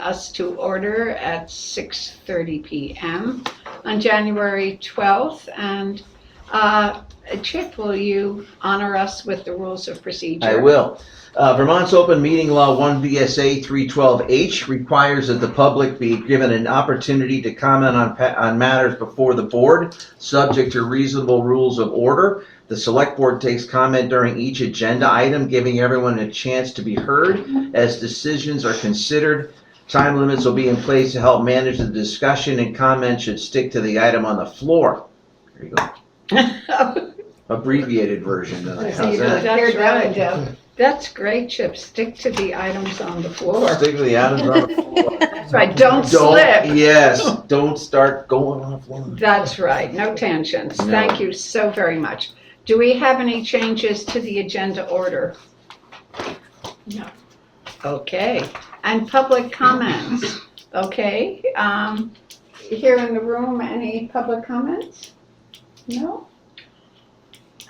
us to order at 6:30 p.m. on January 12th. And Chip, will you honor us with the rules of procedure? I will. Vermont's Open Meeting Law 1 VSA 312H requires that the public be given an opportunity to comment on matters before the board, subject to reasonable rules of order. The Select Board takes comment during each agenda item, giving everyone a chance to be heard as decisions are considered. Time limits will be in place to help manage the discussion, and comments should stick to the item on the floor. There you go. Abbreviated version. How's that? That's right. That's great, Chip. Stick to the items on the floor. Stick to the items on the floor. That's right. Don't slip. Yes. Don't start going on the floor. That's right. No tangents. No. Thank you so very much. Do we have any changes to the agenda order? No. Okay. And public comments? Okay. Here in the room, any public comments? No?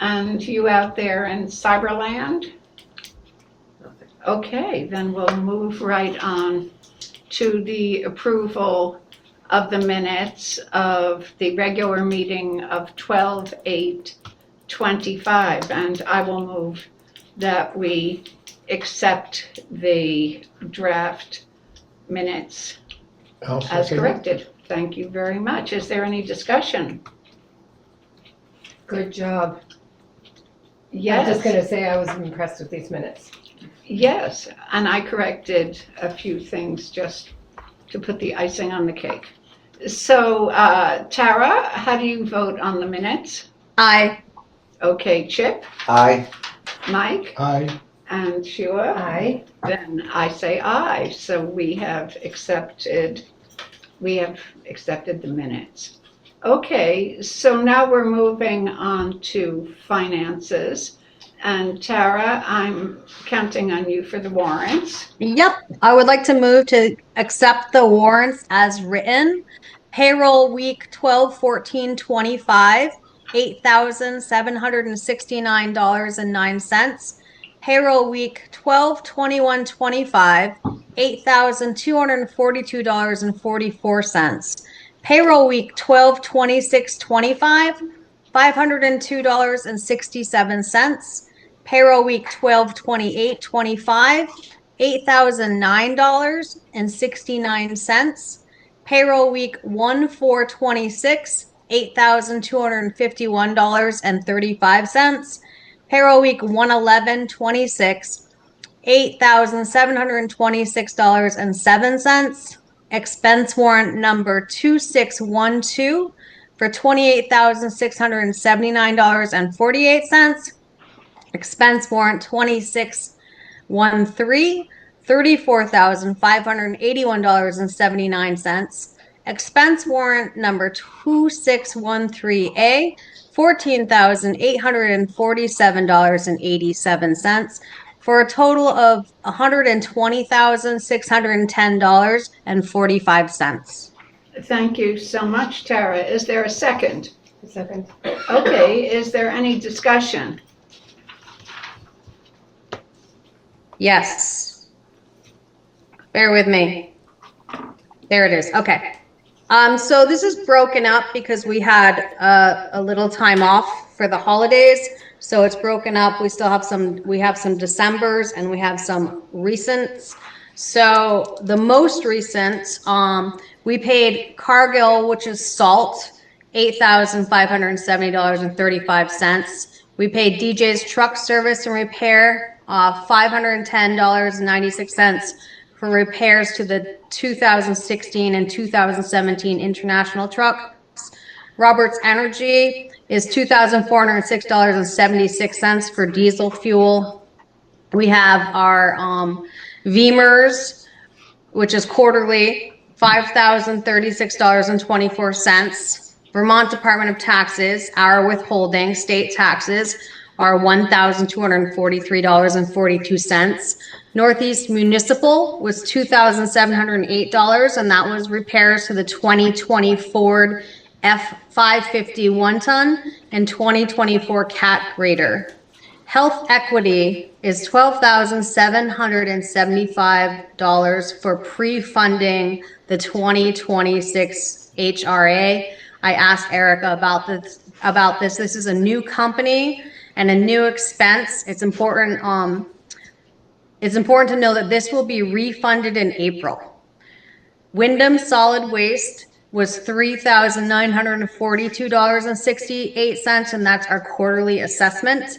And you out there in Cyberland? Okay, then we'll move right on to the approval of the minutes of the regular meeting of 12/8/25. And I will move that we accept the draft minutes as corrected. Thank you very much. Is there any discussion? Good job. Yes. I'm just going to say I was impressed with these minutes. Yes, and I corrected a few things just to put the icing on the cake. So, Tara, how do you vote on the minutes? Aye. Okay, Chip? Aye. Mike? Aye. And Sheila? Aye. Then I say aye. So we have accepted the minutes. Okay, so now we're moving on to finances. And Tara, I'm counting on you for the warrants. Yep. I would like to move to accept the warrants as written. Payroll week 12/14/25, $8,769.09. Payroll week 12/21/25, $8,242.44. Payroll week 12/26/25, $502.67. Payroll week 12/28/25, $8,009.69. Payroll week 1/4/26, $8,251.35. Payroll week 1/11/26, $8,726.07. Expense warrant number 2612 for $28,679.48. Expense warrant 2613, $34,581.79. Expense warrant number 2613A, $14,847.87, for a total of $120,610.45. Thank you so much, Tara. Is there a second? A second. Okay, is there any discussion? Yes. Bear with me. There it is. Okay. So this is broken up because we had a little time off for the holidays. So it's broken up. We have some Decembers and we have some recents. So the most recent, we paid Cargill, which is salt, $8,570.35. We paid DJ's Truck Service and Repair, $510.96 for repairs to the 2016 and 2017 International trucks. Roberts Energy is $2,406.76 for diesel fuel. We have our VEMR's, which is quarterly, $5,036.24. Vermont Department of Taxes, our withholding, state taxes, are $1,243.42. Northeast Municipal was $2,708, and that was repairs to the 2020 Ford F-550 one-ton and 2024 Cat Grader. Health equity is $12,775 for pre-funding the 2026 HRA. I asked Erica about this. This is a new company and a new expense. It's important to know that this will be refunded in April. Wyndham Solid Waste was $3,942.68, and that's our quarterly assessment.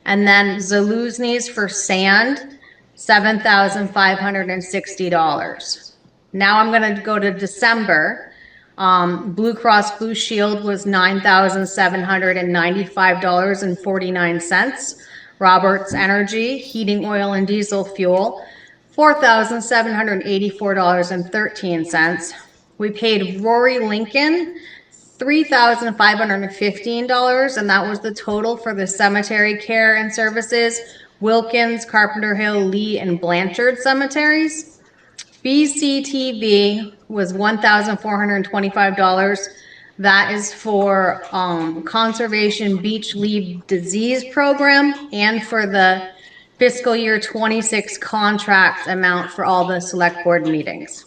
And then Zaluzny's for sand, $7,560. Now I'm gonna go to December. Blue Cross Blue Shield was $9,795.49. Roberts Energy, heating oil and diesel fuel, $4,784.13. We paid Rory Lincoln $3,515, and that was the total for the cemetery care and services, Wilkins, Carpenter Hill, Lee, and Blanchard cemeteries. BCTV was $1,425. That is for Conservation Beach Leave Disease Program and for the fiscal year 26 contract amount for all the select board meetings.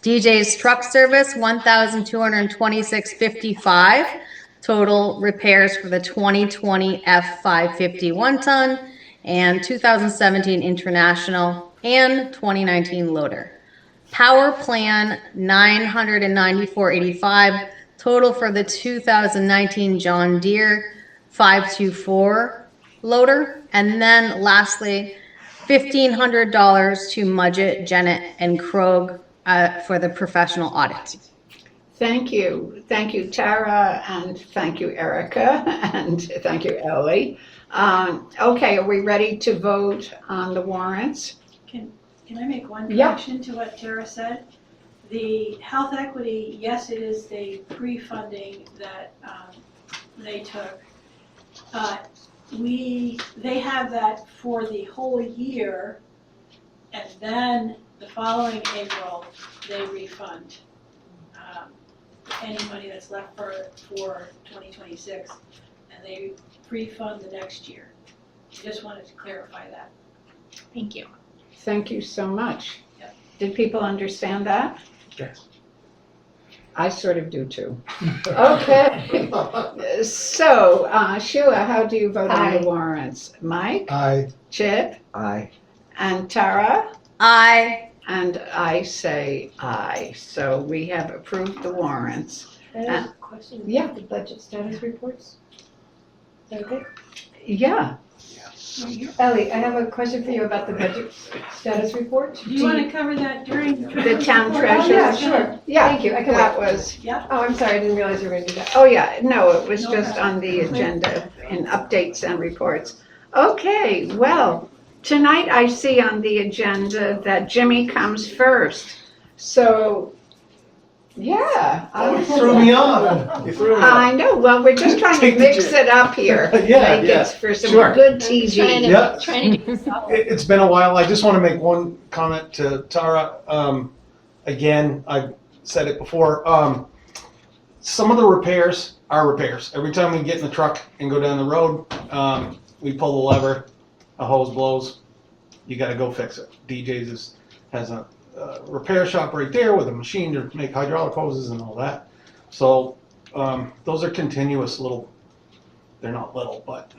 DJ's Truck Service, $1,226.55. Total repairs for the 2020 F550 1-ton and 2017 International and 2019 Loader. Power Plan, $994.85. Total for the 2019 John Deere 524 loader. And then lastly, $1,500 to Mudgett, Jennett, and Krog for the professional audit. Thank you. Thank you, Tara, and thank you, Erica, and thank you, Ellie. Okay, are we ready to vote on the warrants? Can I make one Yeah. correction to what Tara said? The health equity, yes, it is the pre-funding that they took. They have that for the whole year, and then the following April, they refund any money that's left for 2026, and they pre-fund the next year. I just wanted to clarify that. Thank you. Thank you so much. Yep. Did people understand that? Yes. I sort of do too. Okay. So, Sheila, how do you vote on Aye. the warrants? Mike? Aye. Chip? Aye. And Tara? Aye. And I say aye. So we have approved the warrants. I have a question. Yeah. The budget status reports. Is that okay? Yeah. Ellie, I have a question for you about the budget status report. Do you want to cover that during? The town Oh, treasurer? yeah, sure. Yeah, Thank you. I can that wait. was, Yep. Oh, I'm sorry. I didn't realize you were going to do that. oh yeah, no, it was No just problem. on the agenda in updates and reports. Okay, well, tonight I see on the agenda that Jimmy comes first. So, yeah. You threw me on. You threw me on. I know, well, we're just trying to Take the mix chance. it up here. Yeah, Like yeah, it's for some sure. good TV. Yeah. Trying to get this up. It's been a while. I just want to make one comment to Tara. Again, I've said it before. Some of the repairs are repairs. Every time we get in the truck and go down the road, we pull the lever, a hose blows. You got to go fix it. DJ's has a repair shop right there with a machine to make hydraulic hoses and all that. So those are continuous little. They're not little, but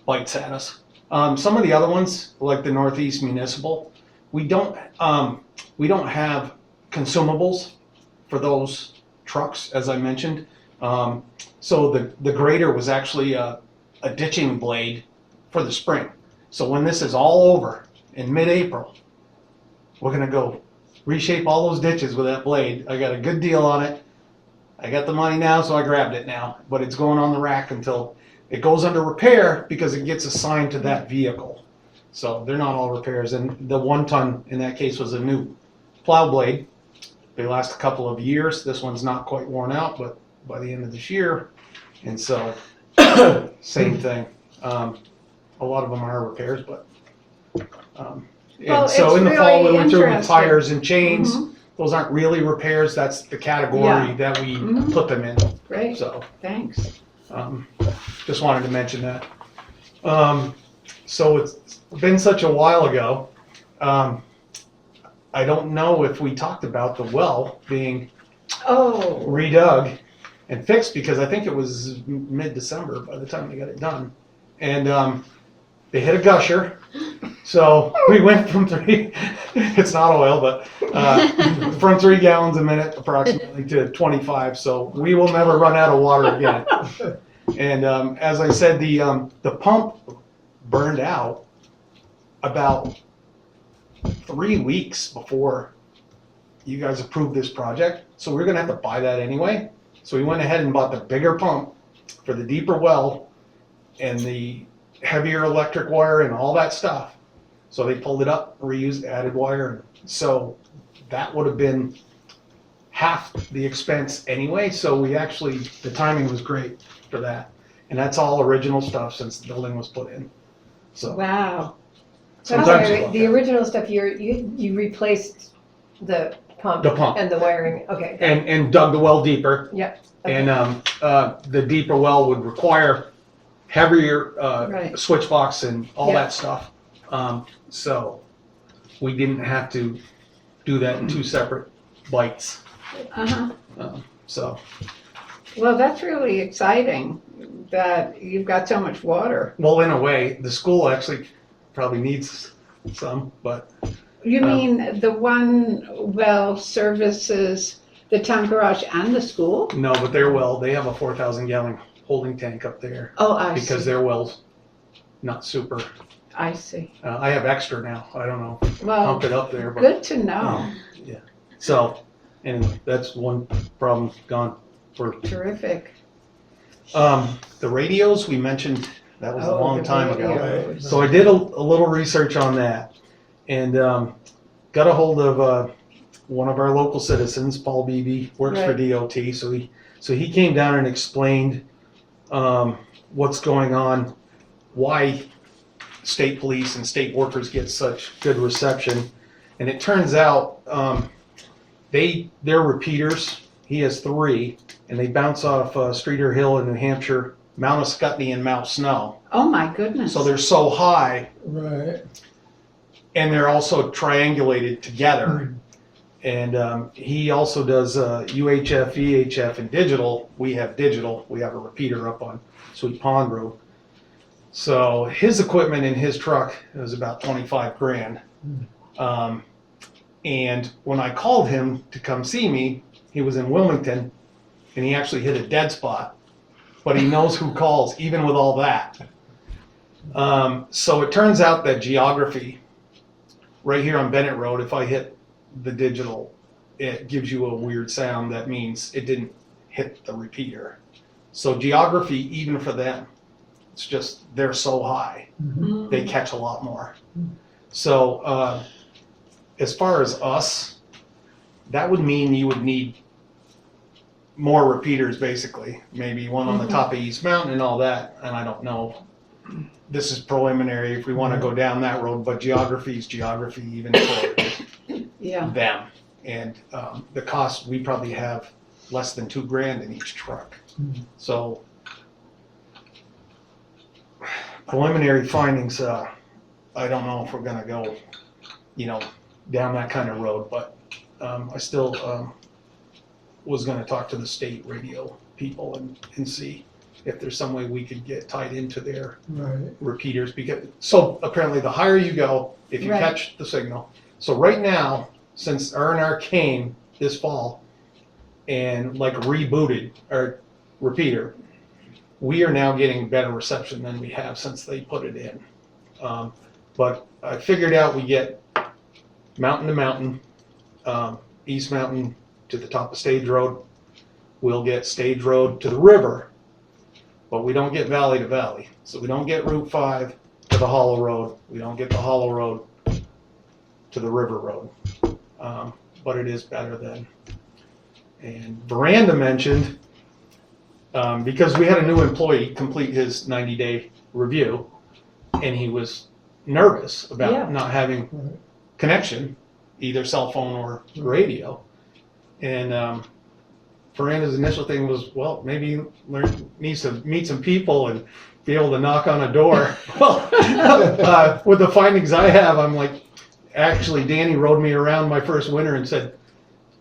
bites at us. Some of the other ones, like the Northeast Municipal, we don't have consumables for those trucks, as I mentioned. So the grader was actually a ditching blade for the spring. So when this is all over in mid-April, we're gonna go reshape all those ditches with that blade. I got a good deal on it. I got the money now, so I grabbed it now, but it's going on the rack until it goes under repair because it gets assigned to that vehicle. So they're not all repairs, and the 1-ton in that case was a new plow blade. They last a couple of years. This one's not quite worn out, but by the end of this year, and so same thing. A lot of them are repairs, but Well, and so it's in the fall we really went through with interesting. tires and chains. Mhm. Those aren't really repairs. That's the category Yeah. that we Mhm. put them in. Great, So thanks. just wanted to mention that. So it's been such a while ago. I don't know if we talked about the well being Oh, redug and fixed, because I think it was mid-December by the time they got it done. And they hit a gusher. So we went from it's not oil, but from 3 gallons a minute approximately to 25. So we will never run out of water again. And as I said, the pump burned out about 3 weeks before you guys approved this project. So we're gonna have to buy that anyway. So we went ahead and bought the bigger pump for the deeper well and the heavier electric wire and all that stuff. So they pulled it up, reused, added wire. So that would have been half the expense anyway. So we actually, the timing was great for that. And that's all original stuff since the building was put in. So wow. So I'm sometimes sorry, the original stuff, you replaced the pump. The pump. And the wiring, okay. and dug the well deeper. Yep. And the deeper well would require heavier Right. switch box and all Yeah. that stuff. So we didn't have to do that in 2 separate bites. Uh-huh. So Well, that's really exciting that you've got so much water. well, in a way, the school actually probably needs some, but You mean the one well services the town garage and the school? no, but their well, they have a 4,000 gallon holding tank up there Oh, I because see. their well's not super. I see. I have extra now. I don't know, Well, pump it up there, but. good to know. So, anyway, that's one problem gone for, Terrific. the radios we mentioned, that was a Oh, long the time ago. radios. So I did a little research on that and, got a hold of, one of our local citizens, Paul Beebe, works for Right. DOT. So he came down and explained, what's going on, why state police and state workers get such good reception. And it turns out, they're repeaters. He has 3, and they bounce off Streeter Hill in New Hampshire, Mount Ascutney, and Mount Snow. Oh, my goodness. So they're so high, Right. and they're also triangulated together. And he also does UHF, VHF, and digital. We have digital. We have a repeater up on Sweet Pond Road. So his equipment in his truck is about 25 grand. And when I called him to come see me, he was in Wilmington, and he actually hit a dead spot. But he knows who calls, even with all that. So it turns out that geography, right here on Bennett Road, if I hit the digital, it gives you a weird sound. That means it didn't hit the repeater. So geography, even for them, it's just, they're so high, Mm. they catch a lot more. So as far as us, that would mean you would need more repeaters, basically. Maybe one on the top of East Mountain and all that, and I don't know. This is preliminary if we want to go down that road, but geography is geography even for Yeah. them. And the cost, we probably have less than $2 grand in each truck. So preliminary findings, I don't know if we're gonna go, down that kind of road, but I still was gonna talk to the state radio people and see if there's some way we could get tied into their Right. repeaters, because, so apparently the higher you go, if you Right. catch the signal. So right now, since R&R came this fall and like rebooted our repeater, we are now getting better reception than we have since they put it in. But I figured out we get mountain to mountain, East Mountain to the top of Stage Road. We'll get Stage Road to the river, but we don't get valley to valley. So we don't get Route 5 to the Hollow Road. We don't get the Hollow Road to the River Road. But it is better than. And Veranda mentioned, because we had a new employee complete his 90-day review, and he was nervous about Yeah. not having Right. connection, either cell phone or radio. And Veranda's initial thing was, well, maybe he needs to meet some people and be able to knock on a door. Well, with the findings I have, I'm like, actually, Danny rode me around my first winter and said,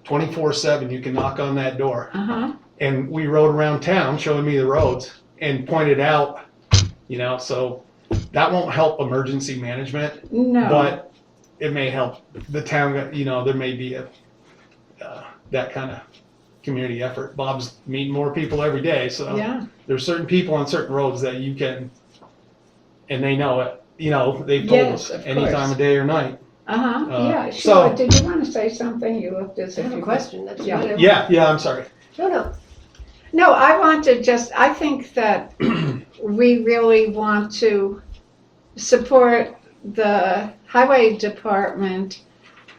24/7, you can knock on that door. Uh-huh. And we rode around town showing me the roads and pointed out, so that won't help emergency management, No. but it may help the town, there may be that kind of community effort. Bob's meeting more people every day, so Yeah. there's certain people on certain roads that you can, and they know it, they've told Yes, us of any course. time of day or night. Uh-huh. Yeah. so- Sure. Did you want to say something? You looked as I if have a you question, that's Yeah. whatever. Yeah, I'm sorry. No. No, I think that we really want to support the highway department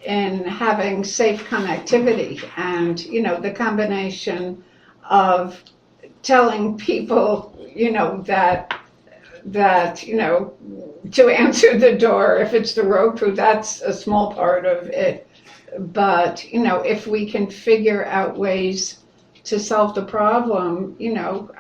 in having safe connectivity and, the combination of telling people, that, to answer the door if it's the road crew, that's a small part of it. But, if we can figure out ways to solve the problem,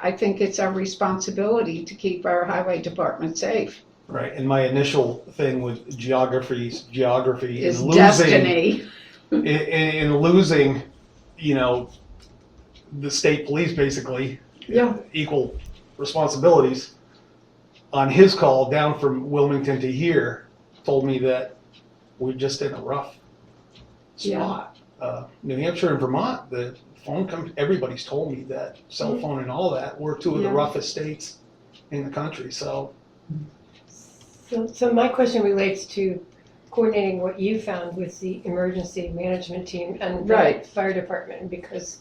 I think it's our responsibility to keep our highway department safe. Right, and my initial thing was geography Is and losing, destiny. in losing, the state police basically Yeah. equal responsibilities. On his call down from Wilmington to here, told me that we're just in a rough spot. New Hampshire and Vermont, the phone everybody's told me that cell phone and all that, we're two of the Yeah. roughest states in the country, so. So my question relates to coordinating what you found with the emergency management team and the Right. fire department, because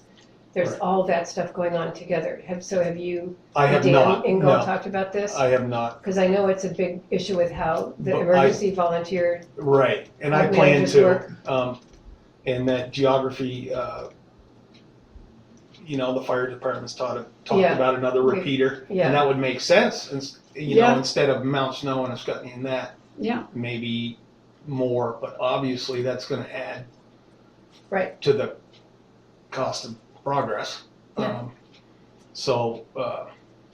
there's Right. all that stuff going on together. Have you, I have Dan not, Engel no, talked about this? I have not, Because I know it's a big issue with how the But emergency volunteer, right, and I How plan managers to, work. and that geography, the fire department's talked Yeah. about another We- repeater, yeah. and that would make sense, and, Yeah. instead of Mount Snow and Ascutney and that, Yeah. maybe more, but obviously that's gonna add right, to the cost of progress. Yeah. So,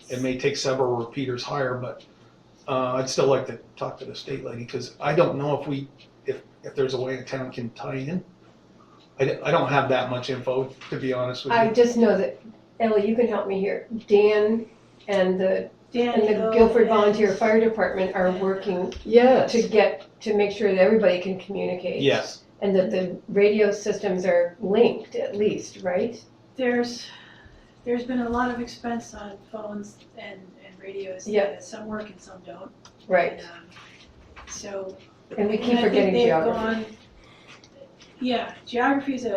it may take several repeaters higher, but, I'd still like to talk to the state lady, cause I don't know if there's a way a town can tie in. I don't have that much info, to be honest with I you. just know that, Ellie, you can help me here. Dan and the Daniel Guilford and- Volunteer Fire Department are working Yes. to make sure that everybody can communicate. Yes, And that the radio systems are linked at least, right? There's been a lot of expense on phones and radios. Yeah. Some work and some don't. Right. And, so. And we and keep I think forgetting they've geography. gone- Yeah, geography is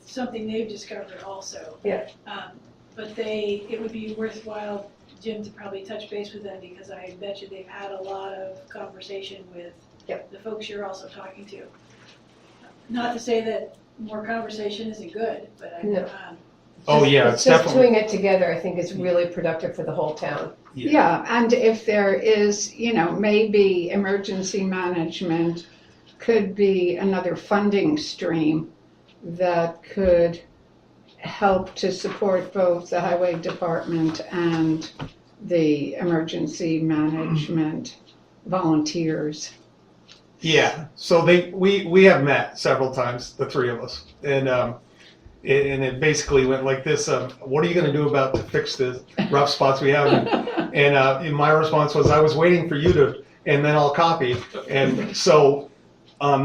something they've discovered also. Yeah. But it would be worthwhile, Jim, to probably touch base with them, because I bet you they've had a lot of conversation with Yep. the folks you're also talking to. Not to say that more conversation isn't good, but No. oh yeah, it's Just definitely, doing it together, I think, is really productive for the whole town. Yeah, and if there is, maybe emergency management could be another funding stream that could help to support both the highway department and the emergency management volunteers. yeah, so we have met several times, the three of us, and it basically went like this, what are you gonna do to fix the rough spots we have? And my response was, I was waiting for you to, and then I'll copy. And so,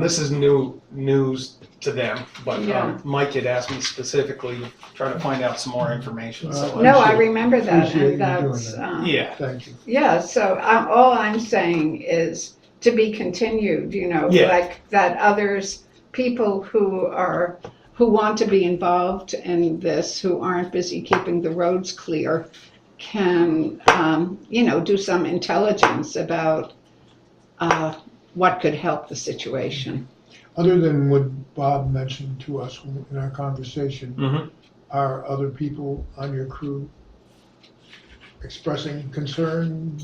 this is news to them, but Yeah. Mike had asked me specifically, trying to find out some more information, so. No, I remember that, Appreciate and you doing that's, that. Yeah, Thank you. yeah, so all I'm saying is to be continued, Yeah. like that others, people who want to be involved in this, who aren't busy keeping the roads clear, can, do some intelligence about what could help the situation. Other than what Bob mentioned to us in our conversation, Mhm. are other people on your crew expressing concern?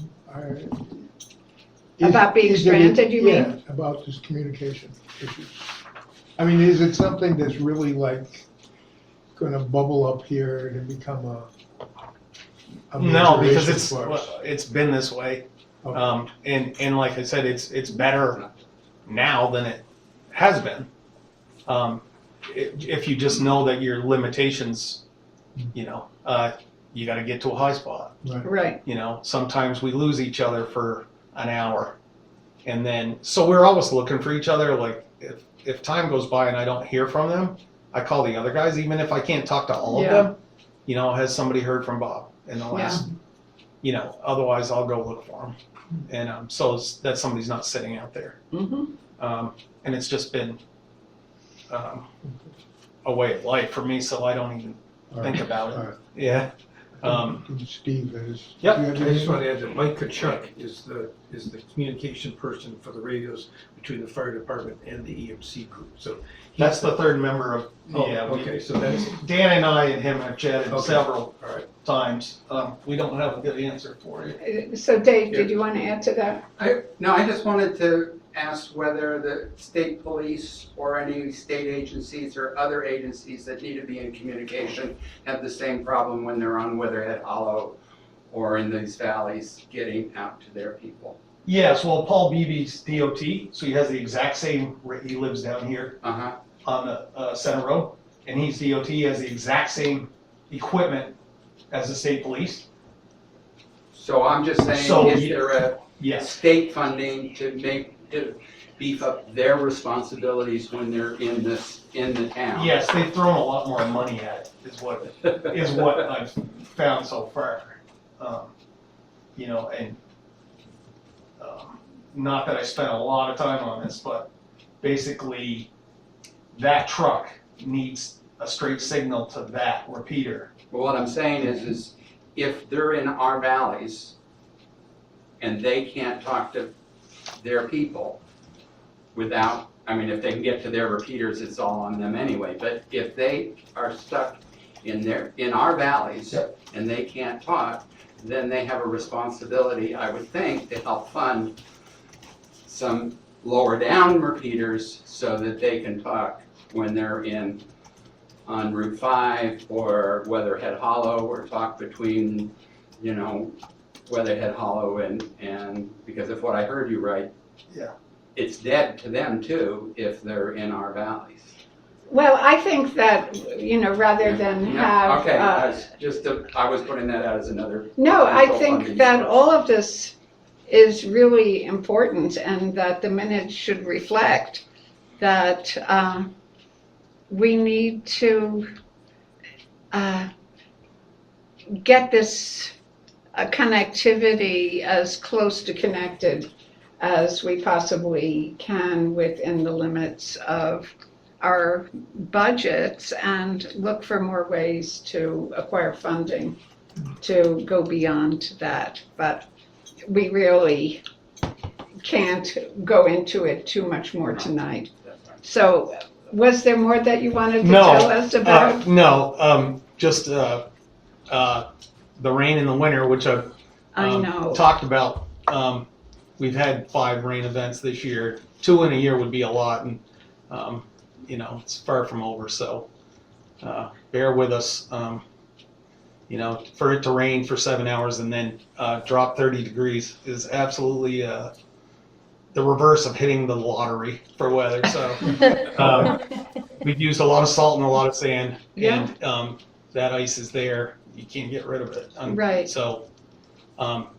About being stranded, you mean? Yeah, about this communication issue. I mean, is it something that's really like gonna bubble up here and become a No, major because issue for us? it's been this way. Okay. And like I said, it's better now than it has been. If you just know that your limitations, you got to get to a high spot. Right, Sometimes we lose each other for an hour. And then, so we're always looking for each other. Like if time goes by and I don't hear from them, I call the other guys, even if I can't talk to all Yeah. of them, has somebody heard from Bob in the last, otherwise I'll go look for them. And so that somebody's not sitting out there. mhm, And it's just been a way of life for me, so I don't even All think right. about it. All right. Yeah. Steve is. Yep. do you have I just anything? want to add that Mike Kachuk is the communication person for the radios between the fire department and the EMC group, so. That's the third member of, Oh, yeah. okay, so that's, Dan and I and him have chatted Okay. several all right. times. We don't have a good answer for you. So Dave, did you want to add to that? I just wanted to ask whether the state police or any state agencies or other agencies that need to be in communication have the same problem when they're on Weatherhead Hollow or in these valleys getting out to their people. Yes, well, Paul Beebe's DOT, so he has the exact same, he lives down here Uh-huh. on the Center Road, and he's DOT, he has the exact same equipment as the state police. So I'm just So, saying, is yeah. there a Yes. state funding to beef up their responsibilities when they're in the town? Yes, they've thrown a lot more money at it, is what I've found so far. And not that I spent a lot of time on this, but basically that truck needs a straight signal to that repeater. Well, what I'm saying is if they're in our valleys and they can't talk to their people without, if they can get to their repeaters, it's all on them anyway. But if they are stuck in our valleys Yep. and they can't talk, then they have a responsibility, I would think, to help fund some lower down repeaters so that they can talk when they're on Route 5 or Weatherhead Hollow, or talk between, Weatherhead Hollow and because if what I heard you right, Yeah. it's dead to them too if they're in our valleys. Well, I think that, rather than have. Okay, I was putting that out as another. No, I potential think funding that source. all of this is really important and that the minutes should reflect that we need to get this connectivity as close to connected as we possibly can within the limits of our budgets and look for more ways to acquire funding to go beyond that. But we really can't go into it too much more tonight. So was there more that you wanted to tell us about? No, just the rain in the winter, which I've I know. talked about. We've had 5 rain events this year. 2 in a year would be a lot, and it's far from over. So bear with us. For it to rain for 7 hours and then drop 30 degrees is absolutely the reverse of hitting the lottery for weather. So we've used a lot of salt and a lot of sand, Yeah. and that ice is there. You can't get rid of it. Right. So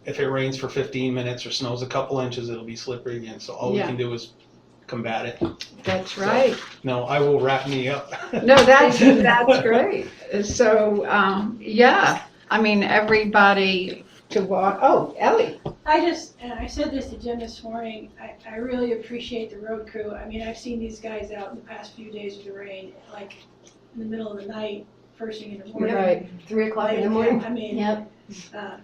if it rains for 15 minutes or snows a couple inches, it'll be slippery again. So all we Yeah. can do is combat it. That's right. No, I will wrap me up. No, that's great. So, everybody to walk. Oh, Ellie. And I said this to Jim this morning, I really appreciate the road crew. I've seen these guys out in the past few days with the rain, like in the middle of the night, first thing in the morning. Right. 3 o'clock in the morning. Yep. And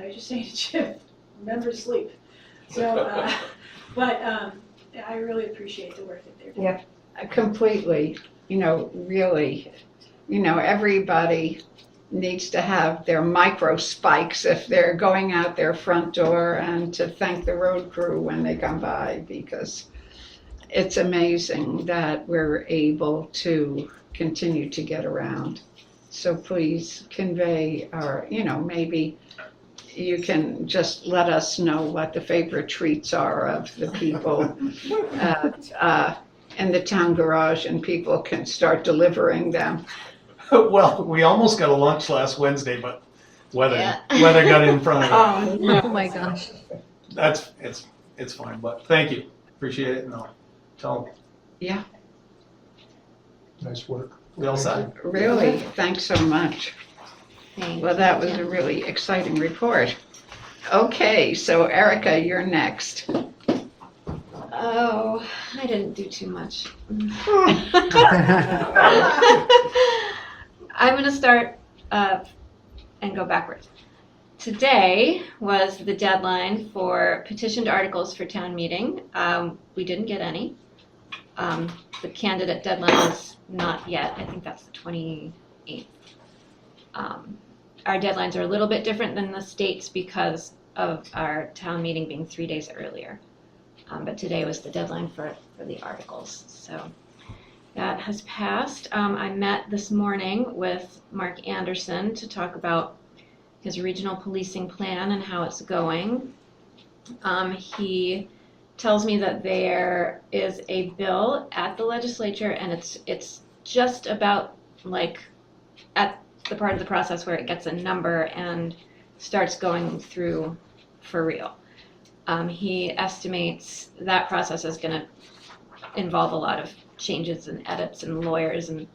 I was just saying to Jim, remember to sleep. So, but I really appreciate the work that they're doing. Yeah. Completely, really, everybody needs to have their micro spikes if they're going out their front door and to thank the road crew when they come by, because it's amazing that we're able to continue to get around. So please convey, or, maybe you can just let us know what the favorite treats are of the people in the town garage, and people can start delivering them. Well, we almost got a lunch last Wednesday, but weather got in front of it. Oh, no. Oh my gosh. It's fine, but thank you. Appreciate it, and I'll tell them. Nice work. We all set? Really, thanks so much. Thank Well, that was a really exciting report. Okay, so Erica, you're next. Oh, I didn't do too much. I'm gonna start and go backwards. Today was the deadline for petitioned articles for town meeting. We didn't get any. The candidate deadline is not yet. I think that's the 28th. Our deadlines are a little bit different than the state's because of our town meeting being 3 days earlier. But today was the deadline for the articles. So that has passed. I met this morning with Mark Anderson to talk about his regional policing plan and how it's going. He tells me that there is a bill at the legislature, and it's just about like at the part of the process where it gets a number and starts going through for real. He estimates that process is going to involve a lot of changes and edits and lawyers, and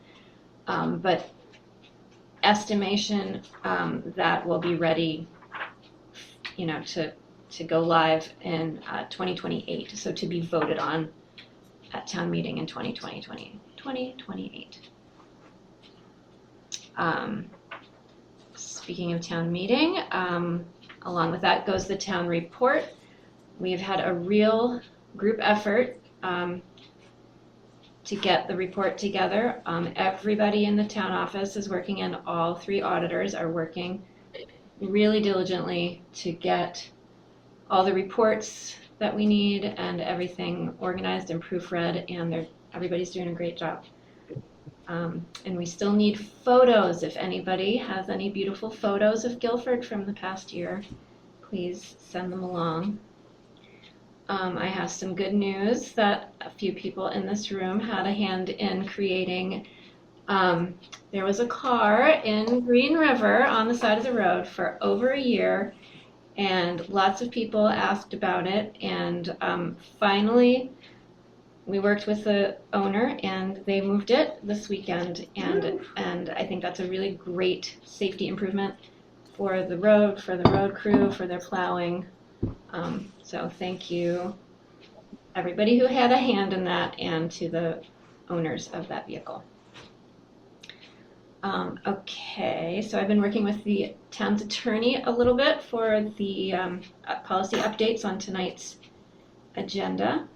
but estimation that will be ready, to go live in 2028. So to be voted on at town meeting in 2028. Speaking of town meeting, along with that goes the town report. We've had a real group effort to get the report together. Everybody in the town office is working, and all 3 auditors are working really diligently to get all the reports that we need and everything organized and proofread, and everybody's doing a great job. And we still need photos. If anybody has any beautiful photos of Guilford from the past year, please send them along. I have some good news that a few people in this room had a hand in creating. There was a car in Green River on the side of the road for over a year, and lots of people asked about it, and finally we worked with the owner and they moved it this weekend, and I think that's a really great safety improvement for the road crew, for their plowing. So thank you everybody who had a hand in that, and to the owners of that vehicle. Okay, so I've been working with the town's attorney a little bit for the policy updates on tonight's agenda.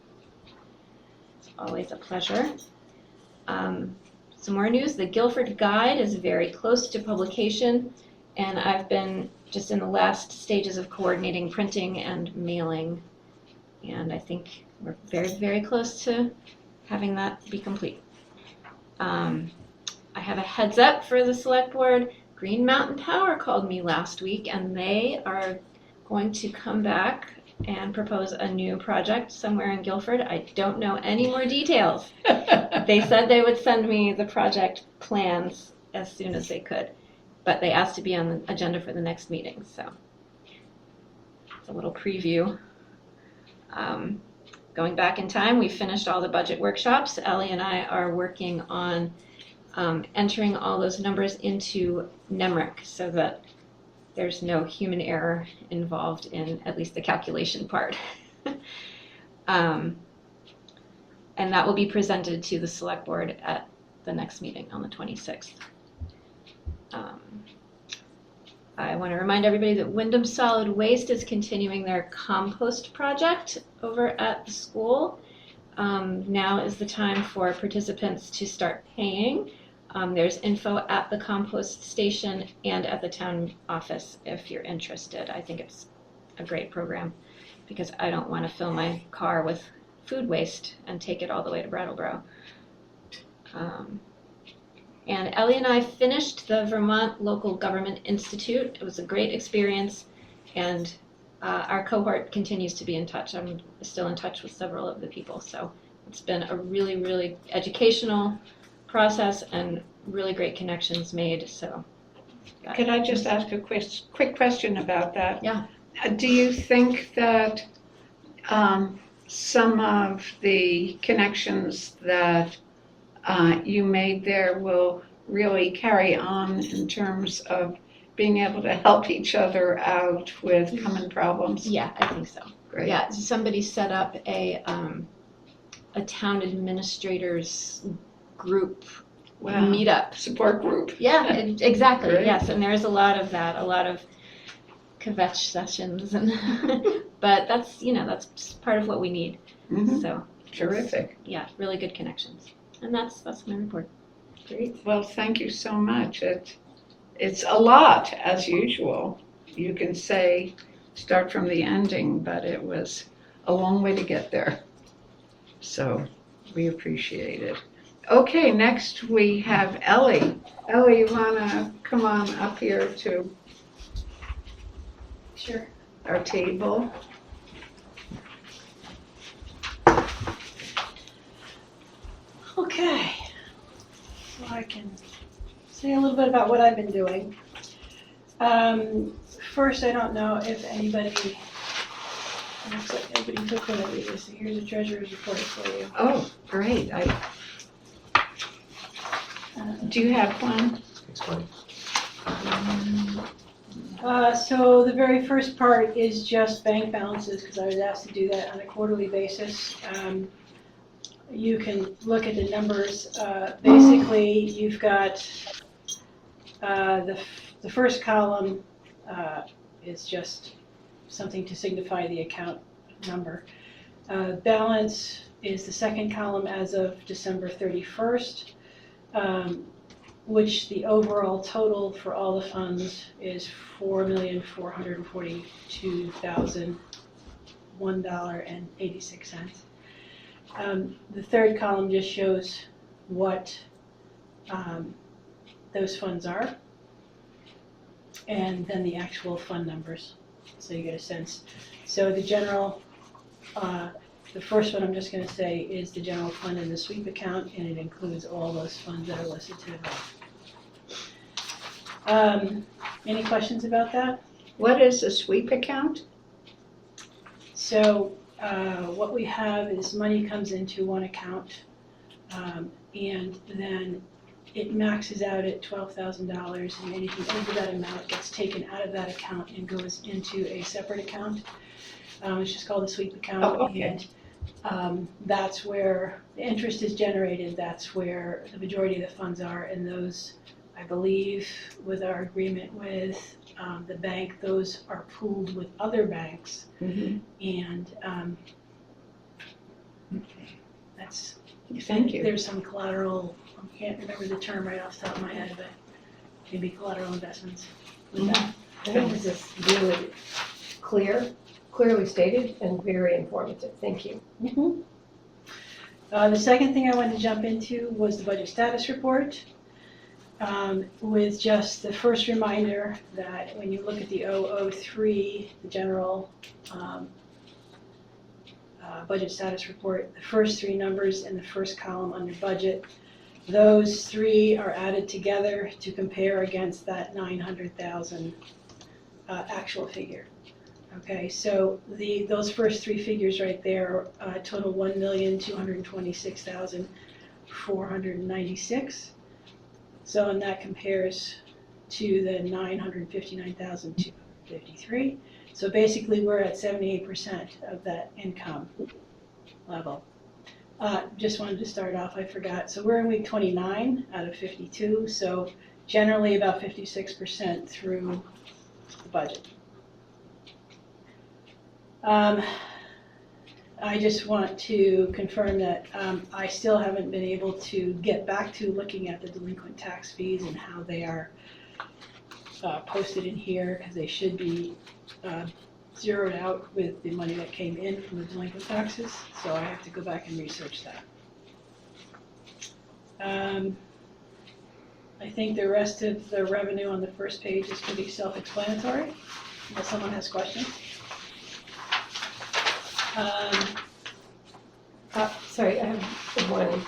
It's always a pleasure. Some more news. The Guilford Guide is very close to publication, and I've been just in the last stages of coordinating printing and mailing, and I think we're very, very close to having that be complete. I have a heads up for the select board. Green Mountain Power called me last week, and they are going to come back and propose a new project somewhere in Guilford. I don't know any more details. They said they would send me the project plans as soon as they could, but they asked to be on the agenda for the next meeting, so it's a little preview. Going back in time, we finished all the budget workshops. Ellie and I are working on entering all those numbers into NEMRIC so that there's no human error involved in at least the calculation part. And that will be presented to the select board at the next meeting on the 26th. I want to remind everybody that Wyndham Solid Waste is continuing their compost project over at the school. Now is the time for participants to start paying. There's info at the compost station and at the town office if you're interested. I think it's a great program because I don't want to fill my car with food waste and take it all the way to Brattleboro. And Ellie and I finished the Vermont Local Government Institute. It was a great experience, and our cohort continues to be in touch. I'm still in touch with several of the people, so it's been a really, really educational process and really great connections made, so. Could I just ask a quick question about that? Yeah. Do you think that some of the connections that you made there will really carry on in terms of being able to help each other out with common problems? Yeah, I think so. Great. Yeah, somebody set up a town administrators group Wow. meetup. Support group. Yeah, exactly, Great. yes, and there's a lot of that, a lot of kvetch sessions, and but that's, that's part of what we need, Mhm. so. Terrific. Yeah, really good connections, and that's my report. Great. Well, thank you so much. It's a lot, as usual. You can say, start from the ending, but it was a long way to get there. So we appreciate it. Okay, next we have Ellie. Ellie, you want to come on up here to Sure. our table? Okay. So I can say a little bit about what I've been doing. First, I don't know if anybody, it looks like everybody took one of these. So here's a treasurer's report for you. Oh, great. Do you have one? Explain. So the very first part is just bank balances, because I was asked to do that on a quarterly basis. You can look at the numbers. Basically, you've got the first column is just something to signify the account number. Balance is the second column as of December 31st. Which the overall total for all the funds is $4,442,001.86. The third column just shows what those funds are, and then the actual fund numbers, so you get a sense. So the general, the first one I'm just going to say is the general fund and the sweep account, and it includes all those funds that are listed to the right. Any questions about that? What is a sweep account? So what we have is money comes into one account, and then it maxes out at $12,000, and anything over that amount gets taken out of that account and goes into a separate account. It's just called the sweep account. Oh, okay. And that's where the interest is generated. That's where the majority of the funds are, and those, I believe, with our agreement with the bank, those are pooled with other banks. Mm-hmm. And that's, Thank you. there's some collateral, I can't remember the term right off the top of my head, but maybe collateral investments with that. I think this is really clearly stated and very informative. Thank you. The second thing I wanted to jump into was the budget status report, with just the first reminder that when you look at the 003, the general budget status report, the first three numbers in the first column under budget, those three are added together to compare against that 900,000 actual figure. Okay, so those first three figures right there total 1,226,496. So, and that compares to the 959,253. So basically, we're at 78% of that income level. Just wanted to start off, I forgot. So we're in week 29 out of 52. So generally about 56% through the budget. I just want to confirm that I still haven't been able to get back to looking at the delinquent tax fees and how they are posted in here, because they should be zeroed out with the money that came in from the delinquent taxes. So I have to go back and research that. I think the rest of the revenue on the first page is pretty self-explanatory, unless someone has questions. Sorry, I have one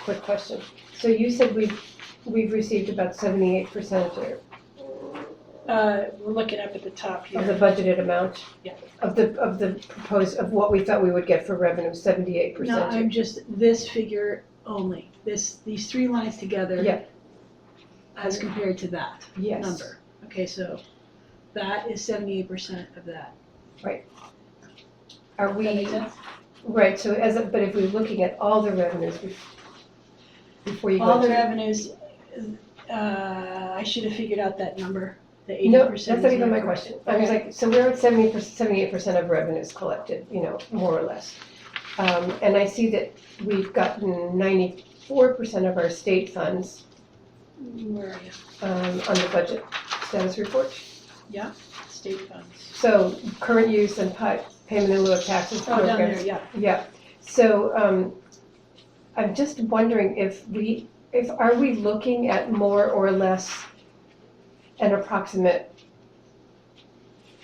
quick question. So you said we've received about 78% We're looking up at the top of the here. budgeted amount? Yeah. Of the proposed, of what we thought we would get for revenue, 78%? No, I'm just, this figure only, these three lines together. Yeah. As compared to that Yes. number. Okay, so that is 78% of that. Are Does that we, make sense? right, so but if we're looking at all the revenues before you go to. All the revenues, I should have figured out that number, the 80%. No, that's not is even my correct. question. I was like, so we're at 78% of revenues collected, more or less. And I see that we've gotten 94% of our state funds Where are you? on the budget status report. State funds. So current use and payment in lieu of taxes Oh, down programs. there, yeah. Yeah, so I'm just wondering are we looking at more or less an approximate,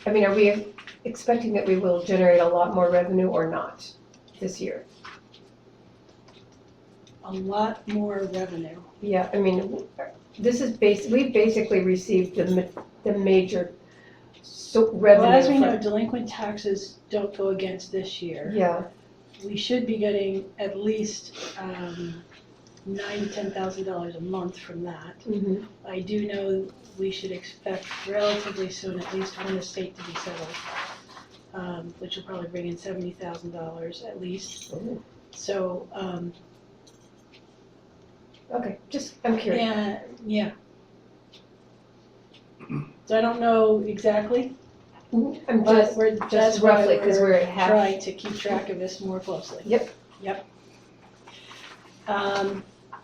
are we expecting that we will generate a lot more revenue or not this year? A lot more revenue. Yeah, this is we've basically received the major revenue. Well, as we know, from- delinquent taxes don't go against this year. Yeah, We should be getting at least $9,000 to $10,000 a month from that. mhm, I do know we should expect relatively soon at least one estate to be settled, which will probably bring in $70,000 at least. Mhm. So, okay, I'm curious. yeah. So I don't know exactly, I'm but just, that's why roughly, 'cause we're at half. trying to keep track of this more closely. Yep.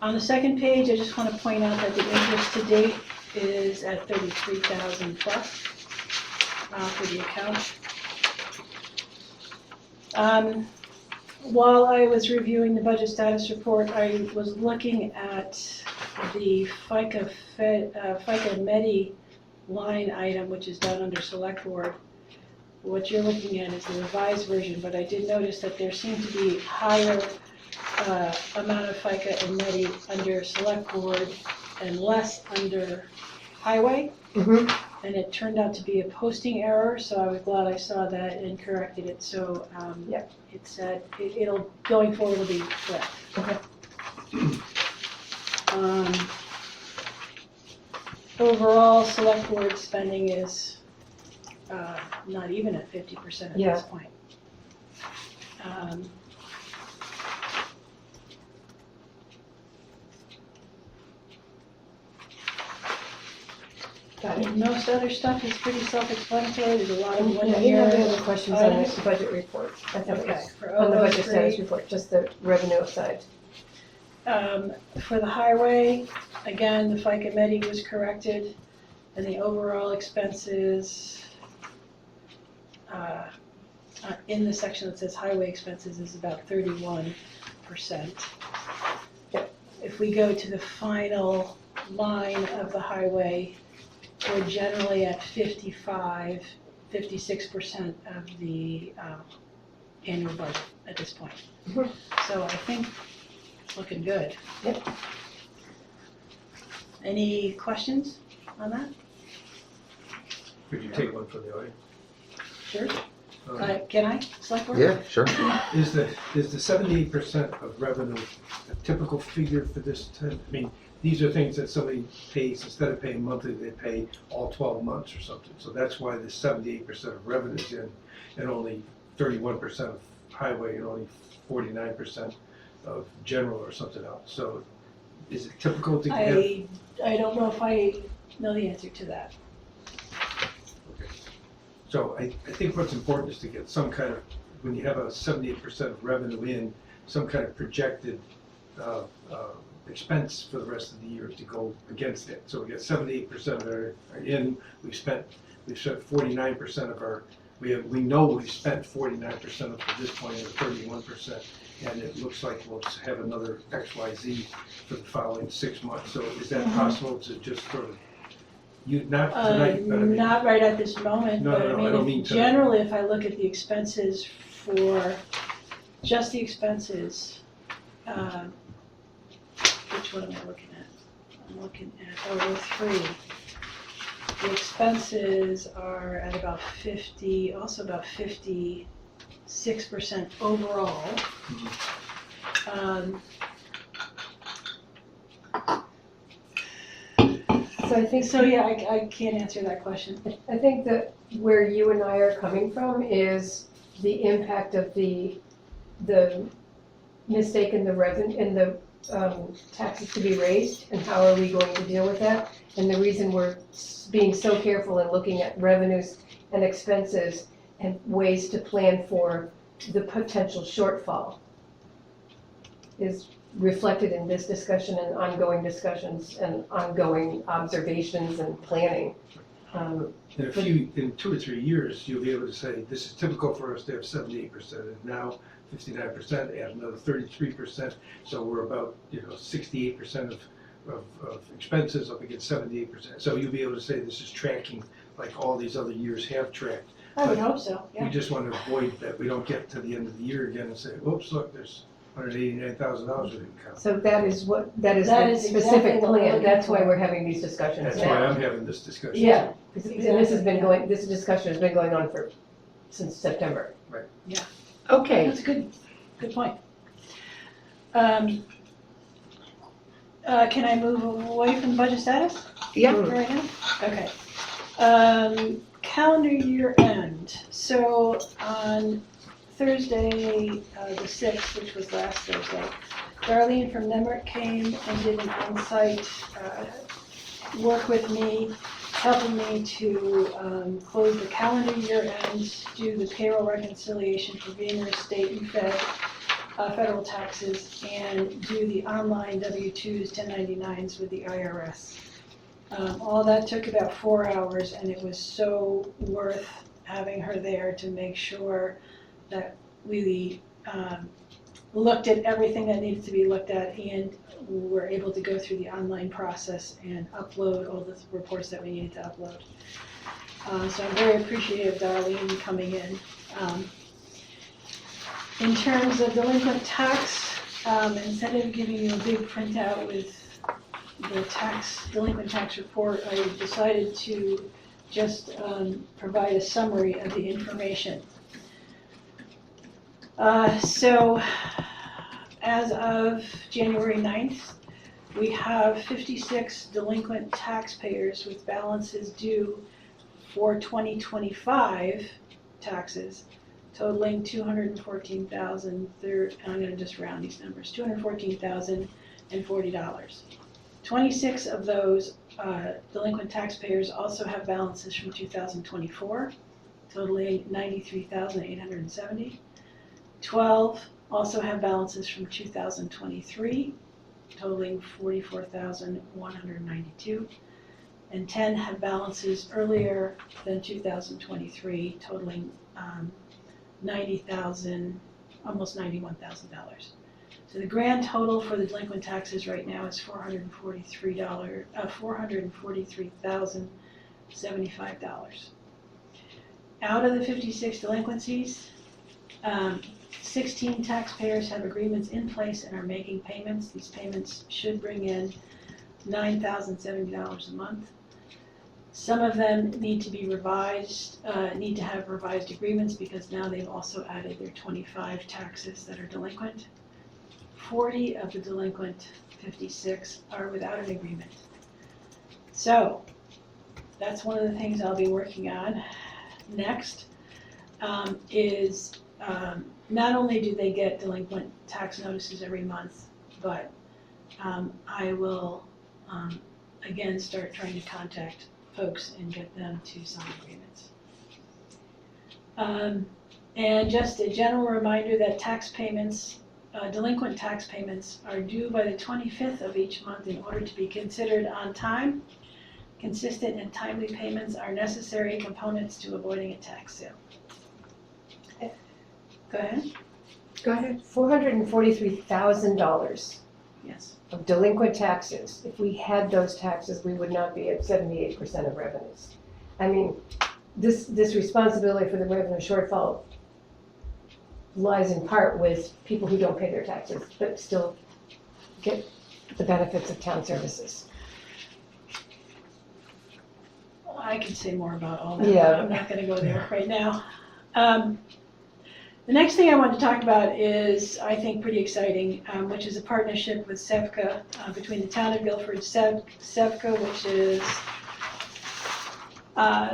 On the second page, I just want to point out that the interest to date is at 33,000 plus for the account. While I was reviewing the budget status report, I was looking at the FICA Medi line item, which is down under Select Board. What you're looking at is the revised version, but I did notice that there seemed to be higher amount of FICA and Medi under Select Board and less under Highway. Mhm. And it turned out to be a posting error, so I was glad I saw that and corrected it, so, Yep. it said, it'll, going forward, it'll be correct. Okay. Overall, Select Board spending is, not even at 50% at Yeah. this point. Got it. Most other stuff is pretty self-explanatory, there's a lot of Yeah, I didn't have any one-year other questions on items. the budget report. I thought it Okay, was for on the budget 003. status report, just the revenue side. For the highway, again, the FICA Medi was corrected, and the overall expenses, in the section that says highway expenses is about 31%. Yep. If we go to the final line of the highway, we're generally at 56% of the annual budget at this point. Mhm. So I think it's looking good. Yep. Any questions on that? Could you take one from the audience? Sure. Um, Can I, Select Board? Yeah, sure. Is the 78% of revenue a typical figure for this time? These are things that somebody pays, instead of paying monthly, they pay all 12 months or something. So that's why the 78% of revenue is in, and only 31% of highway, and only 49% of general or something else. So is it typical to have? I don't know if I know the answer to that. Okay. So I think what's important is to get some kind of, when you have a 78% of revenue in, some kind of projected expense for the rest of the year to go against it. So we get 78% of our in, we've spent 49% of our We know we've spent 49% up to this point, or 31%, and it looks like we'll have another XYZ for the following 6 months. So is that possible to just sort of, not tonight, but I mean. Not right at this moment, No, but no, no, I don't mean tonight. generally, if I look at the expenses for, just the expenses, which one am I looking at? I'm looking at 003. The expenses are at about 50, also about 56% overall. So I think, So yeah, I can't answer that question. I think that where you and I are coming from is the impact of the mistake in the taxes to be raised, and how are we going to deal with that? And the reason we're being so careful and looking at revenues and expenses and ways to plan for the potential shortfall is reflected in this discussion and ongoing discussions and ongoing observations and planning. In 2 or 3 years, you'll be able to say, this is typical for us to have 78%, and now 59%, add another 33%, so we're about, 68% of expenses up against 78%. So you'll be able to say this is tracking like all these other years have tracked. I would hope so, We yeah. just want to avoid that we don't get to the end of the year again and say, whoops, look, there's $189,000 we didn't count. So that is That the is exactly specific what we're plan. looking That's why for. we're having these discussions That's now. why I'm having this discussion. Yeah. And this discussion has been going on since September. Okay, That's a good point. Can I move away from budget status yeah, for right now? Okay. Calendar year end. So on Thursday, the 6th, which was last Thursday, Darlene from Nemrick came and did an on-site work with me, helping me to close the calendar year end, do the payroll reconciliation for Beamer state and federal taxes, and do the online W-2s, 1099s with the IRS. All that took about 4 hours, and it was so worth having her there to make sure that we looked at everything that needed to be looked at, and were able to go through the online process and upload all the reports that we needed to upload. So I'm very appreciative of Darlene coming in. In terms of delinquent tax, instead of giving you a big printout with the delinquent tax report, I decided to just provide a summary of the information. So as of January 9th, we have 56 delinquent taxpayers with balances due for 2025 taxes totaling $214,000, I'm going to just round these numbers, $214,040. 26 of those delinquent taxpayers also have balances from 2024, totaling $93,870. 12 also have balances from 2023, totaling $44,192. And 10 have balances earlier than 2023, totaling $90,000, almost $91,000. So the grand total for the delinquent taxes right now is $443,075. Out of the 56 delinquencies, 16 taxpayers have agreements in place and are making payments. These payments should bring in $9,070 a month. Some of them need to be revised, need to have revised agreements because now they've also added their 25 taxes that are delinquent. 40 of the delinquent 56 are without an agreement. So that's one of the things I'll be working on next, is not only do they get delinquent tax notices every month, but I will again start trying to contact folks and get them to sign agreements. And just a general reminder that tax payments, delinquent tax payments are due by the 25th of each month in order to be considered on time. Consistent and timely payments are necessary components to avoiding a tax sale. Go ahead. Go ahead. $443,000 Yes. of delinquent taxes. If we had those taxes, we would not be at 78% of revenues. I mean, this responsibility for the revenue shortfall lies in part with people who don't pay their taxes, but still get the benefits of town services. I could say more about all that, Yeah. but I'm not gonna go there right now. The next thing I want to talk about is, I think, pretty exciting, which is a partnership with SEVCA, between the town of Guilford, SEVCA, which is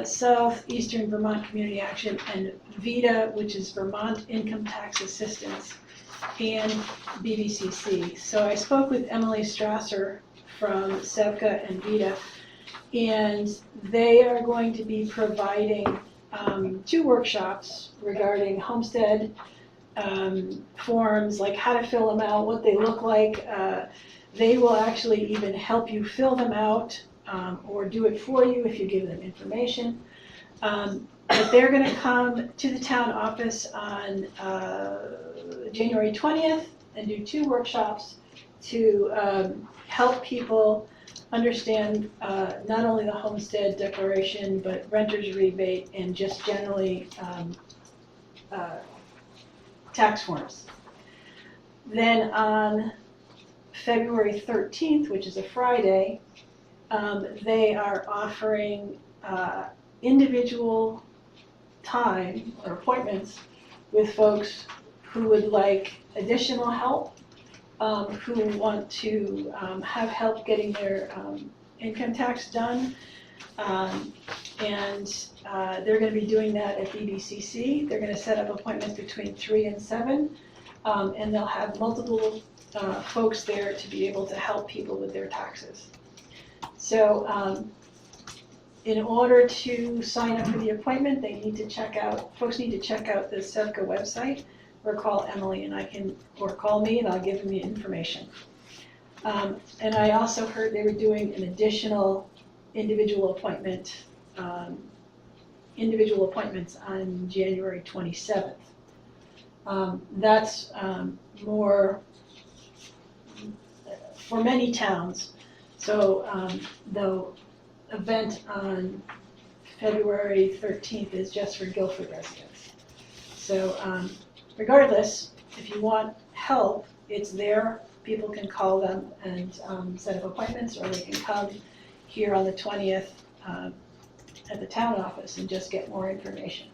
Southeastern Vermont Community Action, and VITA, which is Vermont Income Tax Assistance, and BVCC. So I spoke with Emily Strasser from SEVCA and VITA, and they are going to be providing 2 workshops regarding homestead forms, like how to fill them out, what they look like. They will actually even help you fill them out or do it for you if you give them information. But they're going to come to the town office on January 20th and do 2 workshops to help people understand not only the homestead declaration, but renter's rebate and just generally tax forms. Then on February 13th, which is a Friday, they are offering individual time or appointments with folks who would like additional help, who want to have help getting their income tax done. And they're going to be doing that at BBCC. They're going to set up appointments between 3 and 7, and they'll have multiple folks there to be able to help people with their taxes. So in order to sign up for the appointment, folks need to check out the SEVCA website, or call Emily or call me and I'll give them the information. And I also heard they were doing an additional individual appointments on January 27th. That's more for many towns. So the event on February 13th is just for Guilford residents. So regardless, if you want help, it's there. People can call them and set up appointments, or they can come here on the 20th at the town office and just get more information.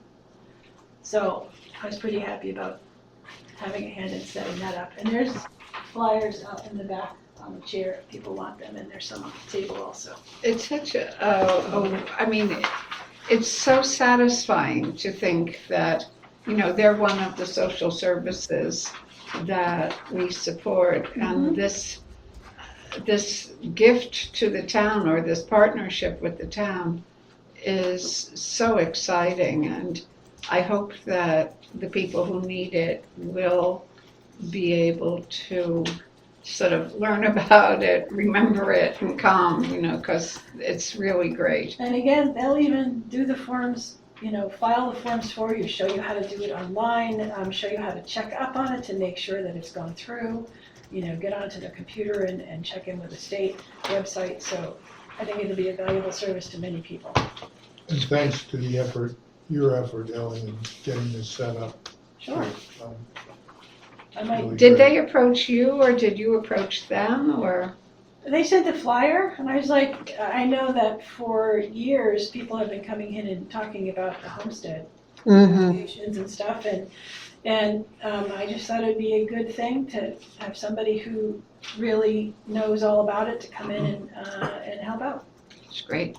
So I was pretty happy about having a hand in setting that up. And there's flyers out in the back on the chair if people want them, and there's some on the table also. It's such it's so satisfying to think that, they're one of the social services that we support, and this gift to the town, or this partnership with the town, is so exciting, and I hope that the people who need it will be able to sort of learn about it, remember it, and come, because it's really great. And again, they'll even do the forms, file the forms for you, show you how to do it online, show you how to check up on it to make sure that it's gone through, get onto the computer and check in with the state website. So I think it'll be a valuable service to many people. And thanks to your effort, Ellen, in getting this set up. Sure. I might. Really Did great. they approach you, or did you approach them, or? They sent a flyer, and I was like, I know that for years, people have been coming in and talking about the homestead applications and stuff, and I just thought it'd be a good thing to have somebody who really knows all about it to come in and help out. It's great.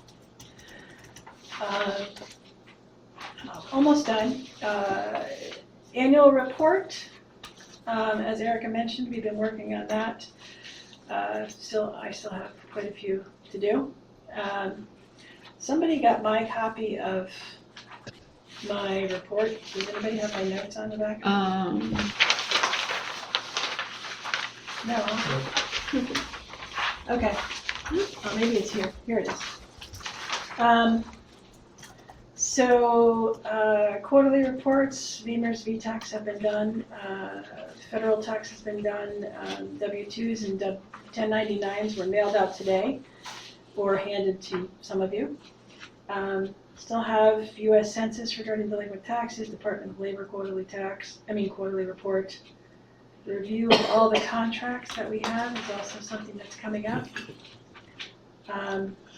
Almost done. Annual report, as Erica mentioned, we've been working on that. I still have quite a few to do. Somebody got my copy of my report. Does anybody have my notes on the back? No. Okay. Oh, maybe it's here. Here it is. So, quarterly reports, VMers, VTAX have been done, federal tax has been done, W-2s and 1099s were mailed out today or handed to some of you. Still have U.S. Census regarding delinquent taxes, Department of Labor quarterly report. The review of all the contracts that we have is also something that's coming up.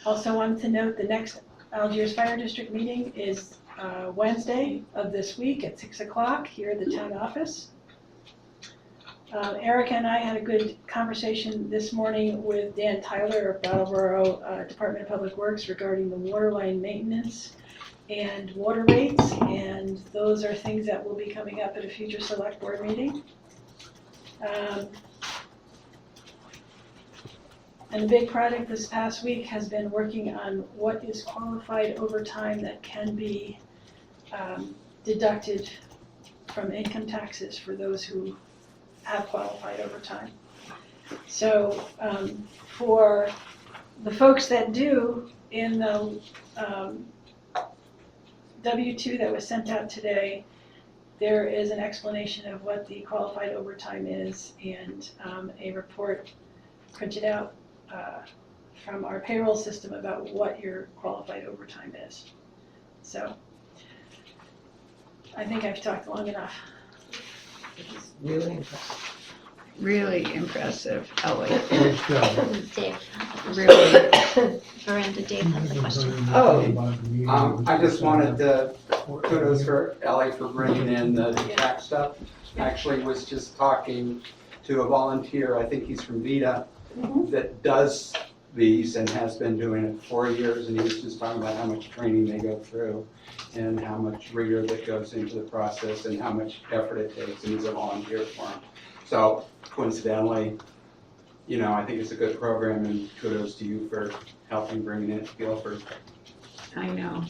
Also wanted to note the next Algiers Fire District meeting is Wednesday of this week at 6 o'clock here at the town office. Erica and I had a good conversation this morning with Dan Tyler of Brattleboro Department of Public Works regarding the water line maintenance and water rates, and those are things that will be coming up at a future select board meeting. And the big project this past week has been working on what is qualified overtime that can be deducted from income taxes for those who have qualified overtime. So for the folks that do, in the W-2 that was sent out today, there is an explanation of what the qualified overtime is and a report printed out from our payroll system about what your qualified overtime is. So I think I've talked long enough. Really impressive. Really impressive, Ellie. Nice job. Dave, Really. Miranda, Dave has a question. Oh. I just wanted to kudos for Ellie for bringing in the tax stuff. Actually was just talking to a volunteer, I think he's from Vita, that does these and has been doing it for 4 years, and he was just talking about how much training they go through and how much rigor that goes into the process and how much effort it takes, and he's a volunteer for him. So coincidentally, you know, I think it's a good program, and kudos to you for helping bring it to Guilford. I know.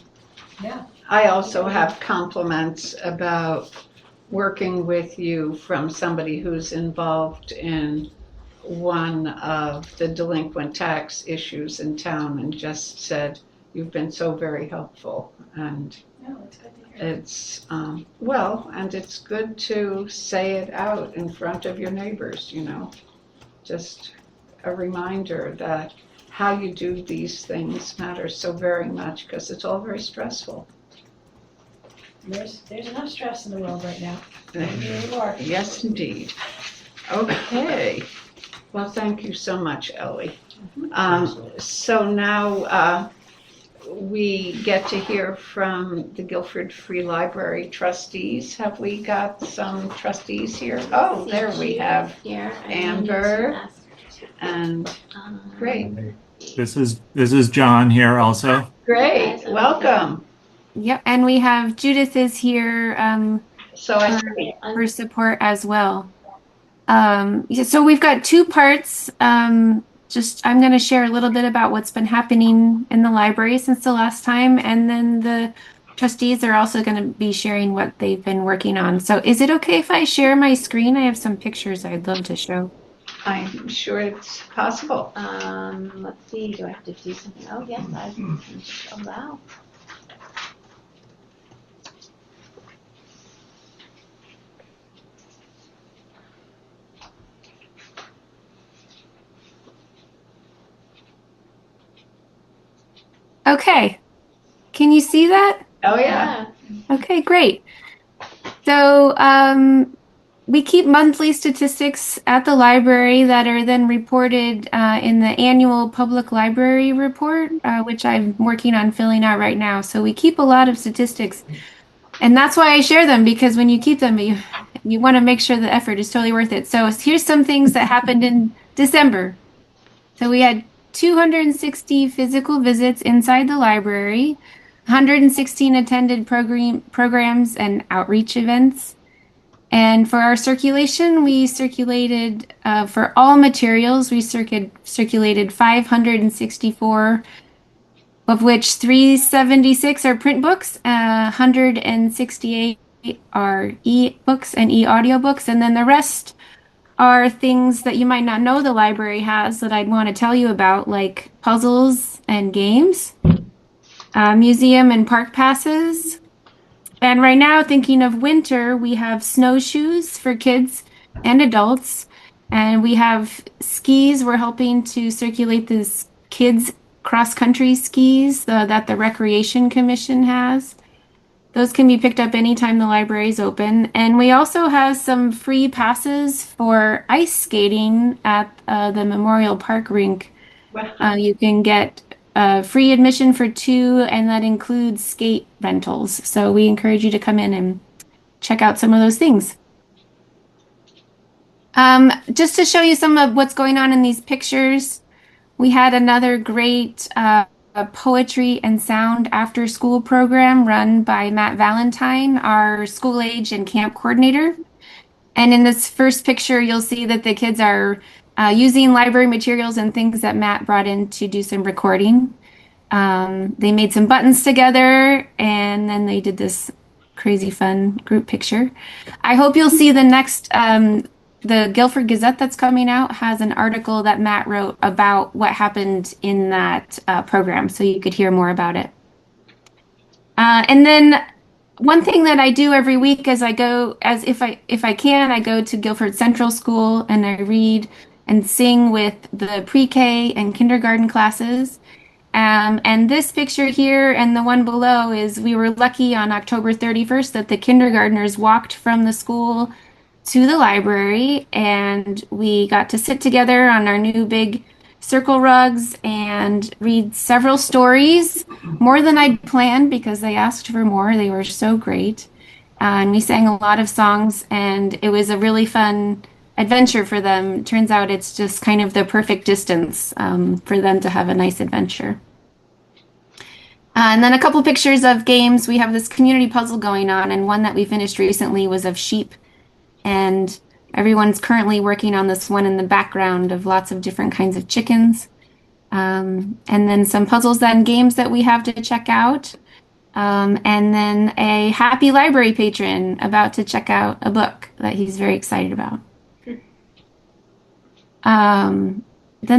Yeah. I also have compliments about working with you from somebody who's involved in one of the delinquent tax issues in town and just said, you've been so very helpful. And No, it's good to hear. it's, well, and it's good to say it out in front of your neighbors, you know. Just a reminder that how you do these things matters so very much because it's all very stressful. There's enough stress in the world right now. Here you are. Yes, indeed. Okay. Well, thank you so much, Ellie. So now we get to hear from the Guilford Free Library trustees. Have we got some trustees here? Oh, there we have Here, Amber. And great, This is John here also. great, welcome. Yep, and we have Judith is here So I for support as well. So we've got two parts. I'm going to share a little bit about what's been happening in the library since the last time, and then the trustees are also going to be sharing what they've been working on. So is it okay if I share my screen? I have some pictures I'd love to show. I'm sure it's possible. Let's see, do I have to do something? Oh, yes, I can just allow. Okay, can you see that? Oh, yeah. Okay, great. So we keep monthly statistics at the library that are then reported in the annual public library report, which I'm working on filling out right now. So we keep a lot of statistics, and that's why I share them, because when you keep them, you want to make sure the effort is totally worth it. So here's some things that happened in December. So we had 260 physical visits inside the library, 116 attended programs and outreach events. And for our circulation, we circulated, for all materials, we circulated 564, of which 376 are print books, 168 are e-books and e-audiobooks, and then the rest are things that you might not know the library has that I'd want to tell you about, like puzzles and games. museum and park passes. And right now, thinking of winter, we have snowshoes for kids and adults. And we have skis. We're helping to circulate this kids cross-country skis that the Recreation Commission has. Those can be picked up anytime the library is open. And we also have some free passes for ice skating at the Memorial Park rink. Wow. You can get free admission for 2, and that includes skate rentals. So we encourage you to come in and check out some of those things. Just to show you some of what's going on in these pictures, we had another great poetry and sound after school program run by Matt Valentine, our school age and camp coordinator. And in this first picture, you'll see that the kids are using library materials and things that Matt brought in to do some recording. They made some buttons together, and then they did this crazy fun group picture. I hope you'll see the next, the Guilford Gazette that's coming out has an article that Matt wrote about what happened in that program, so you could hear more about it. And then one thing that I do every week as I go, as if I can, I go to Guilford Central School and I read and sing with the pre-K and kindergarten classes. And this picture here and the one below is we were lucky on October 31st that the kindergartners walked from the school to the library, and we got to sit together on our new big circle rugs and read several stories, more than I'd planned because they asked for more. They were so great. And we sang a lot of songs, and it was a really fun adventure for them. Turns out it's just kind of the perfect distance for them to have a nice adventure. And then a couple pictures of games. We have this community puzzle going on, and one that we finished recently was of sheep. And everyone's currently working on this one in the background of lots of different kinds of chickens. And then some puzzles and games that we have to check out. And then a happy library patron about to check out a book that he's very excited about. Then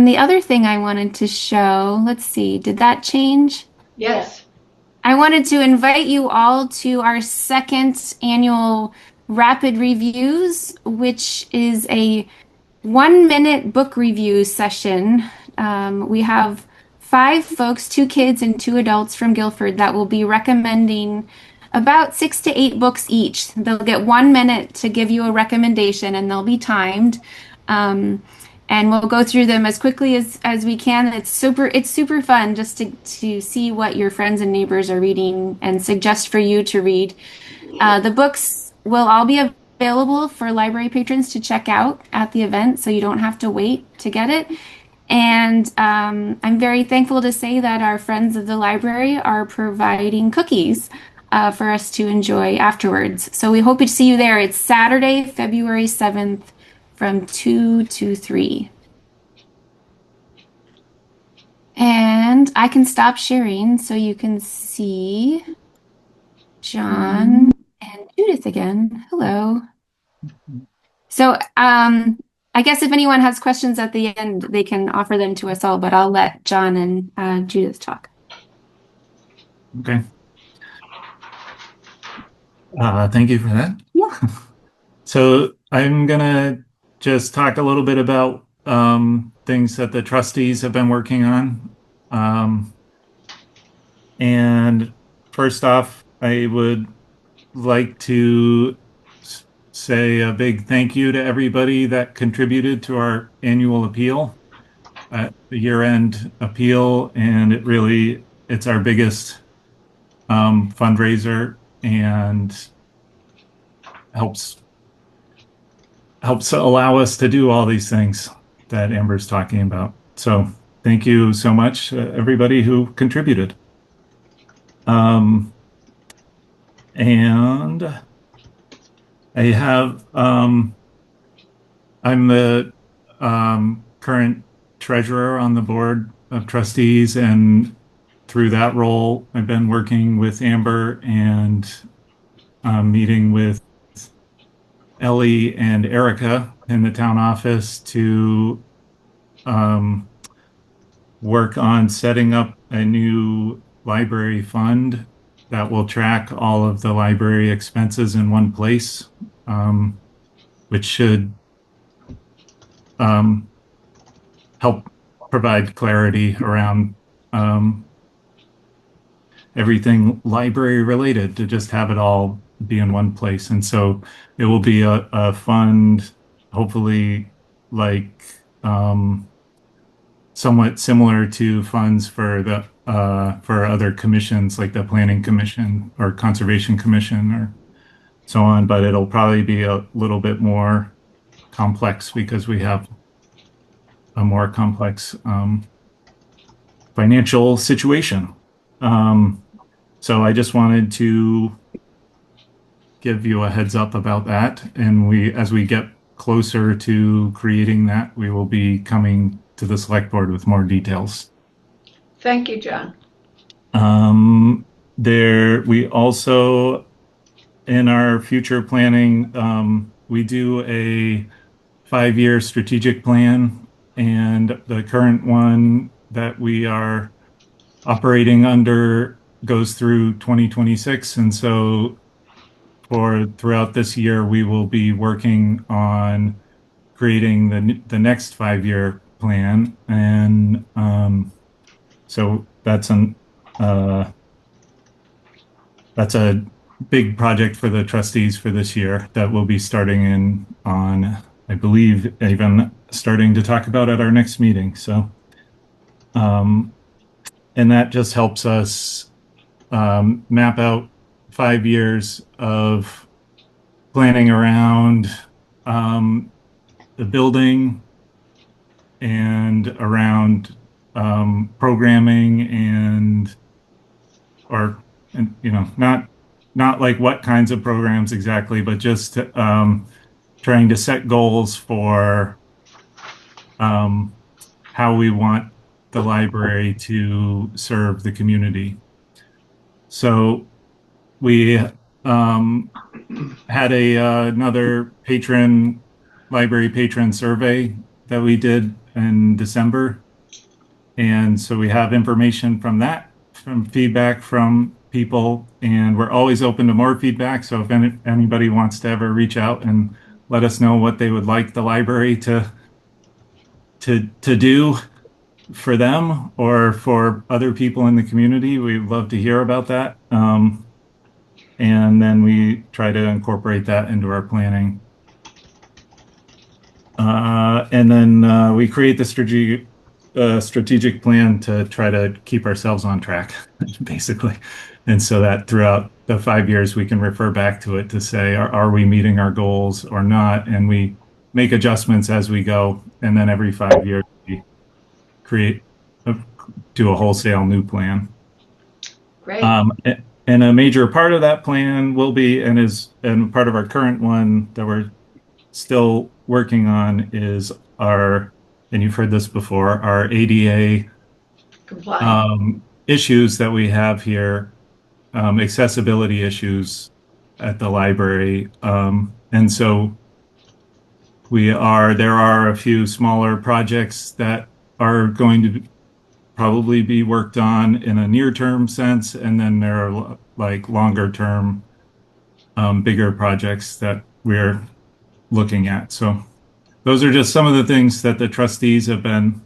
the other thing I wanted to show, let's see, did that change? Yes. I wanted to invite you all to our second annual Rapid Reviews, which is a 1-minute book review session. We have 5 folks, 2 kids and 2 adults from Guilford, that will be recommending about 6 to 8 books each. They'll get 1 minute to give you a recommendation, and they'll be timed. And we'll go through them as quickly as we can. It's super fun just to see what your friends and neighbors are reading and suggest for you to read. The books will all be available for library patrons to check out at the event, so you don't have to wait to get it. And I'm very thankful to say that our friends of the library are providing cookies for us to enjoy afterwards. So we hope to see you there. It's Saturday, February 7th from 2 to 3. And I can stop sharing so you can see John and Judith again. Hello. So I guess if anyone has questions at the end, they can offer them to us all, but I'll let John and Judith talk. Okay. Thank you for that. Yeah. So I'm gonna just talk a little bit about things that the trustees have been working on. And first off, I would like to say a big thank you to everybody that contributed to our annual appeal, the year-end appeal, and it's our biggest fundraiser, and helps allow us to do all these things that Amber's talking about. So thank you so much, everybody who contributed. And I have, I'm the current treasurer on the board of trustees, and through that role, I've been working with Amber and meeting with Ellie and Erica in the town office to work on setting up a new library fund that will track all of the library expenses in one place, which should help provide clarity around everything library related, to just have it all be in one place. And so it will be a fund, hopefully like somewhat similar to funds for the for other commissions like the Planning Commission or Conservation Commission or so on, but it'll probably be a little bit more complex because we have a more complex financial situation. So I just wanted to give you a heads up about that. And as we get closer to creating that, we will be coming to the select board with more details. Thank you, John. We also, in our future planning, we do a 5-year strategic plan, and the current one that we are operating under goes through 2026. And so throughout this year, we will be working on creating the next 5-year plan. And so that's a big project for the trustees for this year that we'll be starting on, I believe, even starting to talk about at our next meeting. So, and that just helps us map out 5 years of planning around the building and around programming and not like what kinds of programs exactly, but just trying to set goals for how we want the library to serve the community. So we had another library patron survey that we did in December. And so we have information from that, from feedback from people, and we're always open to more feedback. So if anybody wants to ever reach out and let us know what they would like the library to do for them or for other people in the community, we'd love to hear about that. And then we try to incorporate that into our planning. And then we create the strategic plan to try to keep ourselves on track, basically. And so that throughout the 5 years, we can refer back to it to say, are we meeting our goals or not? And we make adjustments as we go. And then every 5 years, we do a wholesale new plan. Great. And a major part of that plan will be, and part of our current one that we're still working on is and you've heard this before, our ADA issues that we have here, accessibility issues at the library. And so there are a few smaller projects that are going to probably be worked on in a near-term sense, and then there are like longer-term, bigger projects that we're looking at. So those are just some of the things that the trustees have been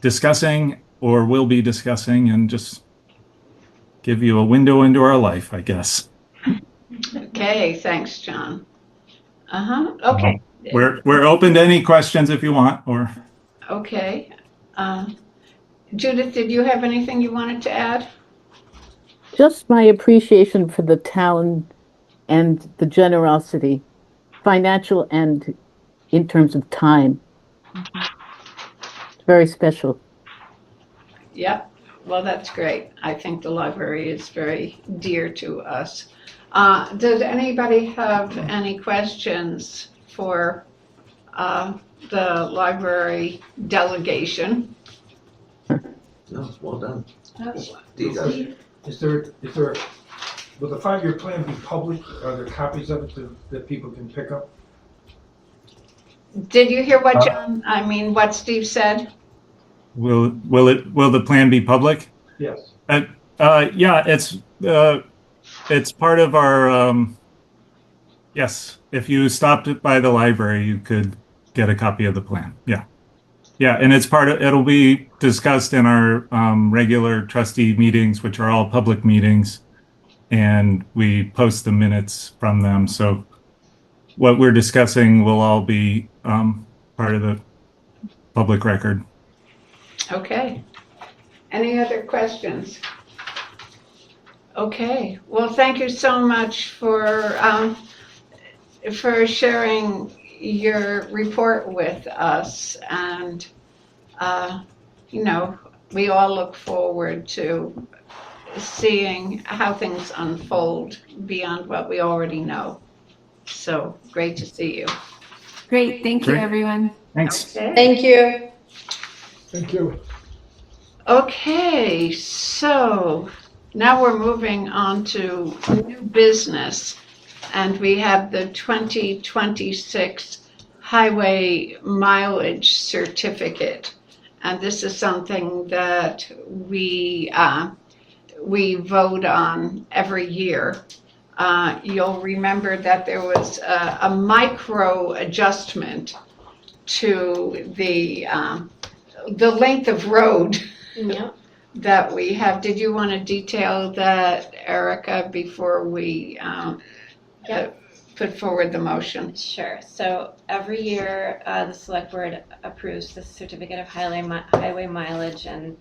discussing or will be discussing, and just give you a window into our life, I guess. Okay, thanks, John. Okay. We're open to any questions if you want, or. Okay. Judith, did you have anything you wanted to add? Just my appreciation for the town and the generosity, financial and in terms of time. It's very special. Yep. Well, that's great. I think the library is very dear to us. Does anybody have any questions for the library delegation? No, it's well done. Steve, will the 5-year plan be public? Are there copies of it that people can pick up? Did you hear what what Steve said? Will the plan be public? Yes. Yeah, it's part of our, yes, if you stopped by the library, you could get a copy of the plan. Yeah. Yeah, and it'll be discussed in our regular trustee meetings, which are all public meetings, and we post the minutes from them. So what we're discussing will all be part of the public record. Okay. Any other questions? Okay. Well, thank you so much for sharing your report with us, and we all look forward to seeing how things unfold beyond what we already know. So great to see you. Great. Thank you, Great. everyone. Thanks. Okay. Thank you. Thank you. Okay, so now we're moving on to new business, and we have the 2026 highway mileage certificate. And this is something that we vote on every year. You'll remember that there was a micro adjustment to the length of road Yep. that we have. Did you want to detail that, Erica, before we put forward the motion? Sure. So every year, the select board approves the certificate of highway mileage and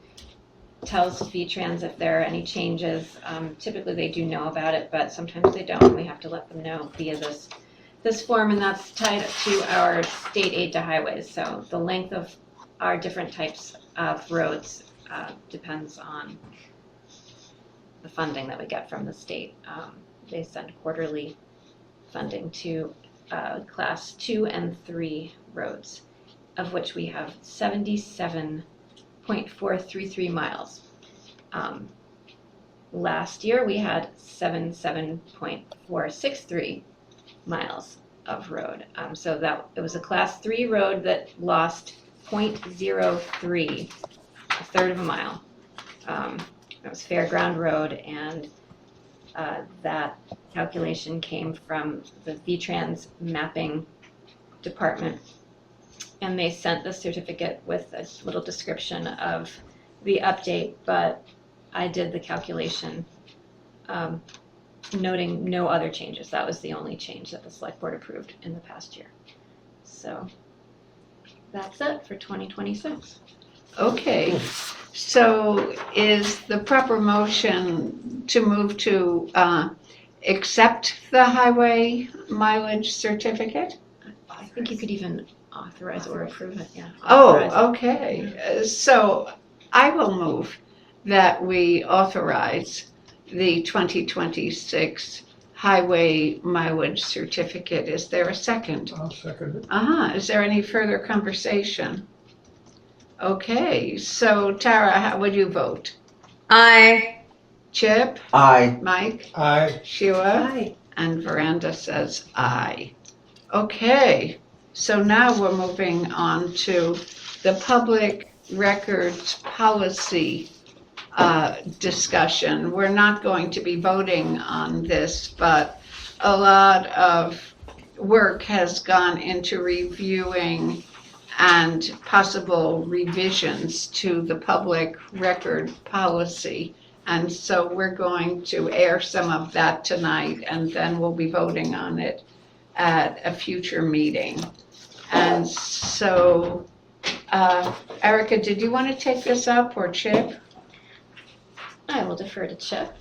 tells V-Trans if there are any changes. Typically, they do know about it, but sometimes they don't. We have to let them know via this form, and that's tied to our state aid to highways. So the length of our different types of roads depends on the funding that we get from the state. They send quarterly funding to class 2 and 3 roads, of which we have 77.433 miles. Last year we had 77.463 miles of road. So that it was a class 3 road that lost 0.03, a third of a mile. It was Fairground Road, and that calculation came from the V-Trans mapping department, and they sent the certificate with a little description of the update, but I did the calculation noting no other changes. That was the only change that the select board approved in the past year. So that's it for 2026. Okay, so is the proper motion to move to accept the highway mileage certificate? I think you could even authorize or approve it, yeah. Oh, Authorize. okay. So I will move that we authorize the 2026 highway mileage certificate. Is there a second? I'll second it. Is there any further conversation? Okay, so Tara, how would you vote? Aye. Chip? Aye. Mike? Aye. Sheila? Aye. And Veranda says aye. Okay, so now we're moving on to the public records policy discussion. We're not going to be voting on this, but a lot of work has gone into reviewing and possible revisions to the public record policy. And so we're going to air some of that tonight, and then we'll be voting on it at a future meeting. And so, Erica, did you want to take this up, or Chip? I will defer to Chip.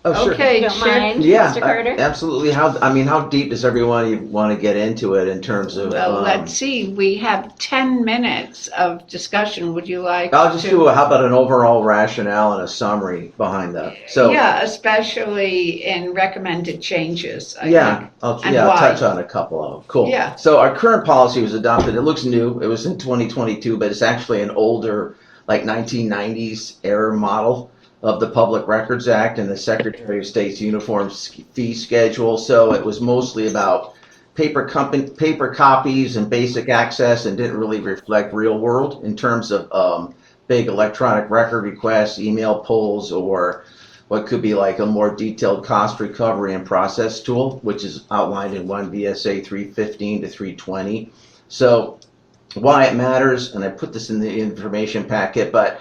Oh, sure. Okay, If you don't Chip. mind, Yeah, Mr. Carter? absolutely. How deep does everyone want to get into it in terms of? Well, let's see, we have 10 minutes of discussion. Would you like I'll just to? do, how about an overall rationale and a summary behind that? So, Yeah, especially in recommended changes, I yeah, think. I'll And I'll why? touch on a couple of them. Cool. Yeah. So our current policy was adopted. It looks new. It was in 2022, but it's actually an older, like 1990s era model of the Public Records Act and the Secretary of State's uniform fee schedule. So it was mostly about paper copies and basic access, and didn't really reflect real world in terms of big electronic record requests, email polls, or what could be like a more detailed cost recovery and process tool, which is outlined in 1 VSA 315 to 320. So why it matters, and I put this in the information packet, but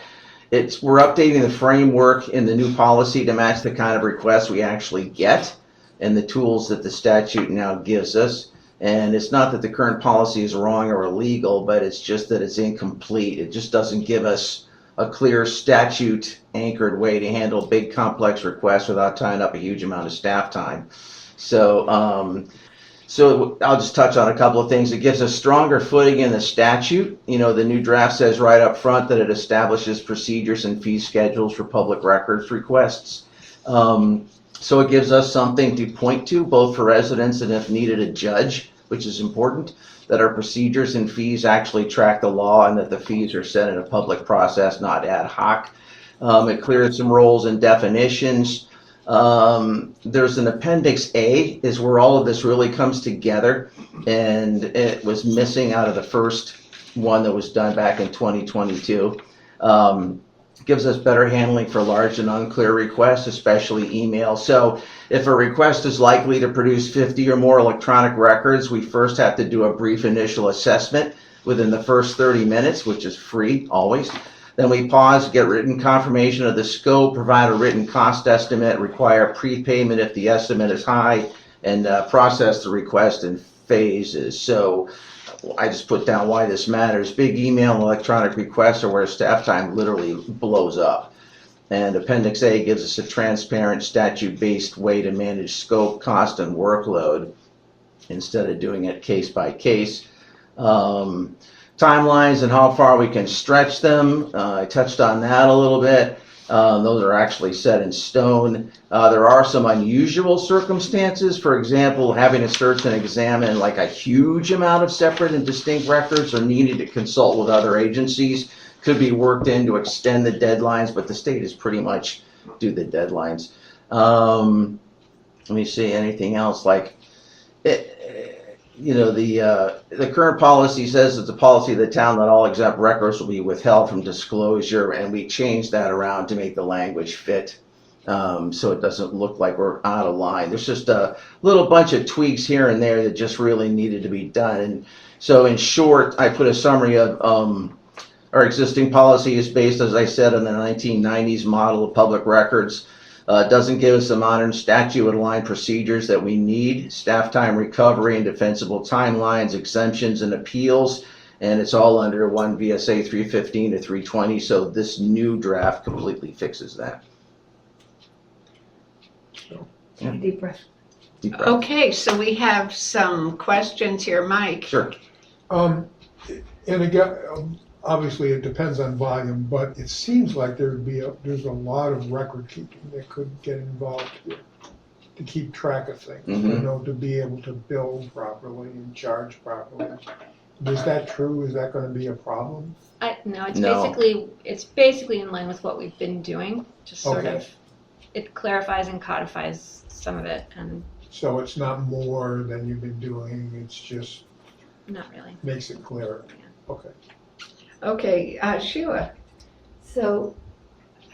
we're updating the framework in the new policy to match the kind of requests we actually get and the tools that the statute now gives us. And it's not that the current policy is wrong or illegal, but it's just that it's incomplete. It just doesn't give us a clear statute anchored way to handle big complex requests without tying up a huge amount of staff time. So I'll just touch on a couple of things. It gives us stronger footing in the statute. The new draft says right up front that it establishes procedures and fee schedules for public records requests. So it gives us something to point to, both for residents and if needed, a judge, which is important, that our procedures and fees actually track the law and that the fees are set in a public process, not ad hoc. It clears some roles and definitions. There's an Appendix A is where all of this really comes together, and it was missing out of the first one that was done back in 2022. Gives us better handling for large and unclear requests, especially email. So if a request is likely to produce 50 or more electronic records, we first have to do a brief initial assessment within the first 30 minutes, which is free always. Then we pause, get written confirmation of the scope, provide a written cost estimate, require prepayment if the estimate is high, and process the request in phases. So I just put down why this matters. Big email and electronic requests are where staff time literally blows up. And Appendix A gives us a transparent statute-based way to manage scope, cost, and workload instead of doing it case by case. Timelines and how far we can stretch them. I touched on that a little bit. Those are actually set in stone. There are some unusual circumstances. For example, having to search and examine like a huge amount of separate and distinct records or needing to consult with other agencies could be worked in to extend the deadlines, but the state is pretty much do the deadlines. Let me see anything else like it. The current policy says it's a policy of the town that all exempt records will be withheld from disclosure, and we changed that around to make the language fit so it doesn't look like we're out of line. There's just a little bunch of tweaks here and there that just really needed to be done. And so in short, I put a summary of our existing policy is based, as I said, on the 1990s model of public records. Doesn't give us the modern statute-aligned procedures that we need, staff time recovery and defensible timelines, exemptions and appeals, and it's all under 1 VSA 315 to 320, so this new draft completely fixes that. So, yeah. Deep breath. Deep breath. Okay, so we have some questions here, Mike. Sure. And again, obviously it depends on volume, but it seems like there's a lot of record keeping that could get involved here to keep track of things, to be able to bill properly and charge properly. Is that true? Is that going to be a problem? No, it's basically in line with what we've been doing. Just sort of, it clarifies and codifies some of it, and so it's not more than you've been doing. It's just not really makes it clearer. Yeah. Okay. Okay, Sheila. So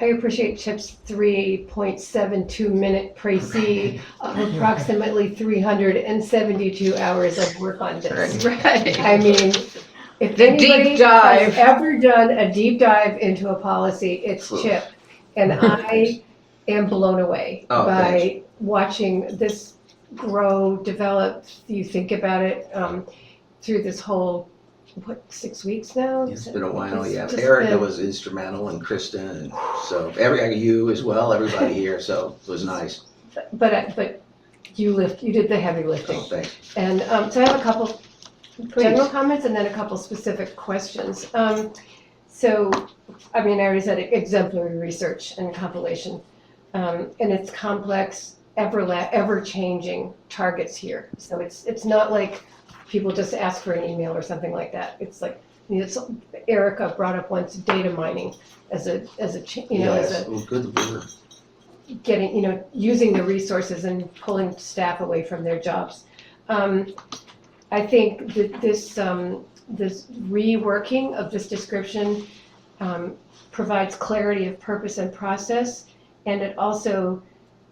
I appreciate Chip's 3.72 minute précis of approximately 372 hours of work on this. Right. I mean, if The anybody deep dive. has ever done a deep dive into a policy, it's Chip. And I am blown away by watching this grow, develop. You think about it through this whole 6 weeks now? It's been a while, yeah. Just Erica was instrumental, and Kristen, and so you as well, everybody here, so it was nice. But you did the heavy lifting. Oh, thanks. And so I have a couple general comments and then a couple specific questions. So, I mean, I already said exemplary research and compilation. And it's complex, ever-changing targets here. So it's not like people just ask for an email or something like that. It's like, Erica brought up once data mining as a good word. Getting, using the resources and pulling staff away from their jobs. I think that this reworking of this description provides clarity of purpose and process, and it also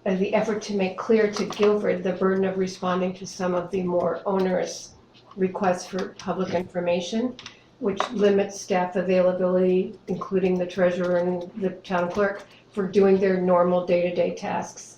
the effort to make clear to Guilford the burden of responding to some of the more onerous requests for public information, which limits staff availability, including the treasurer and the town clerk, for doing their normal day-to-day tasks.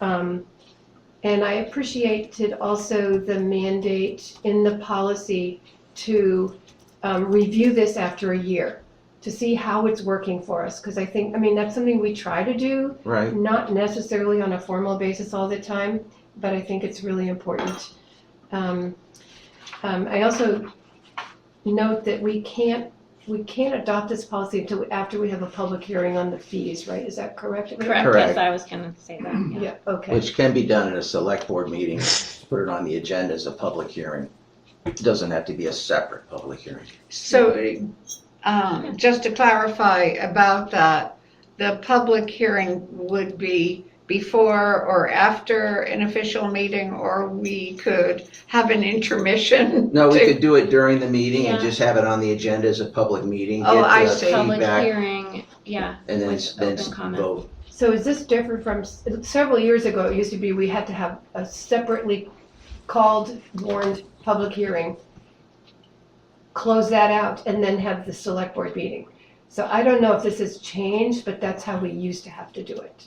And I appreciated also the mandate in the policy to review this after a year, to see how it's working for us. Because I mean, that's something we try to do, Right. not necessarily on a formal basis all the time, but I think it's really important. I also note that we can't adopt this policy until after we have a public hearing on the fees, right? Is that correct? Correct, Correct. yes, I was gonna say that, yeah. Yeah, okay. Which can be done in a select board meeting, put it on the agenda as a public hearing. It doesn't have to be a separate public hearing. So, just to clarify about that, the public hearing would be before or after an official meeting, or we could have an intermission? No, we could do it during the meeting and Yeah. just have it on the agenda as a public meeting. Oh, get, I see. Public feedback, hearing, yeah, and then with open comment. vote. So is this different from, several years ago, it used to be we had to have a separately called, warned public hearing, close that out, and then have the select board meeting. So I don't know if this has changed, but that's how we used to have to do it.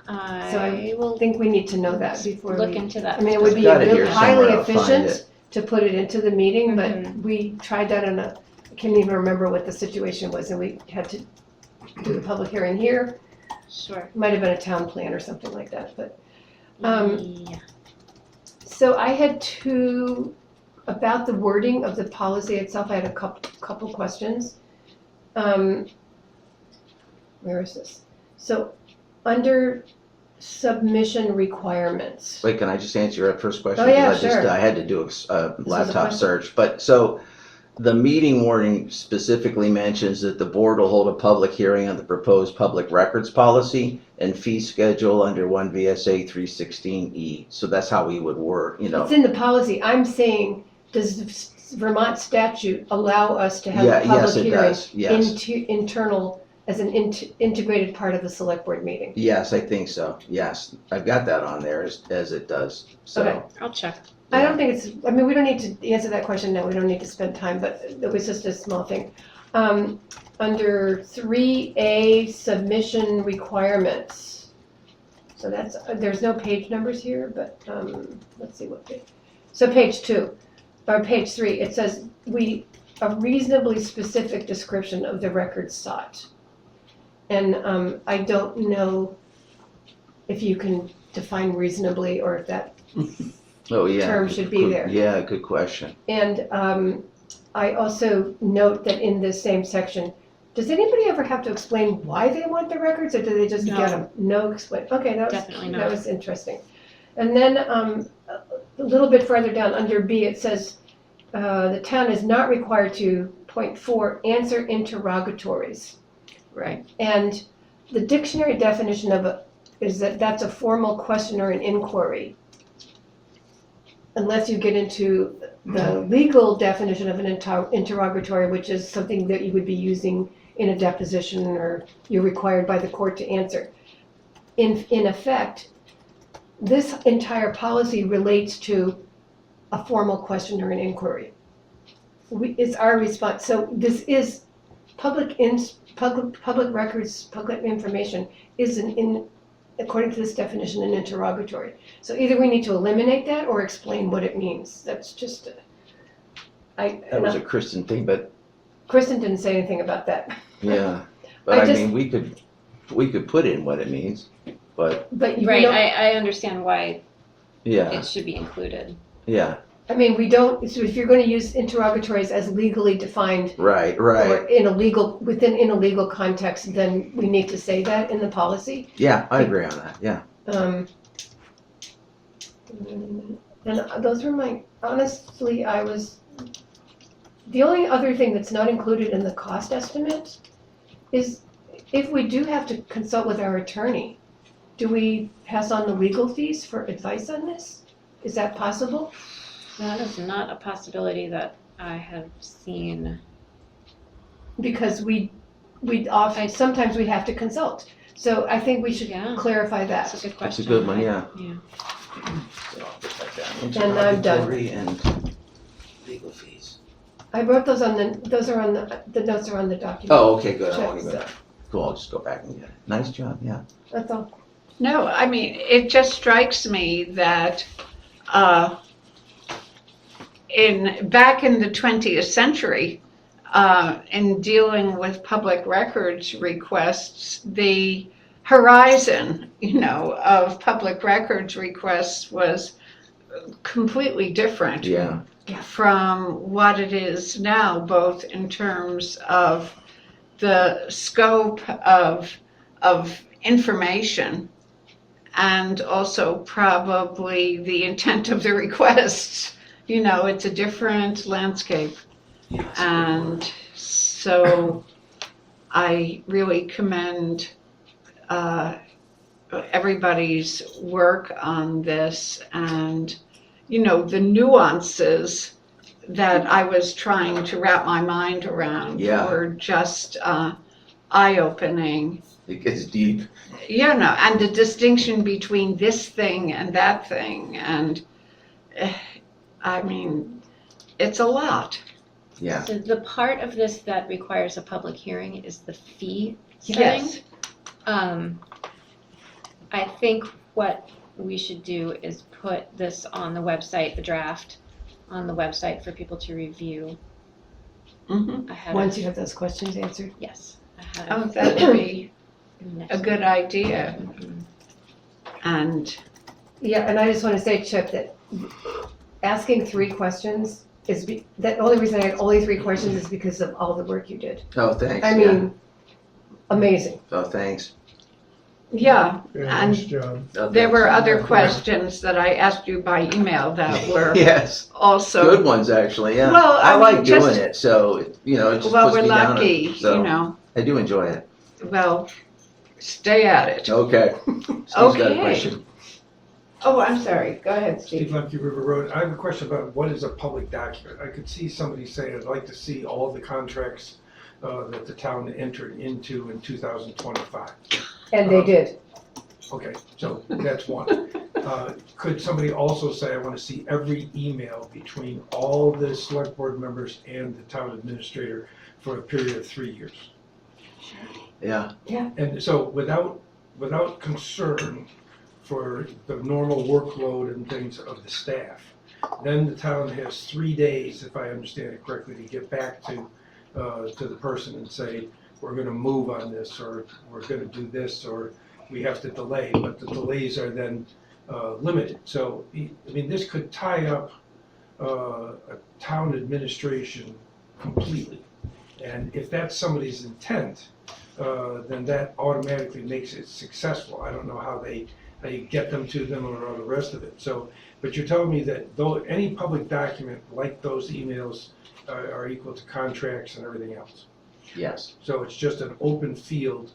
So I I will think we need to know that before look we, into that. I mean, it would be I've got it really here highly somewhere, I'll find efficient it. to put it into the meeting, but Mhm. we tried that I can't even remember what the situation was, and we had to do the public hearing here. Sure. Might have been a town plan or something like that, but, Um, Yeah. so I had about the wording of the policy itself, I had a couple questions. Where is this? So, under submission requirements. Wait, can I just answer your first question? Oh, yeah, Because sure. I had to do a laptop question. search. But so the meeting warning specifically mentions that the board will hold a public hearing on the proposed public records policy and fee schedule under 1 VSA 316E. So that's how we would work, you know. It's in the policy. I'm saying, does the Vermont statute allow us to have Yeah, a public yes, it hearing does. Yes. internal as an integrated part of the select board meeting? Yes, I think so. Yes. I've got that on there as it does. So. Okay. I'll check. I don't think it's, I mean, we don't need to answer that question now, we don't need to spend time, but it was just a small thing. Under 3A, submission requirements. So that's, there's no page numbers here, but, let's see what page. So page 2, or page 3, it says, a reasonably specific description of the records sought. And, I don't know if you can define reasonably, or if that Oh, yeah. term should be there. Yeah, good question. And I also note that in this same section, does anybody ever have to explain why they want the records, or do they just No. get them? No explain. Okay, Definitely not. that was interesting. And then a little bit further down under B, it says the town is not required to, point 4, answer interrogatories. Right. And the dictionary definition of is that that's a formal question or an inquiry. Unless you get into the legal definition of an interrogatory, which is something that you would be using in a deposition or you're required by the court to answer. In effect, this entire policy relates to a formal question or an inquiry. It's our response. So this is public records, public information is according to this definition, an interrogatory. So either we need to eliminate that or explain what it means. That's just, That was a Kristen thing, but Kristen didn't say anything about that. yeah. But I just- mean, we could put in what it means, but But you Right, don't, I understand why yeah, it should be included. yeah, I mean, we don't, so if you're going to use interrogatories as legally defined right, or right. in a legal context, then we need to say that in the policy. Yeah, I agree on that, yeah. And those were honestly, the only other thing that's not included in the cost estimate is if we do have to consult with our attorney, do we pass on the legal fees for advice on this? Is that possible? That is not a possibility that I have seen. Because we sometimes we have to consult. So I think we should Yeah. clarify That's that. a good That's question. a good one, yeah. Yeah. So I'll put that down. And I'm done. Interrogatory and legal fees. I wrote those on the notes are on the document. Oh, okay, good. I Check, won't even, so cool, I'll just go back and get it. Nice job, yeah. That's all. No, I mean, it just strikes me that back in the 20th century, in dealing with public records requests, the horizon, of public records requests was completely different Yeah, from what it is now, both in terms of the scope of information and also probably the intent of the requests. It's a different landscape. And so I really commend everybody's work on this, and the nuances that I was trying to wrap my mind around Yeah. were just eye-opening. it gets deep. And the distinction between this thing and that thing, and I mean, it's a lot. Yeah, So the part of this that requires a public hearing is the fee setting. Yes. I think what we should do is put this on the website, the draft, on the website for people to review Mhm. ahead Once of, you have those questions answered. yes, ahead Oh, of that would be next a good idea. Mhm. And Yeah, and I just want to say, Chip, that asking 3 questions the only reason I had only 3 questions is because of all the work you did. oh, thanks, I yeah. mean, amazing. Oh, thanks. yeah, Yeah, nice job. Oh, there were thanks. other questions that I asked you by email that were Yes, also. good ones, actually, yeah. Well, I like mean, doing just- it, so, it just Well, puts we're me down. lucky, So, I do enjoy it. Well, stay at it. Okay. Steve's got a Okay. question. Oh, I'm sorry. Go ahead, Steve Steve. Lemke, River Road. I have a question about what is a public document? I could see somebody saying, I'd like to see all the contracts that the town entered into in 2025. And they did. Okay, so that's one. Could somebody also say, I want to see every email between all the select board members and the town administrator for a period of 3 years? Yeah, And so without concern for the normal workload and things of the staff, then the town has 3 days, if I understand it correctly, to get back to the person and say, we're gonna move on this, or we're gonna do this, or we have to delay, but the delays are then limited. So, I mean, this could tie up a town administration completely. And if that's somebody's intent, then that automatically makes it successful. I don't know how you get them to them or all the rest of it. So, but you're telling me that though any public document like those emails are equal to contracts and everything else. yes. So it's just an open field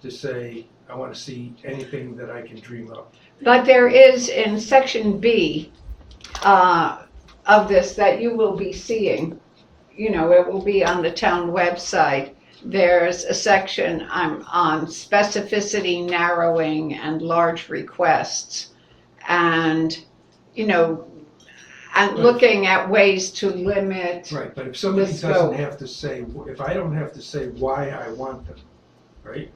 to say, I want to see anything that I can dream up. But there is in section B of this that you will be seeing, it will be on the town website. There's a section on specificity, narrowing, and large requests. And, and looking at ways to limit. Right, but if somebody Let's doesn't go. have to say, if I don't have to say why I want them, right?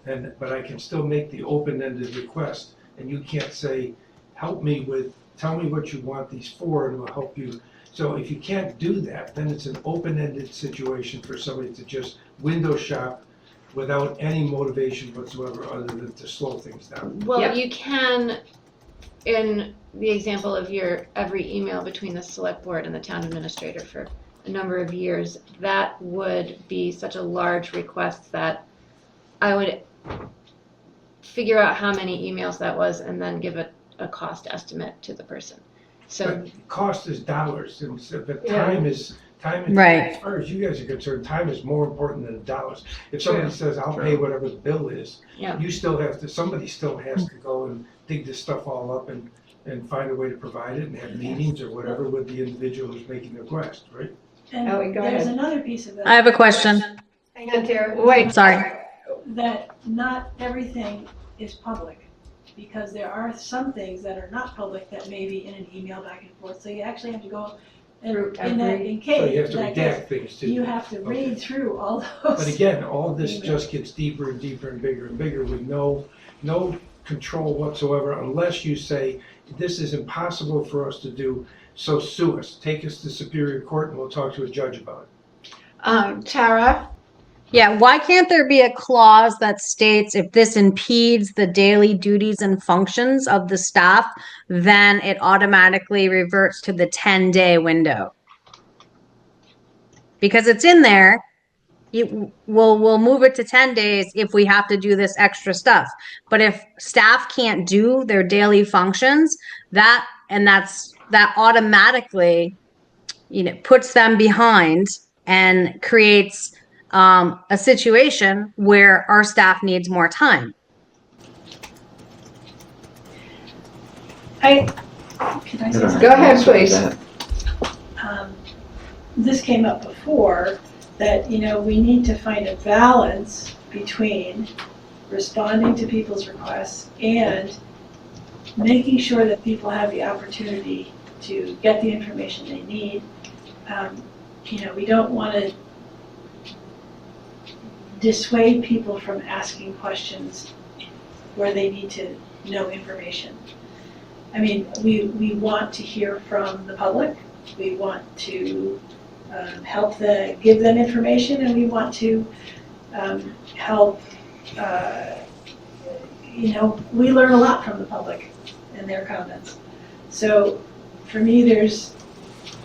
But I can still make the open-ended request, and you can't say, tell me what you want these for, and we'll help you. So if you can't do that, then it's an open-ended situation for somebody to just window shop without any motivation whatsoever other than to slow things down. Well, Yeah. you can, in the example of your every email between the select board and the town administrator for a number of years, that would be such a large request that I would figure out how many emails that was and then give it a cost estimate to the person. So, But cost is dollars, and so, but Yeah. time is, Right. as far as you guys are concerned, time is more important than dollars. If somebody says, I'll pay True. whatever the bill is, Yeah. you still have to, somebody still has to go and dig this stuff all up and find a way to provide it and have meetings or whatever with the individual who's making the request, right? And Ellie, go there's ahead. another piece of that. I have a question. Hang on, Tara. Wait, Sorry. That not everything is public, because there are some things that are not public that may be in an email back and forth, so you actually have to go and in that, in So you case, have to that redact things too. you have to read Okay. through all But those. again, all this just gets deeper and deeper and bigger with no control whatsoever unless you say, this is impossible for us to do, so sue us. Take us to Superior Court and we'll talk to a judge about it. Tara? Yeah, why can't there be a clause that states if this impedes the daily duties and functions of the staff, then it automatically reverts to the 10-day window? Because it's in there. We'll move it to 10 days if we have to do this extra stuff. But if staff can't do their daily functions, that automatically, puts them behind and creates a situation where our staff needs more time. Can I say something? Go ahead, please. This came up before, that, we need to find a balance between responding to people's requests and making sure that people have the opportunity to get the information they need. We don't want to dissuade people from asking questions where they need to know information. I mean, we want to hear from the public. We want to give them information, and we want to help. We learn a lot from the public and their comments. So for me, there's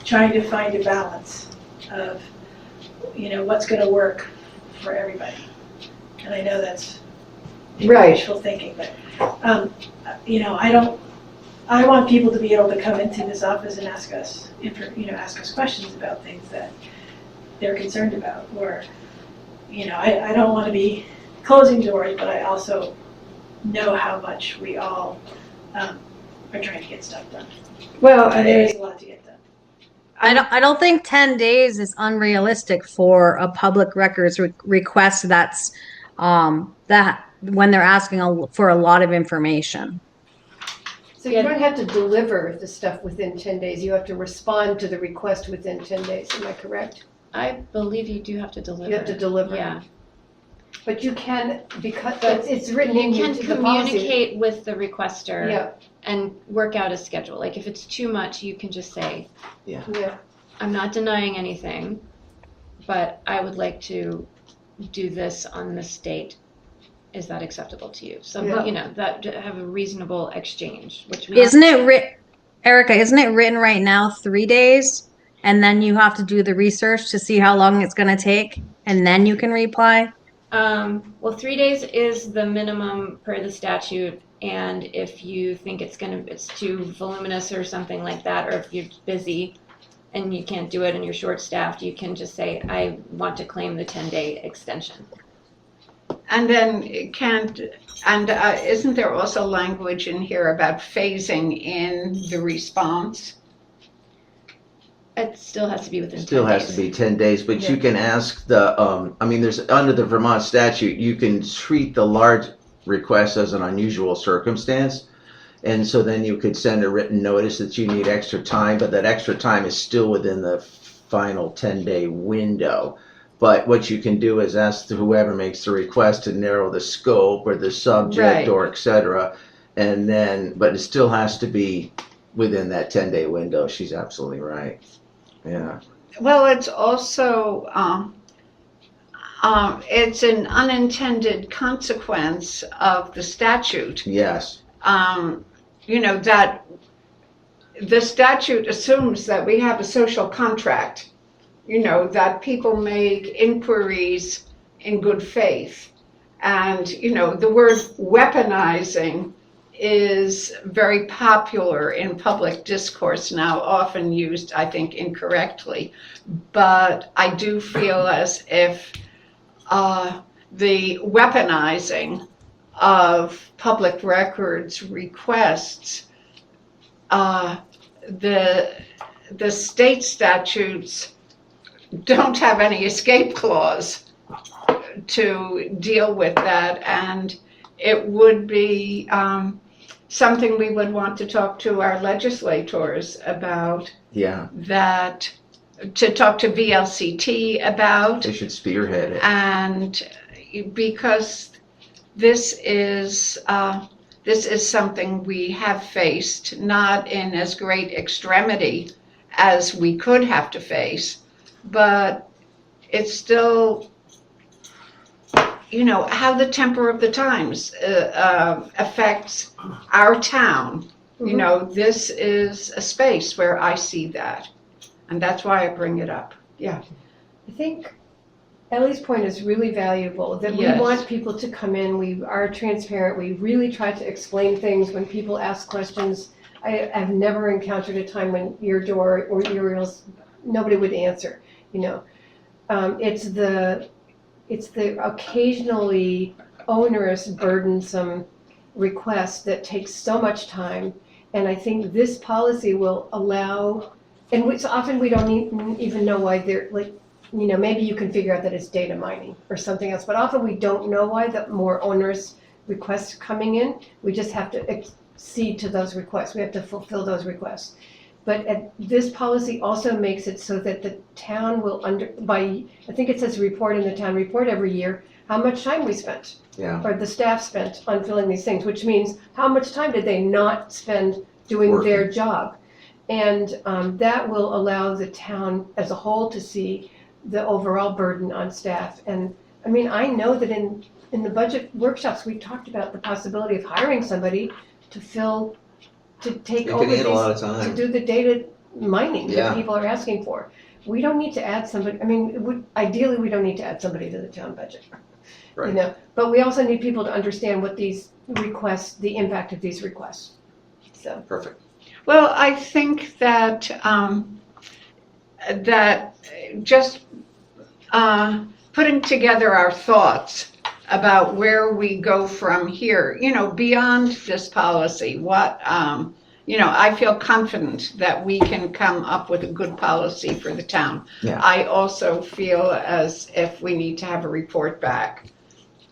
trying to find a balance of, what's going to work for everybody. And I know that's Right. wishful thinking, but I want people to be able to come into this office and ask us questions about things that they're concerned about, or, I don't want to be closing doors, but I also know how much we all are trying to get stuff done. Well, And there is a lot to get done. I don't think 10 days is unrealistic for a public records request that's that when they're asking for a lot of information. So you don't have to deliver the stuff within 10 days. You have to respond to the request within 10 days. Am I correct? I believe you do have to deliver. You have to deliver. Yeah. But you can, because But it's written You into can the policy. communicate with the requester Yeah, and work out a schedule. Like if it's too much, you can just say, yeah. I'm not denying anything, but I would like to do this on this date. Is that acceptable to you? So, Yeah. that to have a reasonable exchange, which we Erica, isn't it written right now 3 days? And then you have to do the research to see how long it's going to take, and then you can reply? Well, 3 days is the minimum per the statute, and if you think it's too voluminous or something like that, or if you're busy and you can't do it and you're short-staffed, you can just say, I want to claim the 10-day extension. And then isn't there also language in here about phasing in the response? It still has to be within 10 days. Still has to be 10 days, but you can ask there's, under the Vermont statute, you can treat the large request as an unusual circumstance. And so then you could send a written notice that you need extra time, but that extra time is still within the final 10-day window. But what you can do is ask whoever makes the request to narrow the scope or the subject Right. or et cetera. And then, but it still has to be within that 10-day window. She's absolutely right. Yeah. Well, it's also, it's an unintended consequence of the statute. Yes. That the statute assumes that we have a social contract, that people make inquiries in good faith. And, the word weaponizing is very popular in public discourse now, often used, I think, incorrectly. But I do feel as if the weaponizing of public records requests, the state statutes don't have any escape clause. to deal with that, and it would be something we would want to talk to our legislators about, Yeah, that, to talk to VLCT about, they should spearhead it. and because this is something we have faced, not in as great extremity as we could have to face, but it's still, how the temper of the times affects our town. This is a space where I see that, and that's why I bring it up. Yeah. I think Ellie's point is really valuable, that we Yes. want people to come in, we are transparent, we really try to explain things when people ask questions. I've never encountered a time when your door or Uriel's, nobody would answer, It's the occasionally onerous, burdensome request that takes so much time, and I think this policy will allow, and so often we don't even know why they're like, maybe you can figure out that it's data mining or something else, but often we don't know why the more onerous requests coming in. We just have to accede to those requests. We have to fulfill those requests. But this policy also makes it so that the town will I think it says report in the town report every year, how much time we spent. Yeah. Or the staff spent on filling these things, which means how much time did they not spend doing Working. their job. And that will allow the town as a whole to see the overall burden on staff. And I mean, I know that in the budget workshops, we talked about the possibility of hiring somebody to take It over could add a lot of these, time. to do the data mining Yeah. that people are asking for. We don't need to add somebody, ideally, we don't need to add somebody to the town budget. Right. But we also need people to understand what these requests, the impact of these requests. So. Perfect. Well, I think that that just putting together our thoughts about where we go from here, beyond this policy, what, I feel confident that we can come up with a good policy for the town. Yeah. I also feel as if we need to have a report back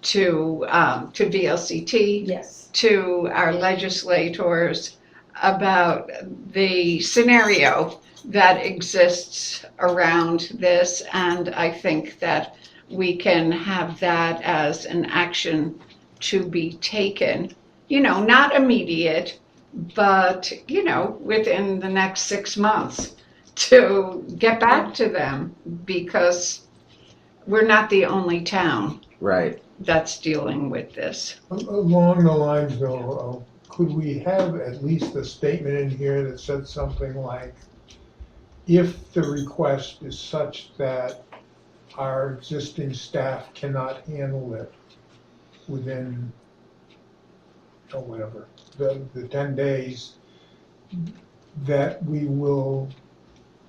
to VLCT, Yes. to our legislators about the scenario that exists around this, and I think that we can have that as an action to be taken, not immediate, but, within the next 6 months to get back to them, because we're not the only town Right. that's dealing with this. Along the lines though, could we have at least a statement in here that said something like, if the request is such that our existing staff cannot handle it within, whatever, the 10 days, that we will,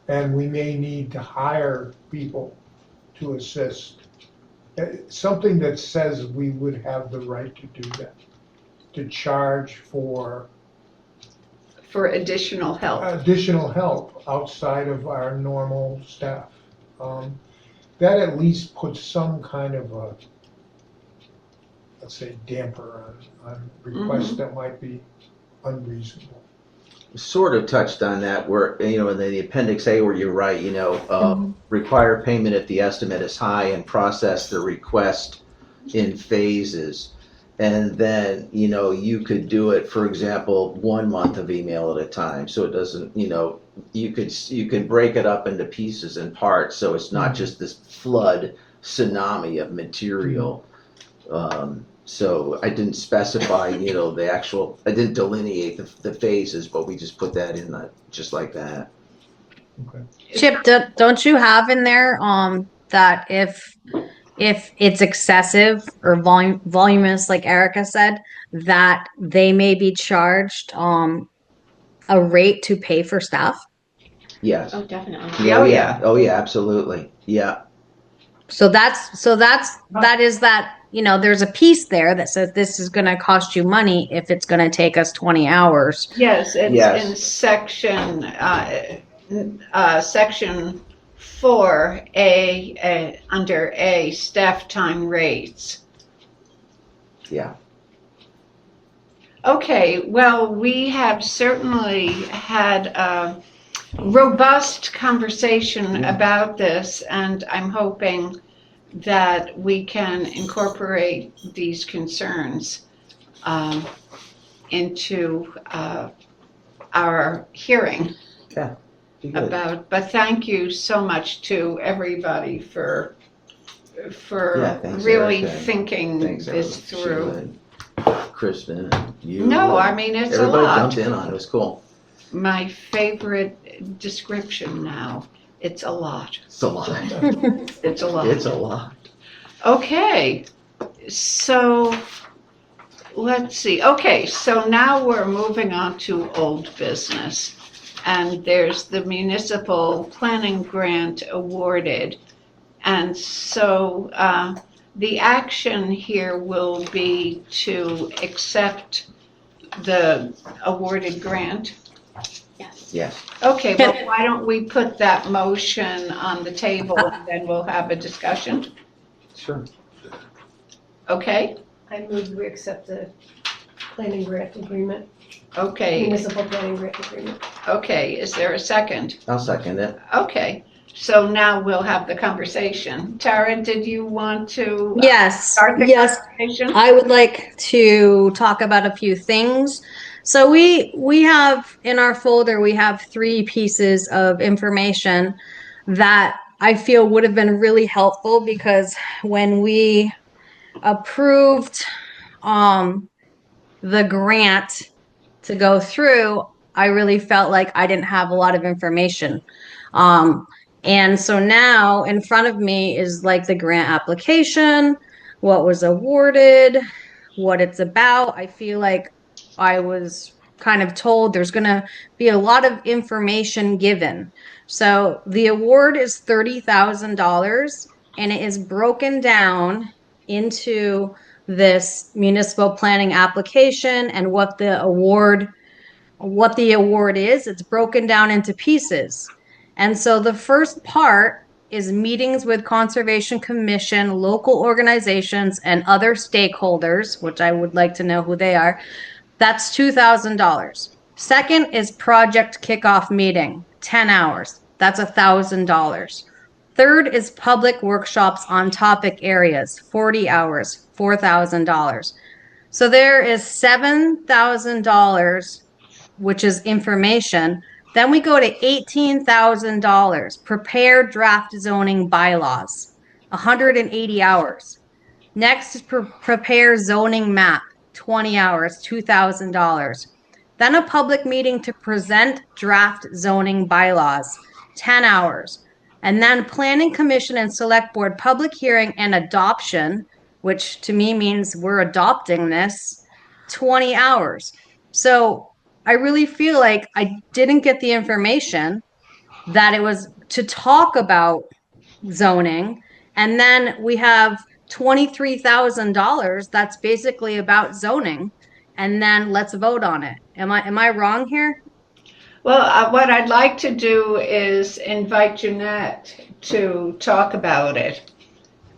and we may need to hire people to assist. Something that says we would have the right to do that, to charge for additional help. additional help outside of our normal staff. That at least puts some kind of a, let's say, damper on requests that might be unreasonable. Sort of touched on that where, in the appendix A where you're right, require payment if the estimate is high and process the request in phases. And then, you could do it, for example, 1 month of email at a time. So it doesn't, you could break it up into pieces and parts. So it's not just this flood tsunami of material. So I didn't specify, the actual, I didn't delineate the phases, but we just put that in just like that. Okay. Chip, don't you have in there that if it's excessive or voluminous, like Erica said, that they may be charged a rate to pay for staff? Yes. Oh, definitely. Yeah, yeah. Oh, yeah, absolutely. Yeah. So that is that, there's a piece there that says this is going to cost you money if it's going to take us 20 hours. Yes, it's Yes. in section for under A, staff time rates. Yeah. Okay, well, we have certainly had a robust conversation about this, and I'm hoping that we can incorporate these concerns into our hearing Be good. but thank you so much to everybody for Yeah, thanks, really Erica, and thinking Thanks, this Sheila through. and Kristen and you. No, and I mean, it's a everybody lot. jumped in on it. It was cool. My favorite description now, it's a lot. It's a lot. It's a lot. It's a lot. Okay, so let's see. Okay, so now we're moving on to old business. And there's the municipal planning grant awarded. And so the action here will be to accept the awarded grant. Yes. Okay, well, why don't we put that motion on the table and then we'll have a discussion? Sure. Okay, I move we accept the planning grant agreement, okay, municipal planning grant agreement. okay. Is there a second? I'll second it. Okay, so now we'll have the conversation. Tara, did you want to Yes, start the yes. conversation? I would like to talk about a few things. So we have in our folder, we have 3 pieces of information that I feel would have been really helpful, because when we approved the grant to go through, I really felt like I didn't have a lot of information. And so now in front of me is like the grant application, what was awarded, what it's about. I feel like I was kind of told there's going to be a lot of information given. So the award is $30,000, and it is broken down into this municipal planning application and what the award is. It's broken down into pieces. And so the first part is meetings with Conservation Commission, local organizations, and other stakeholders, which I would like to know who they are. That's $2,000. Second is project kickoff meeting, 10 hours. That's $1,000. Third is public workshops on topic areas, 40 hours, $4,000. So there is $7,000, which is information. Then we go to $18,000, prepare draft zoning bylaws, 180 hours. Next is prepare zoning map, 20 hours, $2,000. Then a public meeting to present draft zoning bylaws, 10 hours. And then planning commission and select board public hearing and adoption, which to me means we're adopting this, 20 hours. So I really feel like I didn't get the information that it was to talk about zoning. And then we have $23,000 that's basically about zoning. And then let's vote on it. Am I wrong here? Well, what I'd like to do is invite Jeanette to talk about it.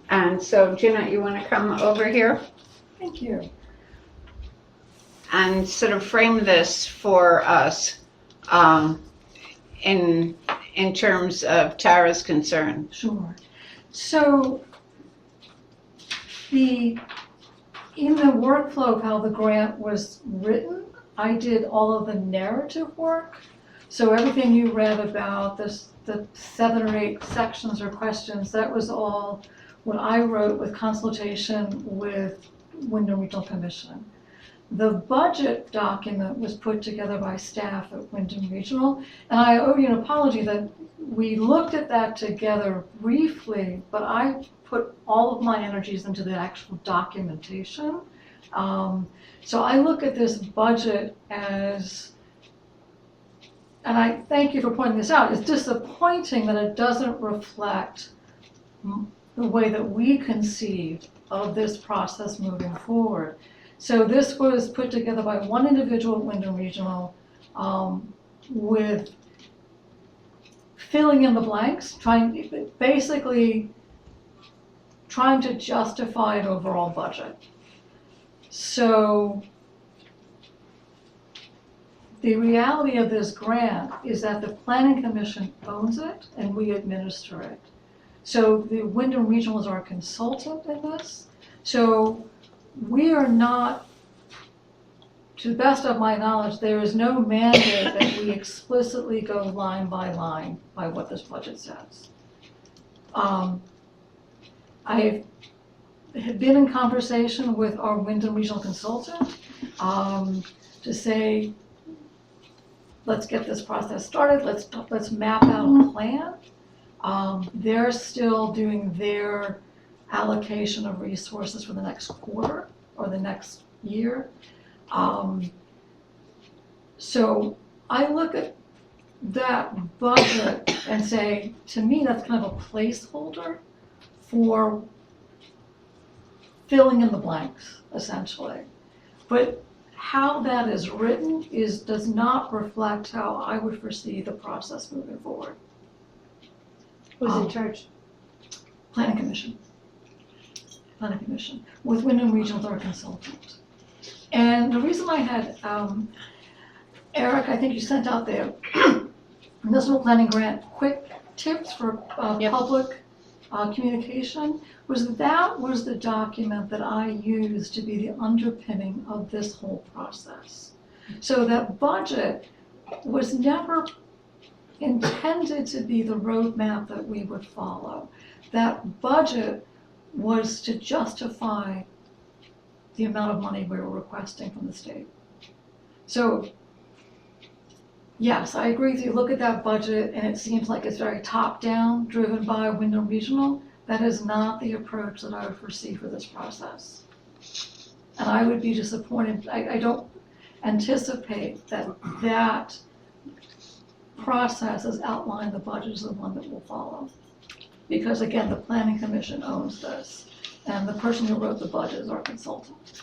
And so, Jeanette, you want to come over here Thank you. and sort of frame this for us in terms of Tara's concern? Sure. So in the workflow of how the grant was written, I did all of the narrative work. So everything you read about the 7 or 8 sections or questions, that was all what I wrote with consultation with Wyndham Regional Commission. The budget document was put together by staff at Wyndham Regional, and I owe you an apology that we looked at that together briefly, but I put all of my energies into the actual documentation. So I look at this budget as, and I thank you for pointing this out, it's disappointing that it doesn't reflect the way that we conceive of this process moving forward. So this was put together by one individual at Wyndham Regional with filling in the blanks, basically trying to justify an overall budget. So the reality of this grant is that the Planning Commission owns it and we administer it. So the Wyndham Regional is our consultant in this. So we are not, to the best of my knowledge, there is no mandate that we explicitly go line by what this budget says. I have been in conversation with our Wyndham Regional consultant to say, let's get this process started. Let's map out a plan. They're still doing their allocation of resources for the next quarter or the next year. So I look at that budget and say, to me, that's kind of a placeholder for filling in the blanks, essentially. But how that is written does not reflect how I would foresee the process moving forward. Who's in charge? Planning Commission. Planning Commission, with Wyndham Regional as our consultant. And the reason I had, Eric, I think you sent out the municipal planning grant quick tips for public communication, that was the document that I used to be the underpinning of this whole process. So that budget was never intended to be the roadmap that we would follow. That budget was to justify the amount of money we were requesting from the state. So yes, I agree with you. Look at that budget and it seems like it's very top-down, driven by Wyndham Regional. That is not the approach that I would foresee for this process. And I would be disappointed. I don't anticipate that process as outlined in the budget is the one that will follow. Because again, the Planning Commission owns this, and the person who wrote the budget is our consultant.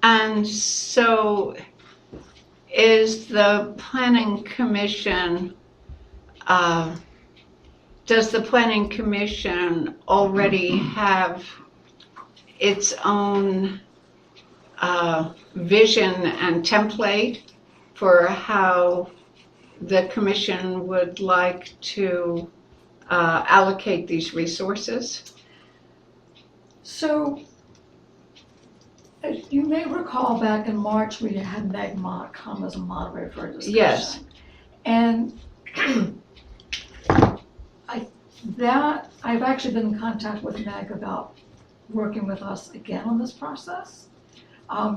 And so is the Planning Commission, does the Planning Commission already have its own vision and template for how the commission would like to allocate these resources? So, as you may recall back in March, we had Meg Mott come as a moderator for a discussion. Yes. And I've actually been in contact with Meg about working with us again on this process.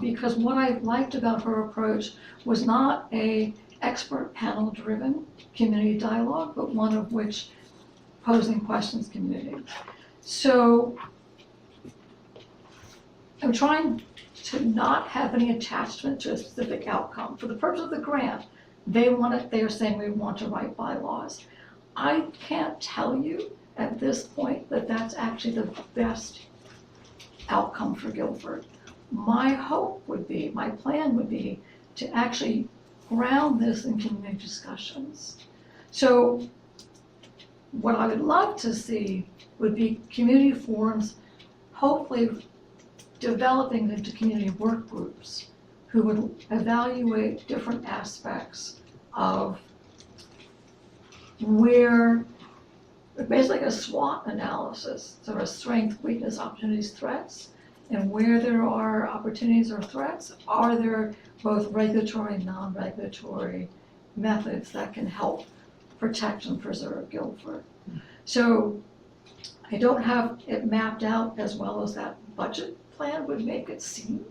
Because what I liked about her approach was not a expert panel driven community dialogue, but one of which posing questions community. So I'm trying to not have any attachment to a specific outcome. For the purpose of the grant, they're saying we want to write bylaws. I can't tell you at this point that that's actually the best outcome for Guilford. My hope would be, my plan would be to actually ground this in community discussions. So what I would love to see would be community forums, hopefully developing into community work groups who would evaluate different aspects of where, basically like a SWOT analysis, sort of strength, weakness, opportunities, threats, and where there are opportunities or threats, are there both regulatory and non-regulatory methods that can help protect and preserve Guilford. So I don't have it mapped out as well as that budget plan would make it seem,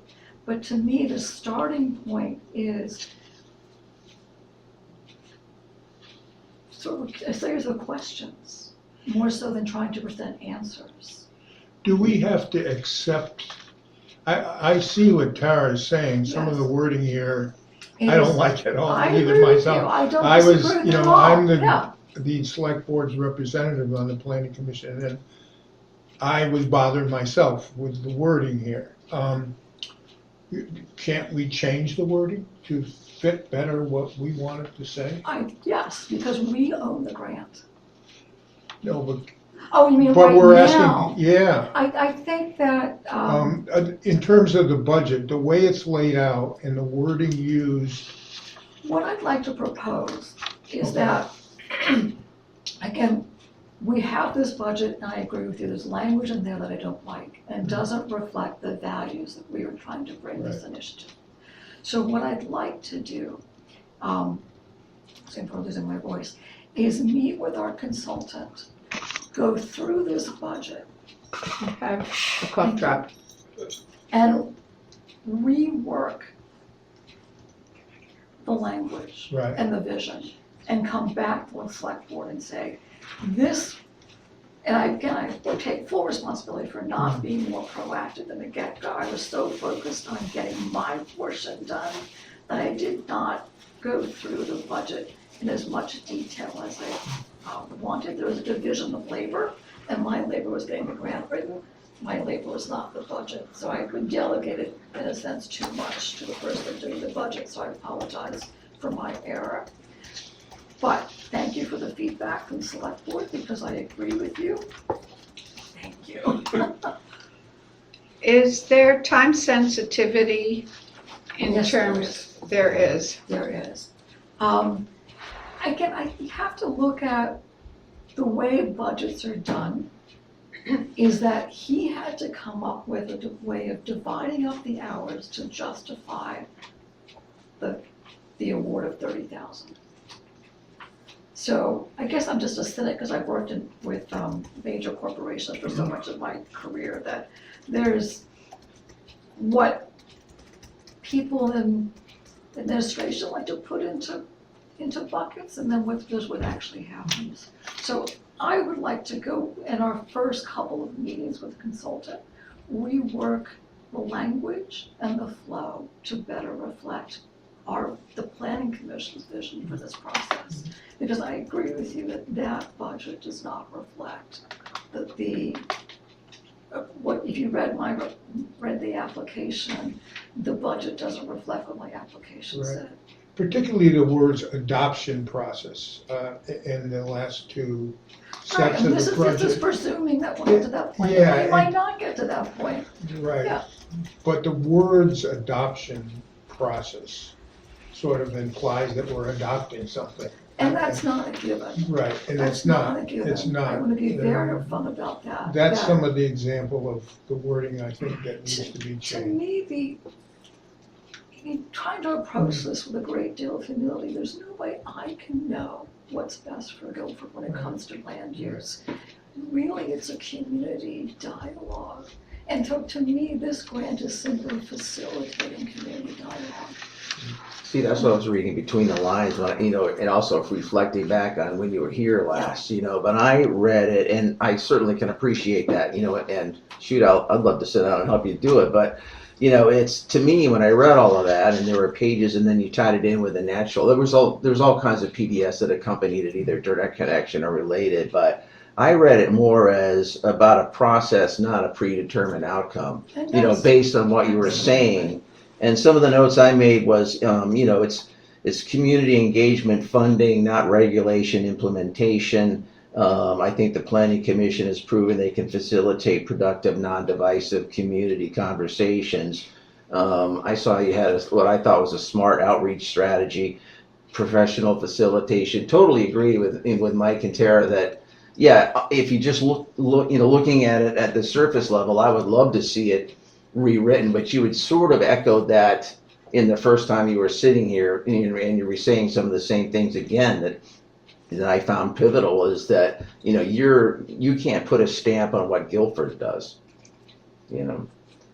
but to me the starting point is sort of a series of questions, more so than trying to present answers. Do we have to accept, I see what Tara is saying, some of the wording here, I don't like at all, either myself. I was, I'm the select board's representative on the planning commission, and I was bothered myself with the wording here. Can't we change the wording to fit better what we wanted to say? Yes, because we own the grant. No, Oh, you mean but right we're now? asking, yeah. I think that, In terms of the budget, the way it's laid out and the wording used, what I'd like to propose is Okay. that, again, we have this budget, and I agree with you, there's language in there that I don't like, and doesn't reflect the values that we are trying to bring this initiative. So what I'd like to do, same for losing my voice, is meet with our consultant, go through this budget, Have a cough drop. and rework the language right, and the vision, and come back to the select board and say, this, and I will take full responsibility for not being more proactive than the get-go. I was so focused on getting my portion done that I did not go through the budget in as much detail as I wanted. There was a division of labor, and my labor was getting the grant written. My labor was not the budget, so I delegated, in a sense, too much to the person doing the budget, so I apologize for my error. But thank you for the feedback from Select Board, because I agree with you. Thank you. Is there time sensitivity in Yes, there terms? There is. There is. Again, I have to look at the way budgets are done, is that he had to come up with a way of dividing up the hours to justify the award of $30,000. So I guess I'm just a cynic because I've worked with major corporations for so much of my career that there's what people in administration like to put into buckets, and then there's what actually happens. So I would like to go in our first couple of meetings with a consultant, rework the language and the flow to better reflect the planning commission's vision for this process. Because I agree with you that budget does not reflect what, if you read the application, the budget doesn't reflect what my application Right. said. particularly the words adoption process in the last two Right, steps and of this the is project. presuming that we'll get to that point, Yeah, but we might not get to that point. Right, Yeah. but the words adoption process sort of implies that we're adopting something. And that's not a given. Right, and That's it's not, a given. it's not. I want to be very upfront about that. That's That- some of the example of the wording I think that needs to be To changed. me, trying to approach this with a great deal of humility, there's no way I can know what's best for Guilford when it comes to land use. Really, it's a community dialogue. And so to me, this grant is simply facilitating community dialogue. See, that's what I was reading between the lines, when, and also reflecting back on when you were here last, but I read it, and I certainly can appreciate that, and shoot, I'd love to sit down and help you do it, but, it's, to me, when I read all of that, and there were pages, and then you tied it in with a natural, there's all kinds of PBS that accompanied it, either direct connection or related, but I read it more as about a process, not a predetermined outcome, And that's- based on what you were saying. And some of the notes I made was, it's community engagement funding, not regulation implementation. I think the Planning Commission has proven they can facilitate productive, non-divisive community conversations. I saw you had what I thought was a smart outreach strategy, professional facilitation. Totally agree with Mike and Tara that, yeah, if you just looking at it at the surface level, I would love to see it rewritten, but you would sort of echo that in the first time you were sitting here, and you were saying some of the same things again that I found pivotal, is that you can't put a stamp on what Guilford does,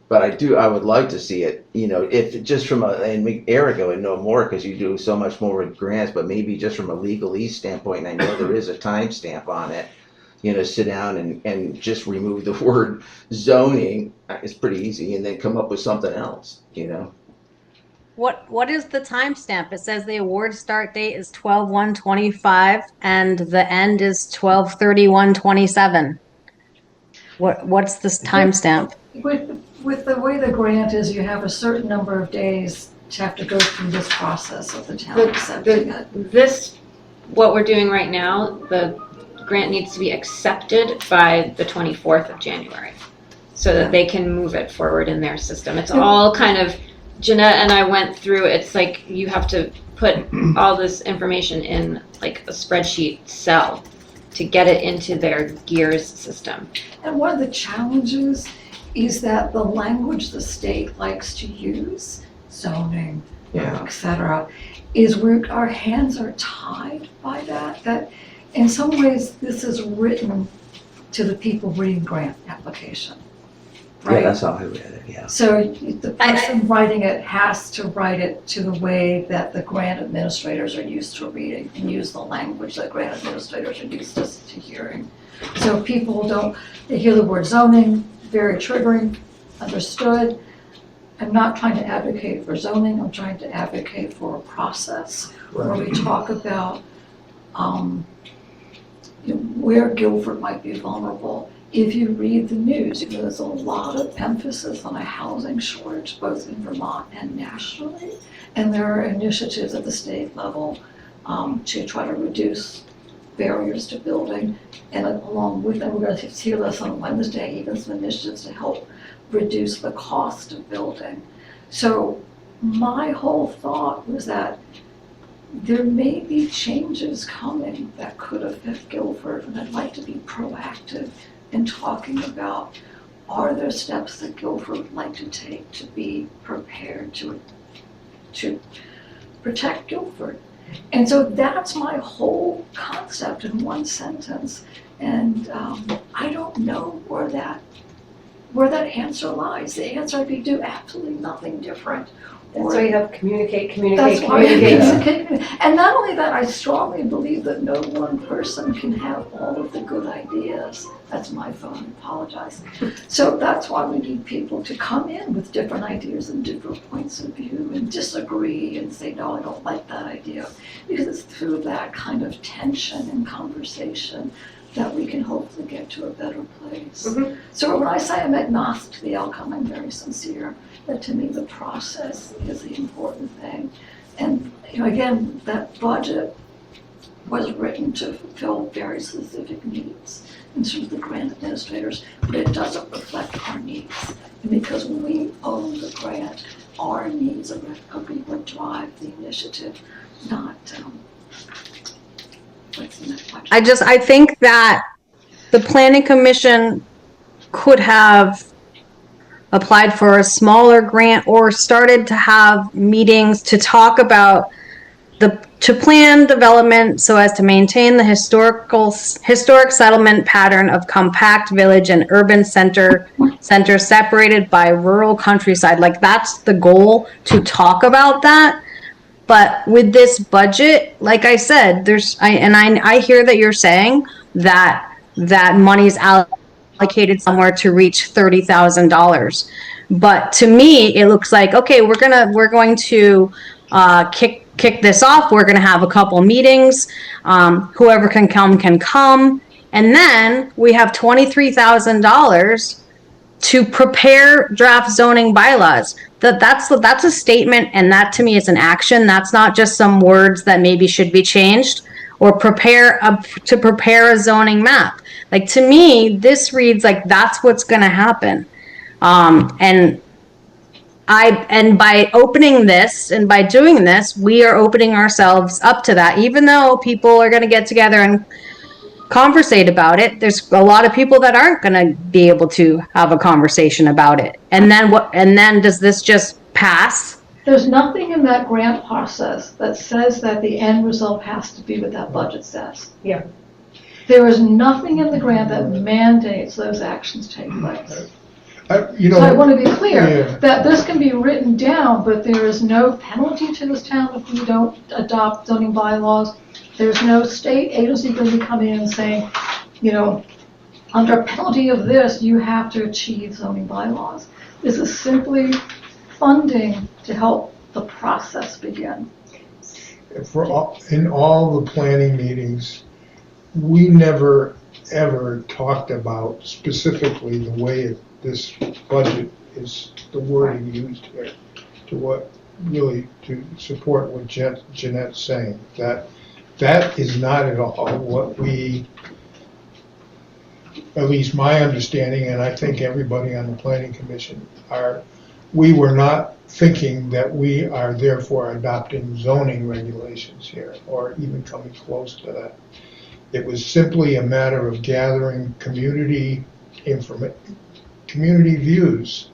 but I would like to see it, if just from and Eric would know more because you do so much more with grants, but maybe just from a legalese standpoint, and I know there is a time stamp on it, sit down and just remove the word zoning. It's pretty easy, and then come up with something else, What is the timestamp? It says the award start date is 12/1/25 and the end is 12/31/27. What's this timestamp? With the way the grant is, you have a certain number of days to have to go through this process of the town accepting it? This, what we're doing right now, the grant needs to be accepted by the 24th of January so that they can move it forward in their system. It's all kind of, Jeanette and I went through, it's like you have to put all this information in like a spreadsheet cell to get it into their gears system. And one of the challenges is that the language the state likes to use, zoning, Yeah. et cetera, is where our hands are tied by that. That in some ways, this is written to the people reading grant application, Yeah, right? that's how I read it, yeah. So the person writing it has to write it to the way that the grant administrators are used to reading and use the language that grant administrators are used to hearing. So people don't, they hear the word zoning, very triggering, understood. I'm not trying to advocate for zoning, I'm trying to advocate for a process where we talk about where Guilford might be vulnerable. If you read the news, there's a lot of emphasis on a housing shortage, both in Vermont and nationally. And there are initiatives at the state level to try to reduce barriers to building. And along with that, we're going to hear this on Wednesday, even some initiatives to help reduce the cost of building. So my whole thought was that there may be changes coming that could affect Guilford, and I'd like to be proactive in talking about, are there steps that Guilford would like to take to be prepared to protect Guilford? And so that's my whole concept in one sentence. And I don't know where that answer lies. The answer would be do absolutely nothing different. That's why you have communicate. That's why and not only that, I strongly believe that no one person can have all of the good ideas. That's my phone, apologize. So that's why we need people to come in with different ideas and different points of view and disagree and say, no, I don't like that idea. Because it's through that kind of tension and conversation that we can hopefully get to a better place. Mm-hmm. So when I say I'm agnostic to the outcome, I'm very sincere. That to me, the process is the important thing. And again, that budget was written to fulfill very specific needs in terms of the grant administrators, but it doesn't reflect our needs. And because we own the grant, our needs are what drive the initiative, not what's in the budget. I think that the planning commission could have applied for a smaller grant or started to have meetings to talk about to plan development so as to maintain the historic settlement pattern of compact village and urban center separated by rural countryside. Like that's the goal, to talk about that. But with this budget, like I said, I hear that you're saying that money's allocated somewhere to reach $30,000. But to me, it looks like, okay, we're going to kick this off. We're going to have a couple meetings. Whoever can come. And then we have $23,000 to prepare draft zoning bylaws. That's a statement, and that to me is an action. That's not just some words that maybe should be changed, or prepare a zoning map. Like, to me, this reads like that's what's going to happen. And by opening this and by doing this, we are opening ourselves up to that. Even though people are going to get together and conversate about it, there's a lot of people that aren't going to be able to have a conversation about it. And then does this just pass? There's nothing in that grant process that says that the end result has to be what that budget says. Yeah. There is nothing in the grant that mandates those actions take place. So I want to be clear that this can be written down, but there is no penalty to this town if we don't adopt zoning bylaws. There's no state agency going to be coming in and saying, under penalty of this, you have to achieve zoning bylaws. This is simply funding to help the process begin. In all the planning meetings, we never ever talked about specifically the way this budget is, the wording used here, to what really to support what Jeanette's saying, that is not at all what we, at least my understanding, and I think everybody on the planning commission we were not thinking that we are therefore adopting zoning regulations here, or even coming close to that. It was simply a matter of gathering community views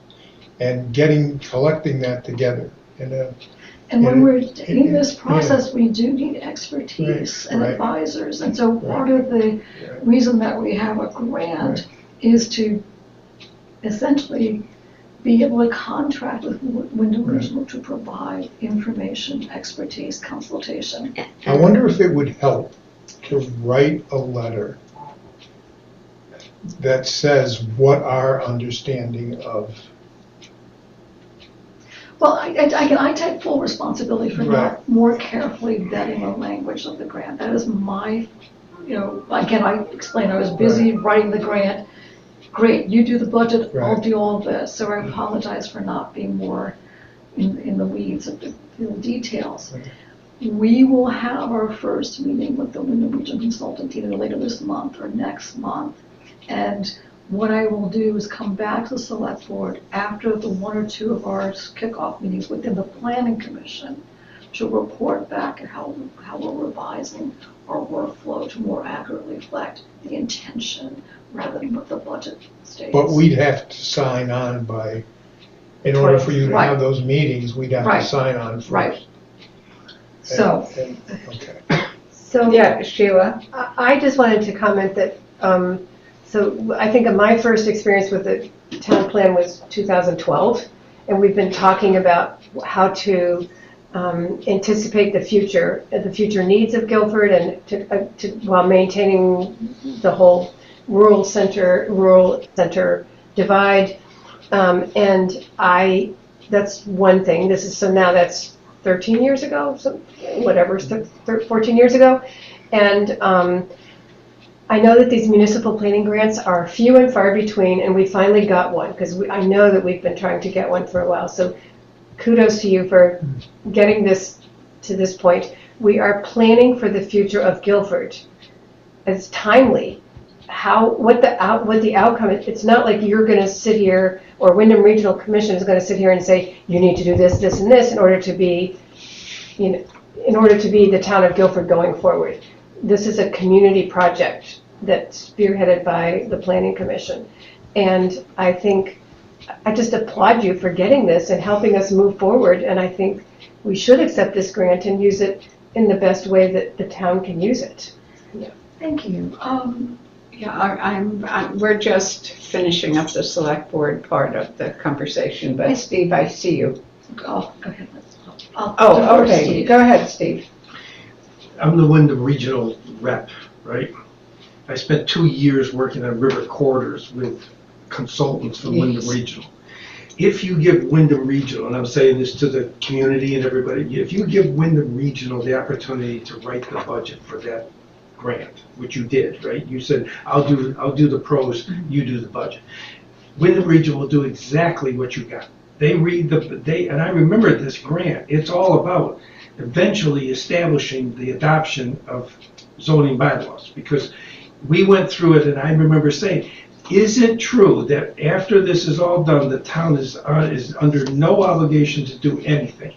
and collecting that together. And when we're in this process, we do need expertise and advisors. And so part of the reason that we have a grant is to essentially be able to contract with Wyndham Regional to provide information, expertise, consultation. I wonder if it would help to write a letter that says what our understanding of. Well, I take full responsibility for not more carefully vetting the language of the grant. That is my, again, I explained I was busy writing the grant. Great, you do the budget, I'll do all this. So I apologize for not being more in the weeds of the details. We will have our first meeting with the Wyndham Region consultant either later this month or next month. And what I will do is come back to the select board after the one or two of our kickoff meetings within the planning commission to report back at how we're revising our workflow to more accurately reflect the intention rather than what the budget states. But we'd have to sign on in order for you to have those meetings, we'd have to sign on first. Right. Okay. So Yeah, Sheila? I just wanted to comment that, so I think my first experience with the town plan was 2012, and we've been talking about how to anticipate the future needs of Guilford, and while maintaining the whole rural center divide. And that's one thing. So now that's 13 years ago, so whatever, 14 years ago. And I know that these municipal planning grants are few and far between, and we finally got one, because I know that we've been trying to get one for a while. So kudos to you for getting this to this point. We are planning for the future of Guilford. It's timely. What the outcome is. It's not like you're going to sit here, or Wyndham Regional Commission is going to sit here and say you need to do this, this, and this in order to be, in order to be the town of Guilford going forward. This is a community project that's spearheaded by the Planning Commission, and I think I just applaud you for getting this and helping us move forward. And I think we should accept this grant and use it in the best way that the town can use it. Yeah. Thank you. We're just finishing up the select board part of the conversation, but Steve, I see you. Oh, go ahead. Oh, okay. Steve. Go ahead, Steve. I'm the Wyndham Regional rep, right? I spent 2 years working on river corridors with consultants from Wyndham Regional. If you give Wyndham Regional, and I'm saying this to the community and everybody, if you give Wyndham Regional the opportunity to write the budget for that grant, which you did, right? You said, I'll do the pros, you do the budget. Wyndham Regional will do exactly what you got. They read and I remember this grant, it's all about eventually establishing the adoption of zoning bylaws, because we went through it, and I remember saying, is it true that after this is all done, the town is under no obligation to do anything?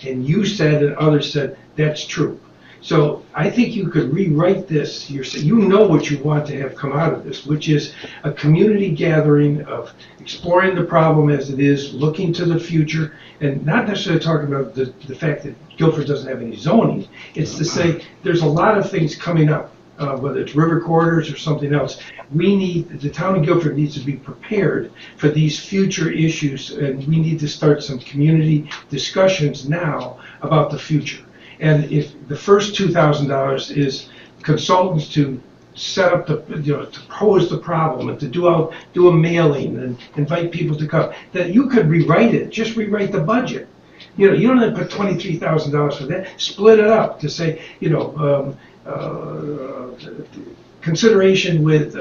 And you said, and others said, that's true. So I think you could rewrite this. You know what you want to have come out of this, which is a community gathering of exploring the problem as it is, looking to the future, and not necessarily talking about the fact that Guilford doesn't have any zoning. It's to say there's a lot of things coming up, whether it's river corridors or something else. The town of Guilford needs to be prepared for these future issues, and we need to start some community discussions now about the future. And if the first $2,000 is consultants to set up to pose the problem and to do a mailing and invite people to come, that you could rewrite it, just rewrite the budget. You don't have to put $23,000 for that. Split it up to say, consideration with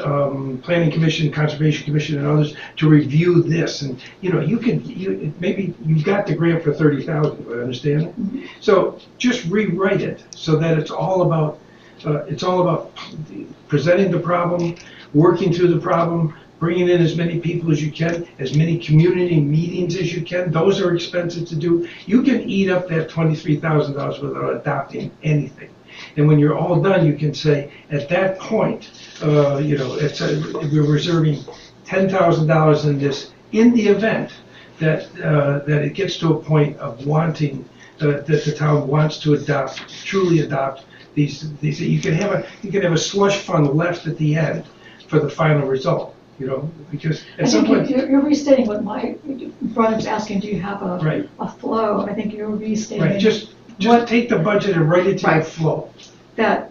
Planning Commission, Conservation Commission, and others to review this. And maybe you got the grant for 30,000. I understand. So just rewrite it so that it's all about presenting the problem, working through the problem, bringing in as many people as you can, as many community meetings as you can. Those are expensive to do. You can eat up that $23,000 without adopting anything. And when you're all done, you can say, at that point, we're reserving $10,000 in this in the event that it gets to a point of wanting, that the town wants to truly adopt these. You can have a slush fund left at the end for the final result. Because at some point you're restating what Brian's asking. Do you have a flow? I think you're restating. Right. Just take the budget and write it to the flow. That,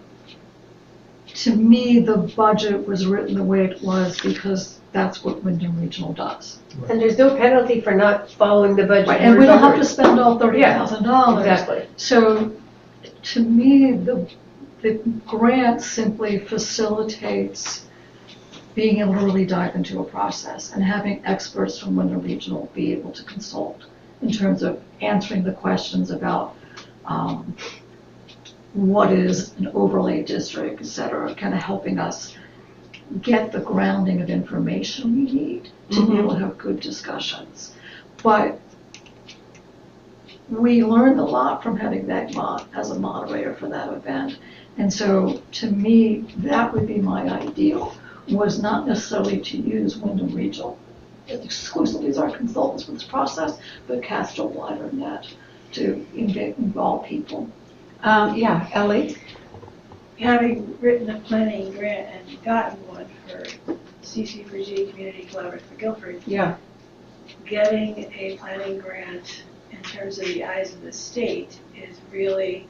to me, the budget was written the way it was because that's what Wyndham Regional does. And there's no penalty for not following the budget. Right, and we don't have to spend all $30,000. Exactly. So, to me, the grant simply facilitates being able to really dive into a process and having experts from Wyndham Regional be able to consult in terms of answering the questions about what is an overlay district, et cetera, kind of helping us get the grounding of information we need to be able to have good discussions. But we learned a lot from having Megmont as a moderator for that event. And so, to me, that would be my ideal, was not necessarily to use Wyndham Regional exclusively as our consultants for this process, but cast a wider net to involve people. Ellie? Having written a planning grant and gotten one for CC4G Community Collaborative for Guilford, getting a planning grant in terms of the eyes of the state is really,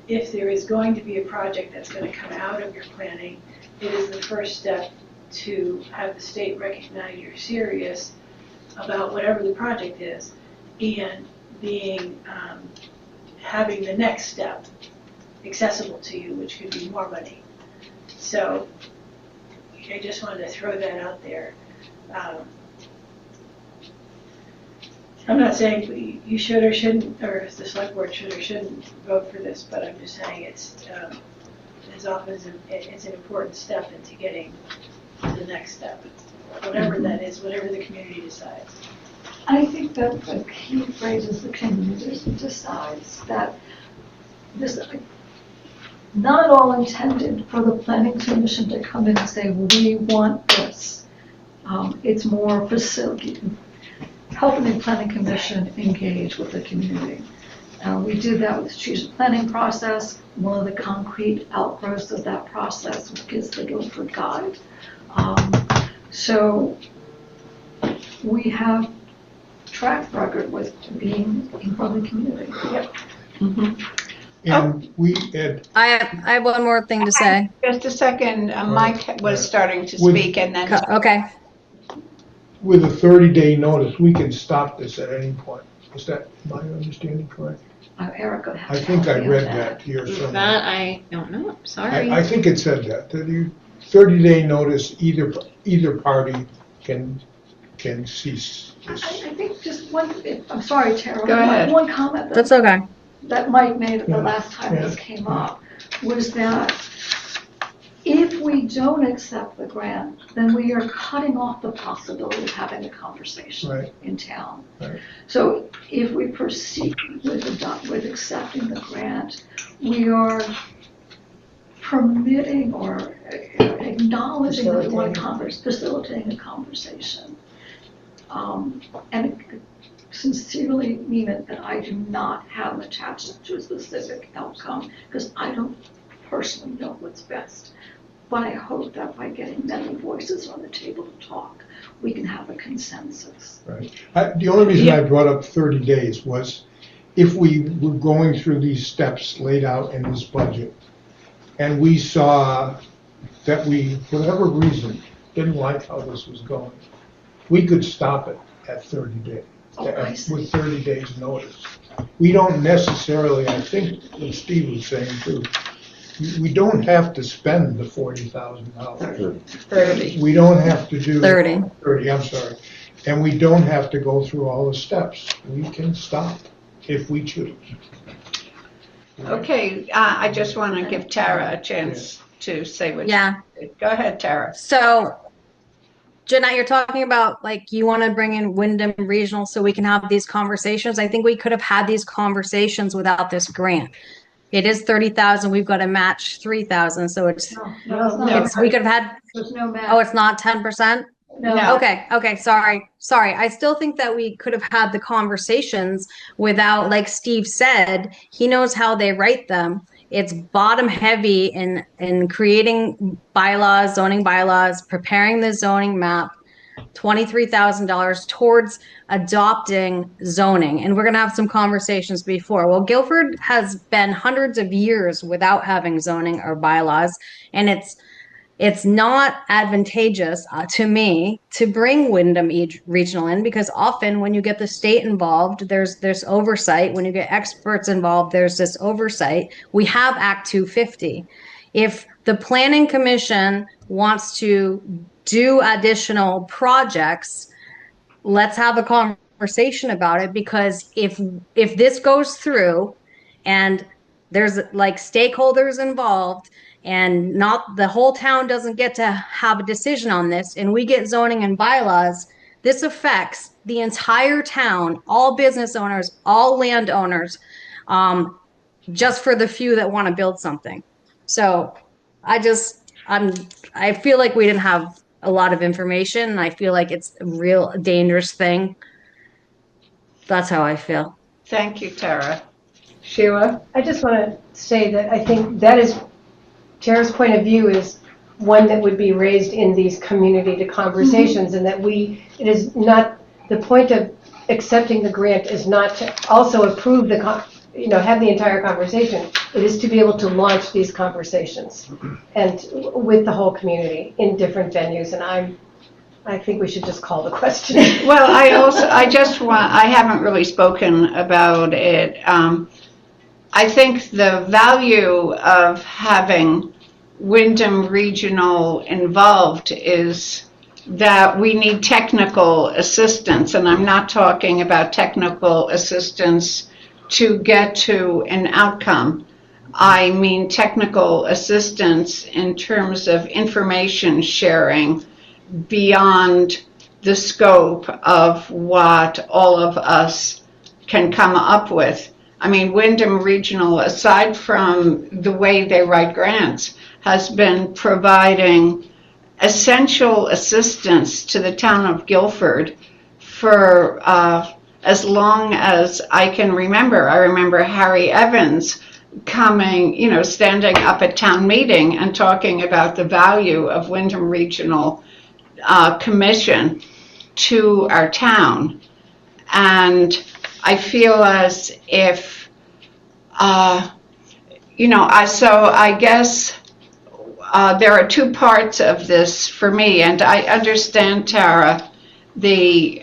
if there is going to be a project that's going to come out of your planning, it is the first step to have the state recognize you're serious about whatever the project is, and having the next step accessible to you, which could be more money. So I just wanted to throw that out there. I'm not saying you should or shouldn't, or the select board should or shouldn't vote for this, but I'm just saying it's as often as it's an important step into getting to the next step, whatever that is, whatever the community decides. I think that the key phrase is the community decides. That this, not at all intended for the planning commission to come in and say, we want this. It's more helping the planning commission engage with the community. We did that with the strategic planning process. One of the concrete outgrowths of that process is the Guilford Guide. So we have track record with being in front of the community. And we had, I have one more thing to say. Just a second, Mike was starting to speak and then. Okay. with a 30-day notice, we can stop this at any point. Is that my understanding correct? Erica. I think I read that here somewhere. That I don't know, sorry. I think it said that you 30-day notice, either party can cease this. I think just one, I'm sorry, Tara. Go ahead. One comment That's okay. that Mike made the last time this came up was that if we don't accept the grant, then we are cutting off the possibility of having a conversation in town. Right. So if we proceed with accepting the grant, we are permitting or acknowledging that we want to facilitating a conversation. And sincerely mean it that I do not have an attachment to a specific outcome because I don't personally know what's best. But I hope that by getting many voices on the table to talk, we can have a consensus. Right. The only reason I brought up 30 days was if we were going through these steps laid out in this budget and we saw that we, for whatever reason, didn't like how this was going, we could stop it at 30 days, with 30 days notice. we don't necessarily, I think what Steve was saying too, we don't have to spend the $40,000. 30. We don't have to do. 30. 30, I'm sorry. And we don't have to go through all the steps. We can stop if we choose. Okay, I just want to give Tara a chance to say what. Yeah. Go ahead, Tara. So, Jeanette, you're talking about like you want to bring in Wyndham Regional so we can have these conversations. I think we could have had these conversations without this grant. It is 30,000. We've got to match 3,000. So it's, we could have had, There's no match. oh, it's not 10%? No. Okay, sorry. I still think that we could have had the conversations without, like Steve said, he knows how they write them. It's bottom heavy in creating bylaws, zoning bylaws, preparing the zoning map, $23,000 towards adopting zoning. And we're going to have some conversations before. Well, Guilford has been hundreds of years without having zoning or bylaws, and it's not advantageous to me to bring Wyndham Regional in, because often when you get the state involved, there's oversight. When you get experts involved, there's this oversight. We have Act 250. If the Planning Commission wants to do additional projects, let's have a conversation about it, because if this goes through and there's like stakeholders involved, and not the whole town doesn't get to have a decision on this, and we get zoning and bylaws, this affects the entire town, all business owners, all landowners, just for the few that want to build something. So I feel like we didn't have a lot of information, and I feel like it's a real dangerous thing. That's how I feel. Thank you, Tara. Sheila? I just want to say that I think that is, Tara's point of view is one that would be raised in these community conversations, and that it is not, the point of accepting the grant is not to also approve have the entire conversation. It is to be able to launch these conversations and with the whole community in different venues. And I think we should just call the question. Well, I haven't really spoken about it. I think the value of having Wyndham Regional involved is that we need technical assistance, and I'm not talking about technical assistance to get to an outcome. I mean technical assistance in terms of information sharing beyond the scope of what all of us can come up with. I mean, Wyndham Regional, aside from the way they write grants, has been providing essential assistance to the town of Guilford for as long as I can remember. I remember Harry Evans coming, standing up at town meeting and talking about the value of Wyndham Regional Commission to our town. And I feel as if, I guess there are two parts of this for me, and I understand, Tara, the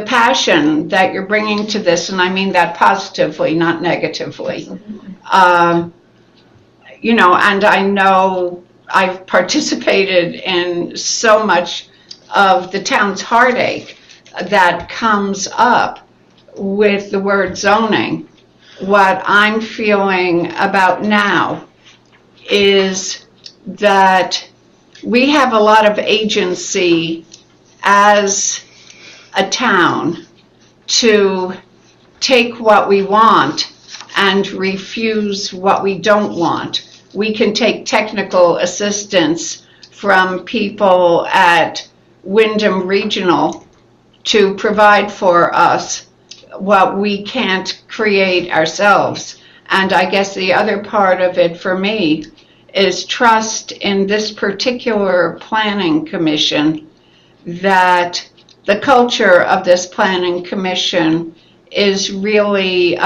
passion that you're bringing to this, and I mean that positively, not negatively. And I know I've participated in so much of the town's heartache that comes up with the word zoning. What I'm feeling about now is that we have a lot of agency as a town to take what we want and refuse what we don't want. We can take technical assistance from people at Wyndham Regional to provide for us what we can't create ourselves. And I guess the other part of it for me is trust in this particular planning commission, that the culture of this planning commission is really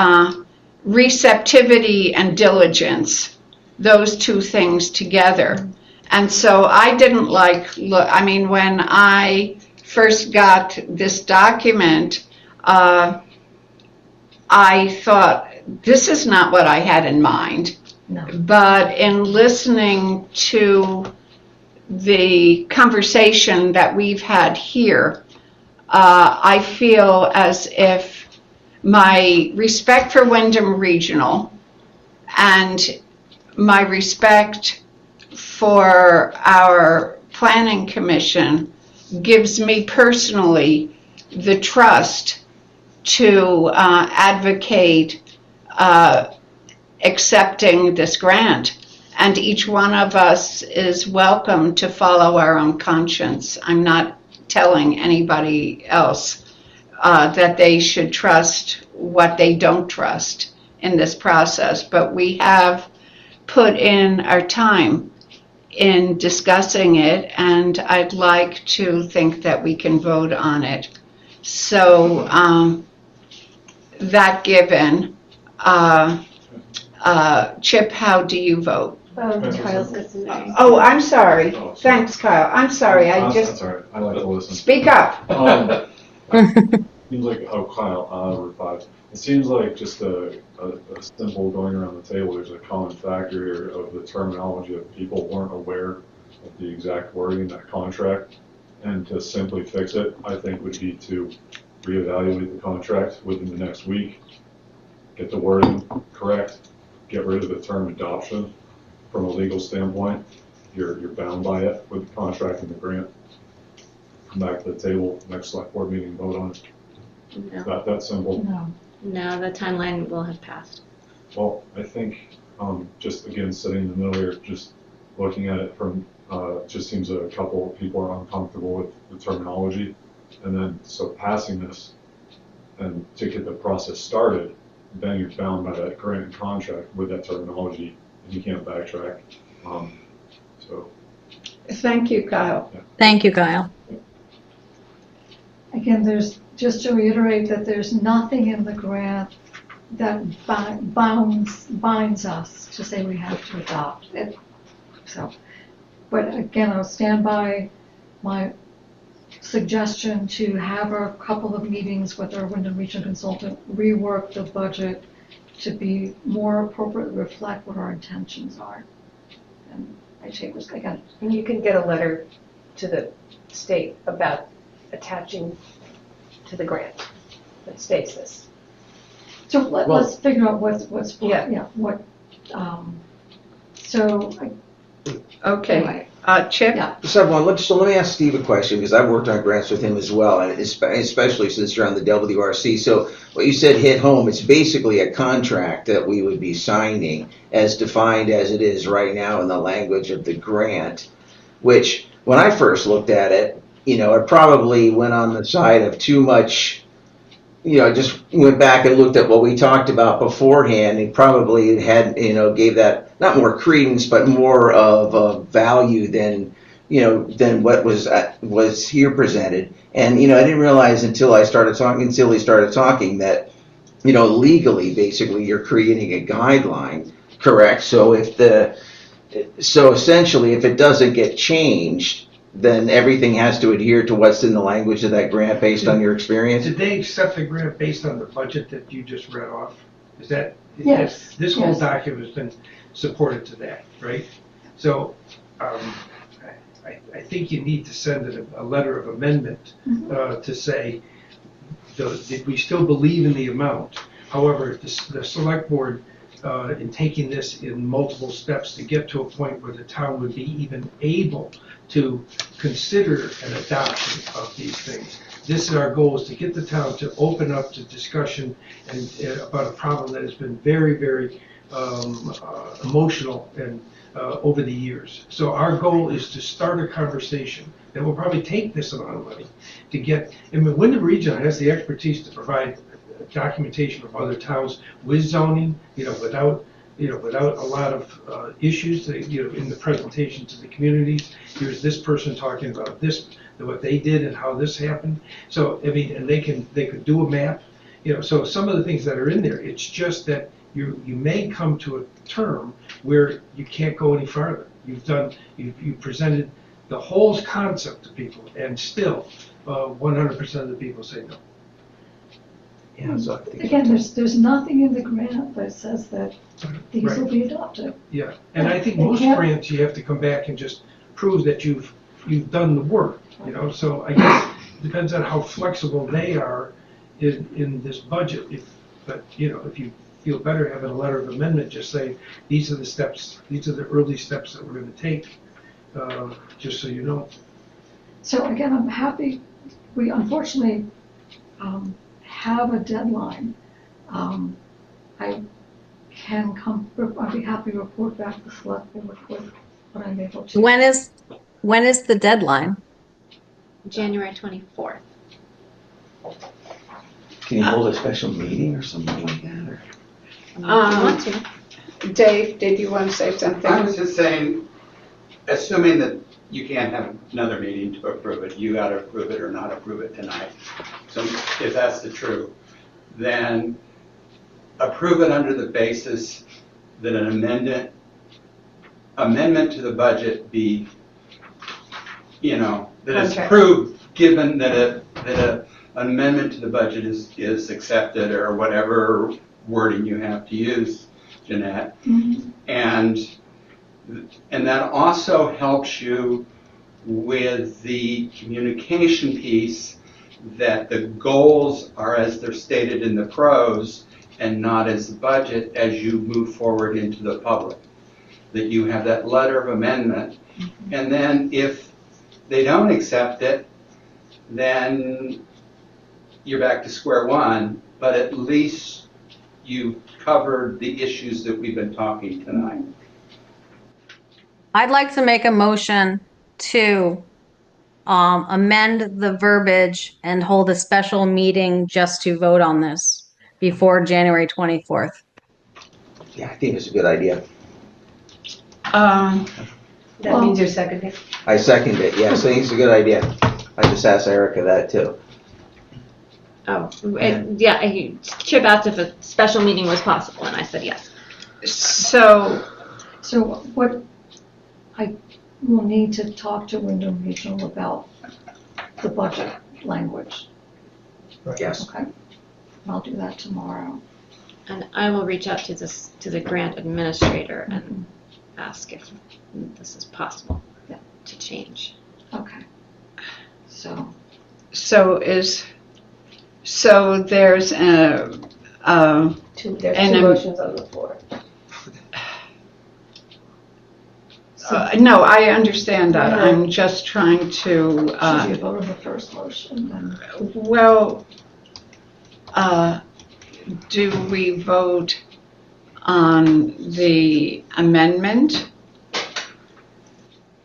receptivity and diligence, those two things together. And so I didn't when I first got this document, I thought, this is not what I had in mind. No. But in listening to the conversation that we've had here, I feel as if my respect for Wyndham Regional and my respect for our planning commission gives me personally the trust to advocate accepting this grant. And each one of us is welcome to follow our own conscience. I'm not telling anybody else that they should trust what they don't trust in this process, but we have put in our time in discussing it, and I'd like to think that we can vote on it. So that given, Chip, how do you vote? Kyle's got some names. Oh, I'm sorry. Thanks, Kyle. I'm sorry. I just That's all right. I like to listen. speak up. Seems like, Kyle, replied. It seems like just a simple going around the table. There's a common factor here of the terminology of people weren't aware of the exact wording in that contract, and to simply fix it, I think would be to reevaluate the contract within the next week, get the wording correct, get rid of the term adoption. From a legal standpoint, you're bound by it with the contract and the grant. Come back to the table, next select board meeting, vote on it. It's not that simple. No, the timeline will have passed. Well, I think just again sitting in the middle here, just looking at it from, just seems a couple of people are uncomfortable with the terminology, and then so passing this and to get the process started, then you're bound by that grant and contract with that terminology, and you can't backtrack. So. Thank you, Kyle. Yeah. Thank you, Kyle. Again, there's, just to reiterate that there's nothing in the grant that binds us to say we have to adopt it. So, but again, I'll stand by my suggestion to have a couple of meetings with our Wyndham Regional consultant, rework the budget to be more appropriately reflect what our intentions are. And I take this again. And you can get a letter to the state about attaching to the grant that states this. So let's figure out what's what. Okay, Anyway. Chip? Yeah. So let me ask Steve a question, because I've worked on grants with him as well, and especially since you're on the WRC. So what you said hit home. It's basically a contract that we would be signing as defined as it is right now in the language of the grant, which when I first looked at it, it probably went on the side of too much, just went back and looked at what we talked about beforehand. It probably had, gave that not more credence, but more of a value than what was here presented. And, I didn't realize until he started talking that, legally, basically, you're creating a guideline, correct? So essentially, if it doesn't get changed, then everything has to adhere to what's in the language of that grant based on your experience? Did they accept the grant based on the budget that you just read off? Is that? Yes. This whole Yes. document has been supported to that, right? So I think you need to send a letter of amendment to say that we still believe in the amount. However, the select board, in taking this in multiple steps to get to a point where the town would be even able to consider an adoption of these things. This is our goal, is to get the town to open up to discussion and about a problem that has been very, very emotional and over the years. So our goal is to start a conversation that will probably take this amount of money to get, Wyndham Region has the expertise to provide documentation of other towns with zoning, without a lot of issues, in the presentation to the communities. Here's this person talking about this, what they did and how this happened. So, and they could do a map, so some of the things that are in there, it's just that you may come to a term where you can't go any farther. You've presented the whole concept to people, and still 100% of the people say no. Yeah, so I think. Again, there's nothing in the grant that says that these Right. will be adopted. Yeah, and I think They most can't- grants, you have to come back and just prove that you've done the work, you know, so I guess it depends on how flexible they are in this budget. But, you know, if you feel better having a letter of amendment, just say, these are the steps, these are the early steps that we're gonna take, just so you know. So again, I'm happy, we unfortunately have a deadline. I can I'd be happy to report back to the select board with what I'm able to. When is the deadline? January 24th. Can you hold a special meeting or something like that? Or? If you want to. Dave, did you want to say something? I was just saying, assuming that you can't have another meeting to approve it, you gotta approve it or not approve it tonight. So if that's the truth, then approve it under the basis that an amendment to the budget be, you know, that it's Okay. approved, given that an amendment to the budget is accepted, or whatever wording you have to use, Jeanette. Mhm. And that also helps you with the communication piece, that the goals are as they're stated in the pros and not as the budget as you move forward into the public. That you have that letter of amendment, and then if they don't accept it, then you're back to square one, but at least you've covered the issues that we've been talking tonight. I'd like to make a motion to amend the verbiage and hold a special meeting just to vote on this before January 24th. Yeah, I think it's a good idea. That means you're seconding. I second it. Yes, I think it's a good idea. I just asked Erica that too. Oh, yeah, Chip asked if a special meeting was possible, and I said yes. So, what, I will need to talk to Wyndham Regional about the budget language. Yes. Okay, I'll do that tomorrow. And I will reach out to the grant administrator and ask if this is possible to change. Okay. So there's There's two motions on the floor. no, I understand that. I'm just trying to. should you vote on the first motion then? Well, do we vote on the amendment?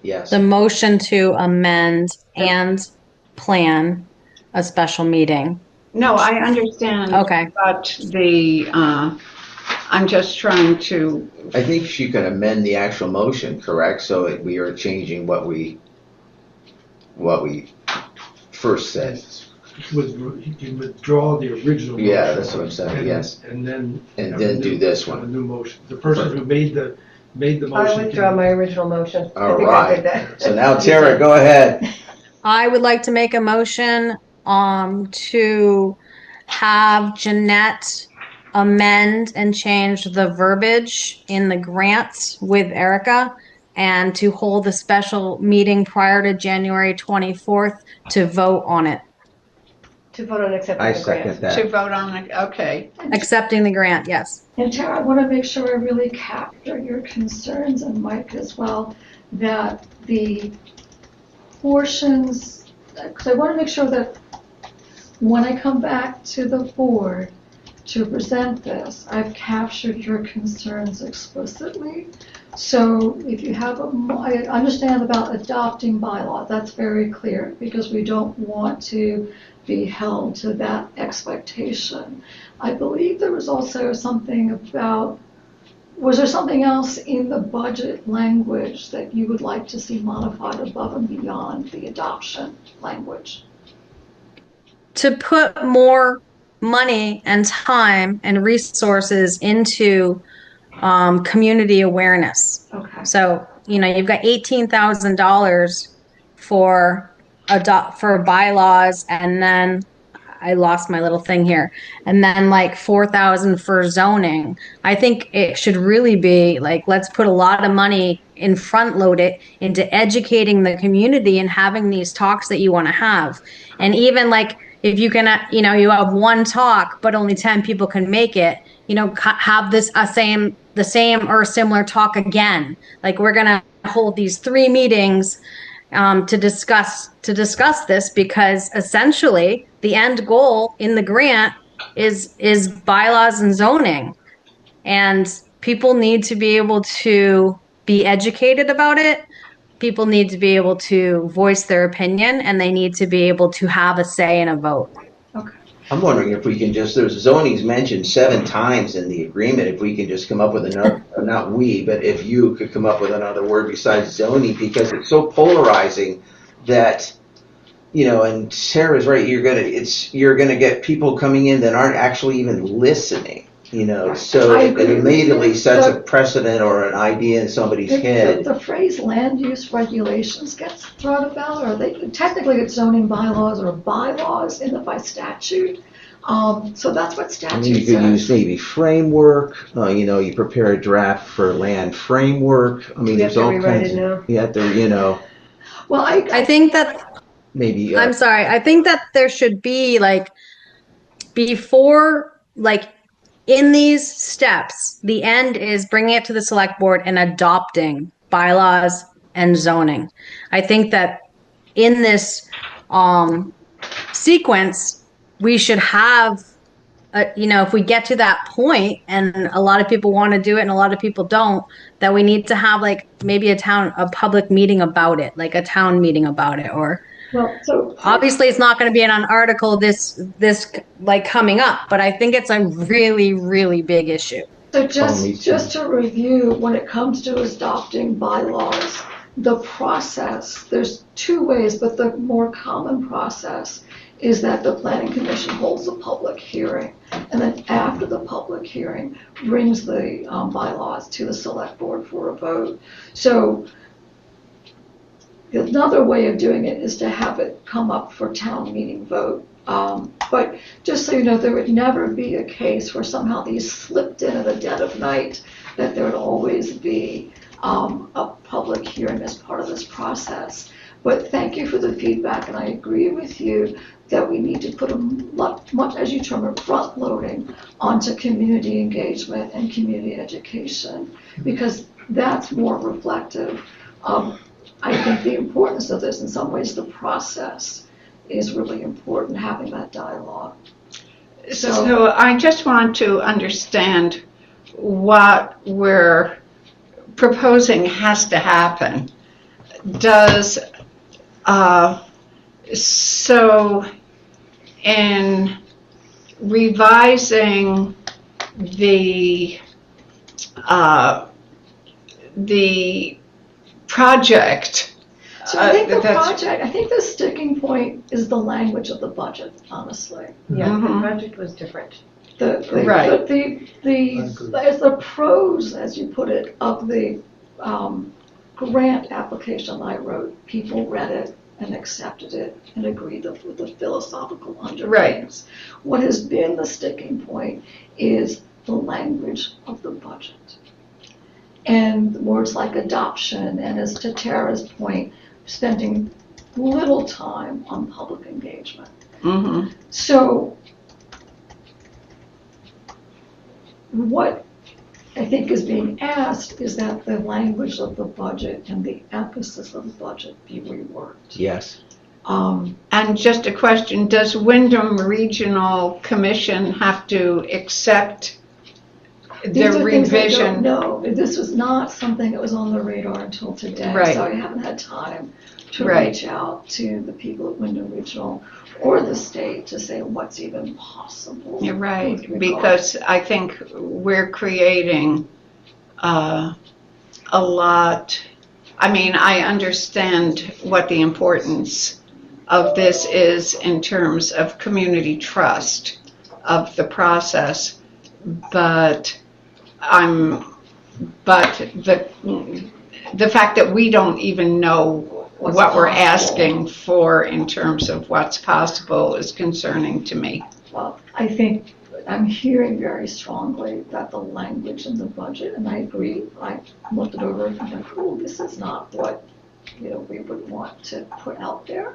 Yes. The motion to amend and plan a special meeting. No, I understand. Okay. But I'm just trying to. I think she can amend the actual motion, correct? So we are changing what we first said. You can withdraw the original motion. Yeah, that's what I'm saying, and- yes. And then. And have then a do new- this have one. A new motion. The person who made the motion. I withdraw my original motion. I All think I right. did that. So now Tara, go ahead. I would like to make a motion to have Jeanette amend and change the verbiage in the grants with Erica, and to hold a special meeting prior to January 24th to vote on it. To vote on accepting I the second grant. that. To vote on it, okay. Accepting the grant, yes. And Tara, I want to make sure I really capture your concerns, and Mike as well, that the portions, because I want to make sure that when I come back to the board to present this, I've captured your concerns explicitly. So if you have, I understand about adopting bylaw, that's very clear, because we don't want to be held to that expectation. I believe there was also something about, was there something else in the budget language that you would like to see modified above and beyond the adoption language? To put more money and time and resources into community awareness. Okay. So, you've got $18,000 for bylaws, and then I lost my little thing here. And then like 4,000 for zoning. I think it should really be like, let's put a lot of money and front load it into educating the community and having these talks that you want to have. And even like, if you can, you have one talk, but only 10 people can make it, have this the same or similar talk again. Like we're going to hold these 3 meetings to discuss this, because essentially the end goal in the grant is bylaws and zoning, and people need to be able to be educated about it. People need to be able to voice their opinion, and they need to be able to have a say in a vote. I'm wondering if we can just, there's zoning's mentioned 7 times in the agreement, if we can just come up with another, not we, but if you could come up with another word besides zoning, because it's so polarizing that, and Sarah's right, you're gonna get people coming in that aren't actually even listening, so it immediately sets a precedent or an idea in somebody's head. The phrase land use regulations gets thrown about, or technically it's zoning bylaws or bylaws by statute. So that's what statute You says. could use maybe framework, you prepare a draft for land framework. I mean, there's all kinds of, Well, I think that maybe. I'm sorry. I think that there should be like, before, like in these steps, the end is bringing it to the select board and adopting bylaws and zoning. I think that in this sequence, we should have, if we get to that point and a lot of people want to do it and a lot of people don't, that we need to have like maybe a public meeting about it, like a town meeting about it, or obviously it's not going to be in an article this like coming up, but I think it's a really, really big issue. So just to review, when it comes to adopting bylaws, the process, there's 2 ways, but the more common process is that the planning commission holds a public hearing, and then after the public hearing brings the bylaws to the select board for a vote. So another way of doing it is to have it come up for town meeting vote. But just so you know, there would never be a case where somehow these slipped in at the dead of night, that there would always be a public hearing as part of this process. But thank you for the feedback, and I agree with you that we need to put much, as you term it, front loading onto community engagement and community education, because that's more reflective of, I think, the importance of this. In some ways, the process is really important, having that dialogue. So I just want to understand what we're proposing has to happen. So in revising the project. So I think I think the sticking point is the language of the budget, honestly. Yeah, the project was different. The pros, as you put it, of the grant application I wrote, people read it and accepted it and agreed with the philosophical underpinnings. Right. What has been the sticking point is the language of the budget. And words like adoption, and as to Tara's point, spending little time on public engagement. Mm-hmm. So what I think is being asked is that the language of the budget and the emphasis of the budget be reworked. Yes. And just a question, does Wyndham Regional Commission have to accept the revision? No, this was not something that was on the radar until today. Right. So I haven't had time to Right. reach out to the people at Wyndham Regional or the state to say what's even possible. You're right, with regard. because I think we're creating a lot. I mean, I understand what the importance of this is in terms of community trust of the process, but the fact that we don't even know what we're asking for in terms of what's possible is concerning to me. Well, I think I'm hearing very strongly that the language in the budget, and I agree, I looked it over and I'm like, oh, this is not what, we would want to put out there.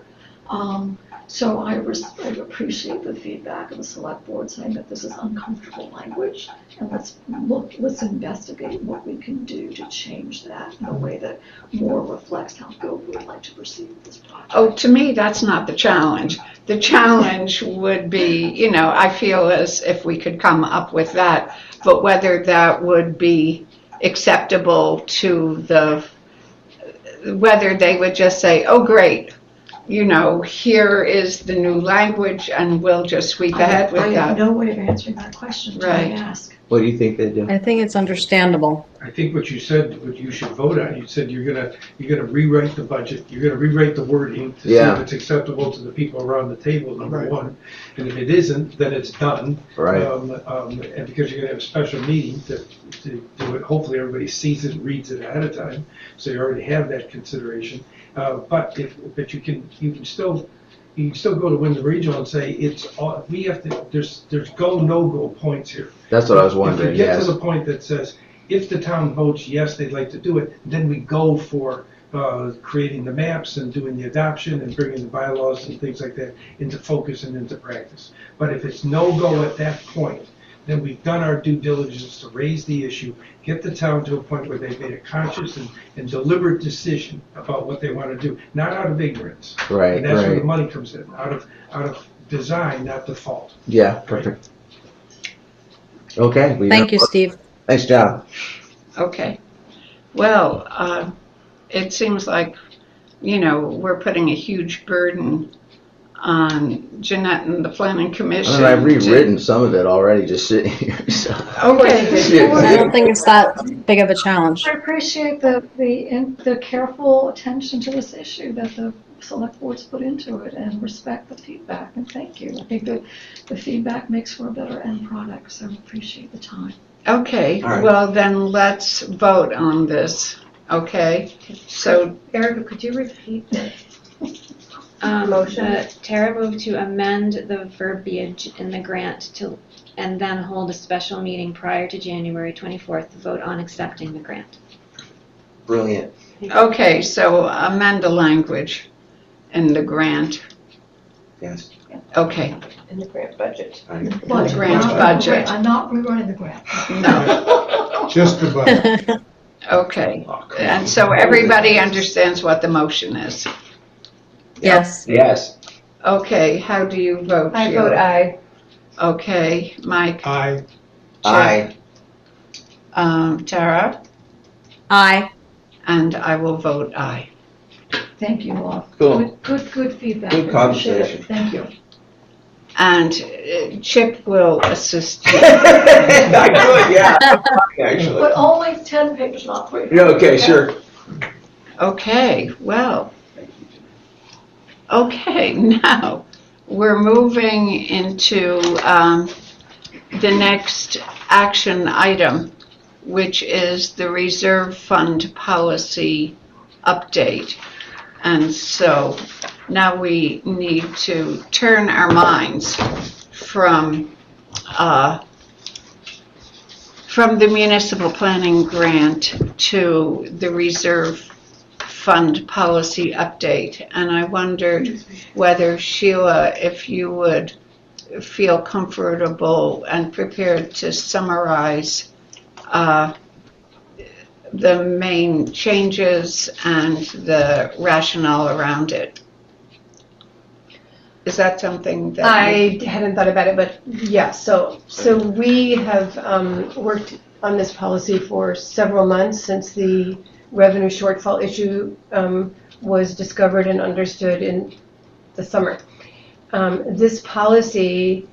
So I appreciate the feedback of the select board saying that this is uncomfortable language, and let's investigate what we can do to change that in a way that more reflects how Guilford would like to proceed with this project. Oh, to me, that's not the challenge. The challenge would be, I feel as if we could come up with that, but whether that would be acceptable to whether they would just say, oh, great, here is the new language, and we'll just sweep ahead with I have that. no way of answering that question until I Right. ask. What do you think they do? I think it's understandable. I think what you said, what you should vote on, you said you're gonna rewrite the budget, you're gonna rewrite the wording to see Yeah. if it's acceptable to the people around the table, number Right. one. And if it isn't, then it's done. Right. And because you're gonna have a special meeting to do it, hopefully everybody sees it, reads it ahead of time, so you already have that consideration. But you can still go to Wyndham Regional and say there's go, no-go points here. That's what I was wondering, If you get yes. to the point that says, if the town votes yes, they'd like to do it, then we go for creating the maps and doing the adoption and bringing the bylaws and things like that into focus and into practice. But if it's no-go at that point, then we've done our due diligence to raise the issue, get the town to a point where they've made a conscious and deliberate decision about what they want to do, not out of ignorance. Right, And that's where the right. money comes in, out of design, not default. Yeah, perfect. Okay. Thank you, Steve. Thanks, John. Okay. Well, it seems like, we're putting a huge burden on Jeanette and the Planning Commission. And I've rewritten some of it already, just sitting here, so. Okay. I don't think it's that big of a challenge. I appreciate the careful attention to this issue that the select board's put into it, and respect the feedback, and thank you. I think that the feedback makes for a better end product, so I appreciate the time. Okay, All right. well then let's vote on this, okay? So, Erica, could you repeat that? Motion. Tara moved to amend the verbiage in the grant and then hold a special meeting prior to January 24th to vote on accepting the grant. Brilliant. okay, so amend the language in the grant, Yes. okay, In the grant budget. the grant budget, I'm not rerunning the grant. no, Just about. okay. And so everybody understands what the motion is. Yes. Yes. Okay, how do you vote, I Sheila? vote aye. Okay, Mike, Aye. Aye. Tara, Aye. and I will vote aye. Thank you all. Cool. Good feedback. Good I appreciate it. conversation. Thank you. And Chip will assist you. I could, yeah. Actually. But only 10 pages, not 3. Yeah, okay, sure. Okay, well. Okay, now we're moving into the next action item, which is the reserve fund policy update. And so now we need to turn our minds from the municipal planning grant to the reserve fund policy update. And I wondered whether, Sheila, if you would feel comfortable and prepared to summarize the main changes and the rationale around it. Is that something that I hadn't thought about it, but yeah, so we have worked on this policy for several months since the revenue shortfall issue was discovered and understood in the summer. This policy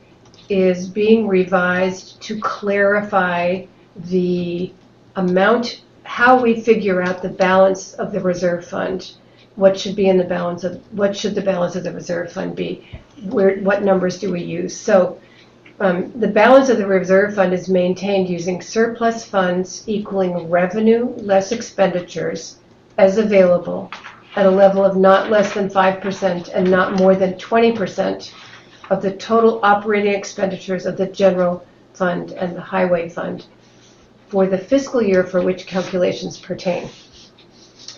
is being revised to clarify the amount, how we figure out the balance of the reserve fund. What should be in the balance of, what should the balance of the reserve fund be? What numbers do we use? So the balance of the reserve fund is maintained using surplus funds equaling revenue less expenditures as available at a level of not less than 5% and not more than 20% of the total operating expenditures of the general fund and the highway fund for the fiscal year for which calculations pertain.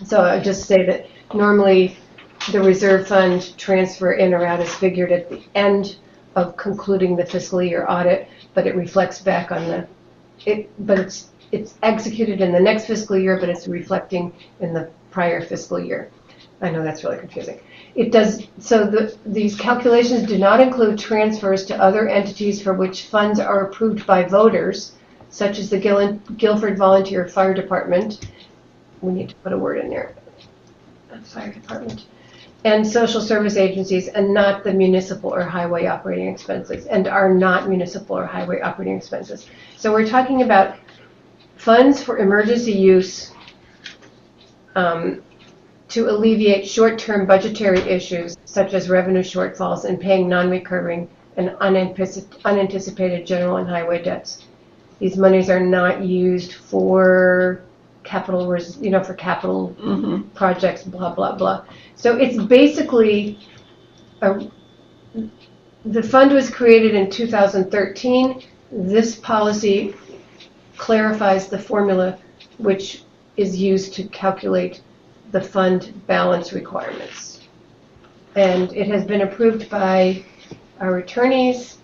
So I just say that normally the reserve fund transfer in or out is figured at the end of concluding the fiscal year audit, but it reflects back on but it's executed in the next fiscal year, but it's reflecting in the prior fiscal year. I know that's really confusing. It does, so these calculations do not include transfers to other entities for which funds are approved by voters, such as the Guilford Volunteer Fire Department. We need to put a word in there. Fire Department. And social service agencies, and not the municipal or highway operating expenses, and are not municipal or highway operating expenses. So we're talking about funds for emergency use to alleviate short-term budgetary issues such as revenue shortfalls and paying non-recurring and unanticipated general and highway debts. These monies are not used for capital, for capital projects, blah, blah, blah. So it's basically, the fund was created in 2013. This policy clarifies the formula which is used to calculate the fund balance requirements. And it has been approved by our attorneys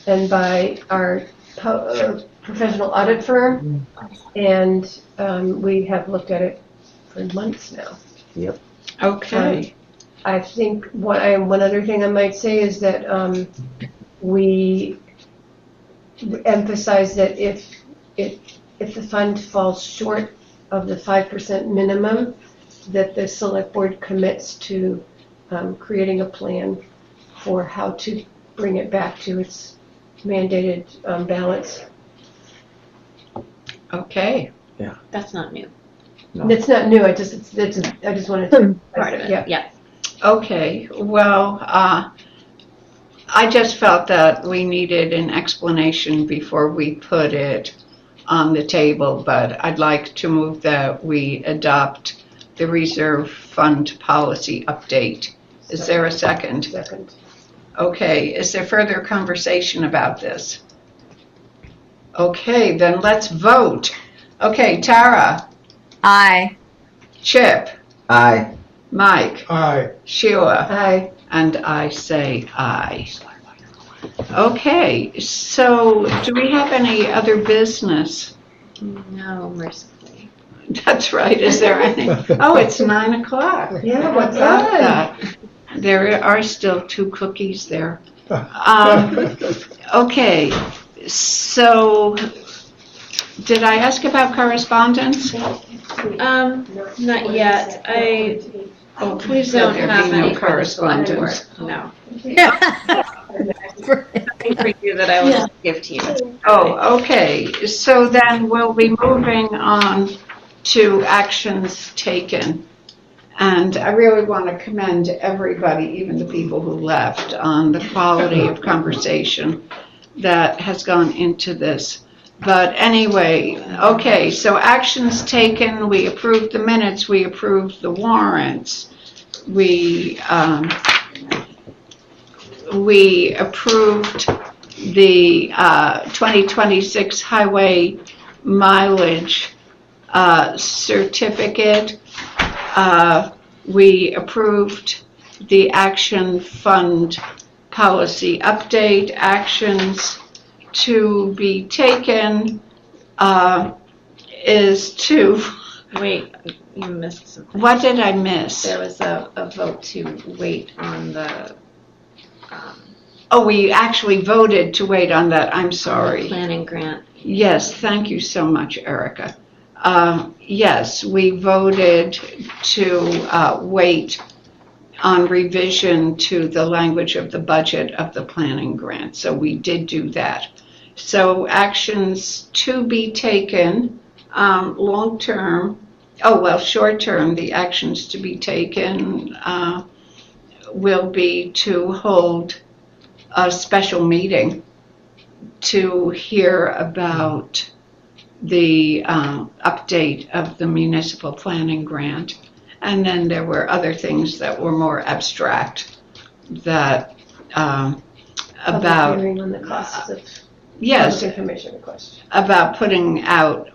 and by our professional audit firm, and we have looked at it for months now. Yep. Okay. I think one other thing I might say is that we emphasize that if the fund falls short of the 5% minimum, that the select board commits to creating a plan for how to bring it back to its mandated balance. Okay. That's not new. No. It's not new. I just wanted to Part of it, yeah. Okay, well, I just felt that we needed an explanation before we put it on the table, but I'd like to move that we adopt the reserve fund policy update. Is there a second? Second. Okay, is there further conversation about this? Okay, then let's vote. Okay, Tara, Aye. Chip, Aye. Mike, Aye. Sheila, Aye. and I say aye. Okay, so do we have any other business? No, mercifully. That's right, is there any? Oh, it's 9 o'clock. Yeah, How what's about on? that? There are still 2 cookies there. Okay, so did I ask about correspondence? Not yet. I Oh, please don't let there have be no any correspondence. No. Nothing for you that I will just give to you. Oh, okay, so then we'll be moving on to actions taken. And I really want to commend everybody, even the people who left, on the quality of conversation that has gone into this. But anyway, okay, so actions taken, we approved the minutes, we approved the warrants, we approved the 2026 highway mileage certificate. We approved the action fund policy update. Actions to be taken is to... Wait, you missed something. What did I miss? There was a vote to wait on the Oh, we actually voted to wait on that. I'm sorry. planning grant. Yes, thank you so much, Erica. Yes, we voted to wait on revision to the language of the budget of the planning grant. So we did do that. So actions to be taken, short term, the actions to be taken will be to hold a special meeting to hear about the update of the municipal planning grant And then there were other things that were more abstract that, Public about, hearing on the costs of yes, public information requests. about putting out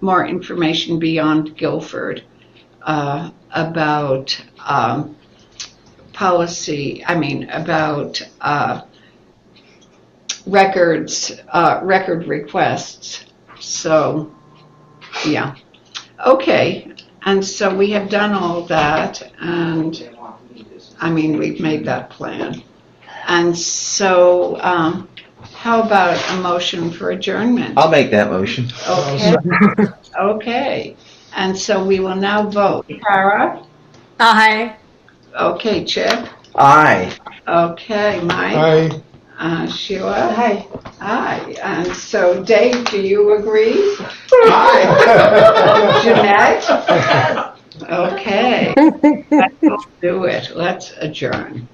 more information beyond Guilford, about about record requests. So, yeah. Okay, and so we have done all that, and we've made that plan. And so, how about a motion for adjournment? I'll make that motion. Okay. Okay. And so we will now vote. Tara? Aye. Okay, Chip? Aye. Okay, Mike? I, Sheila? Hi. Aye. And so Dave, do you agree? Aye. Jeanette? Okay. Let's do it. Let's adjourn.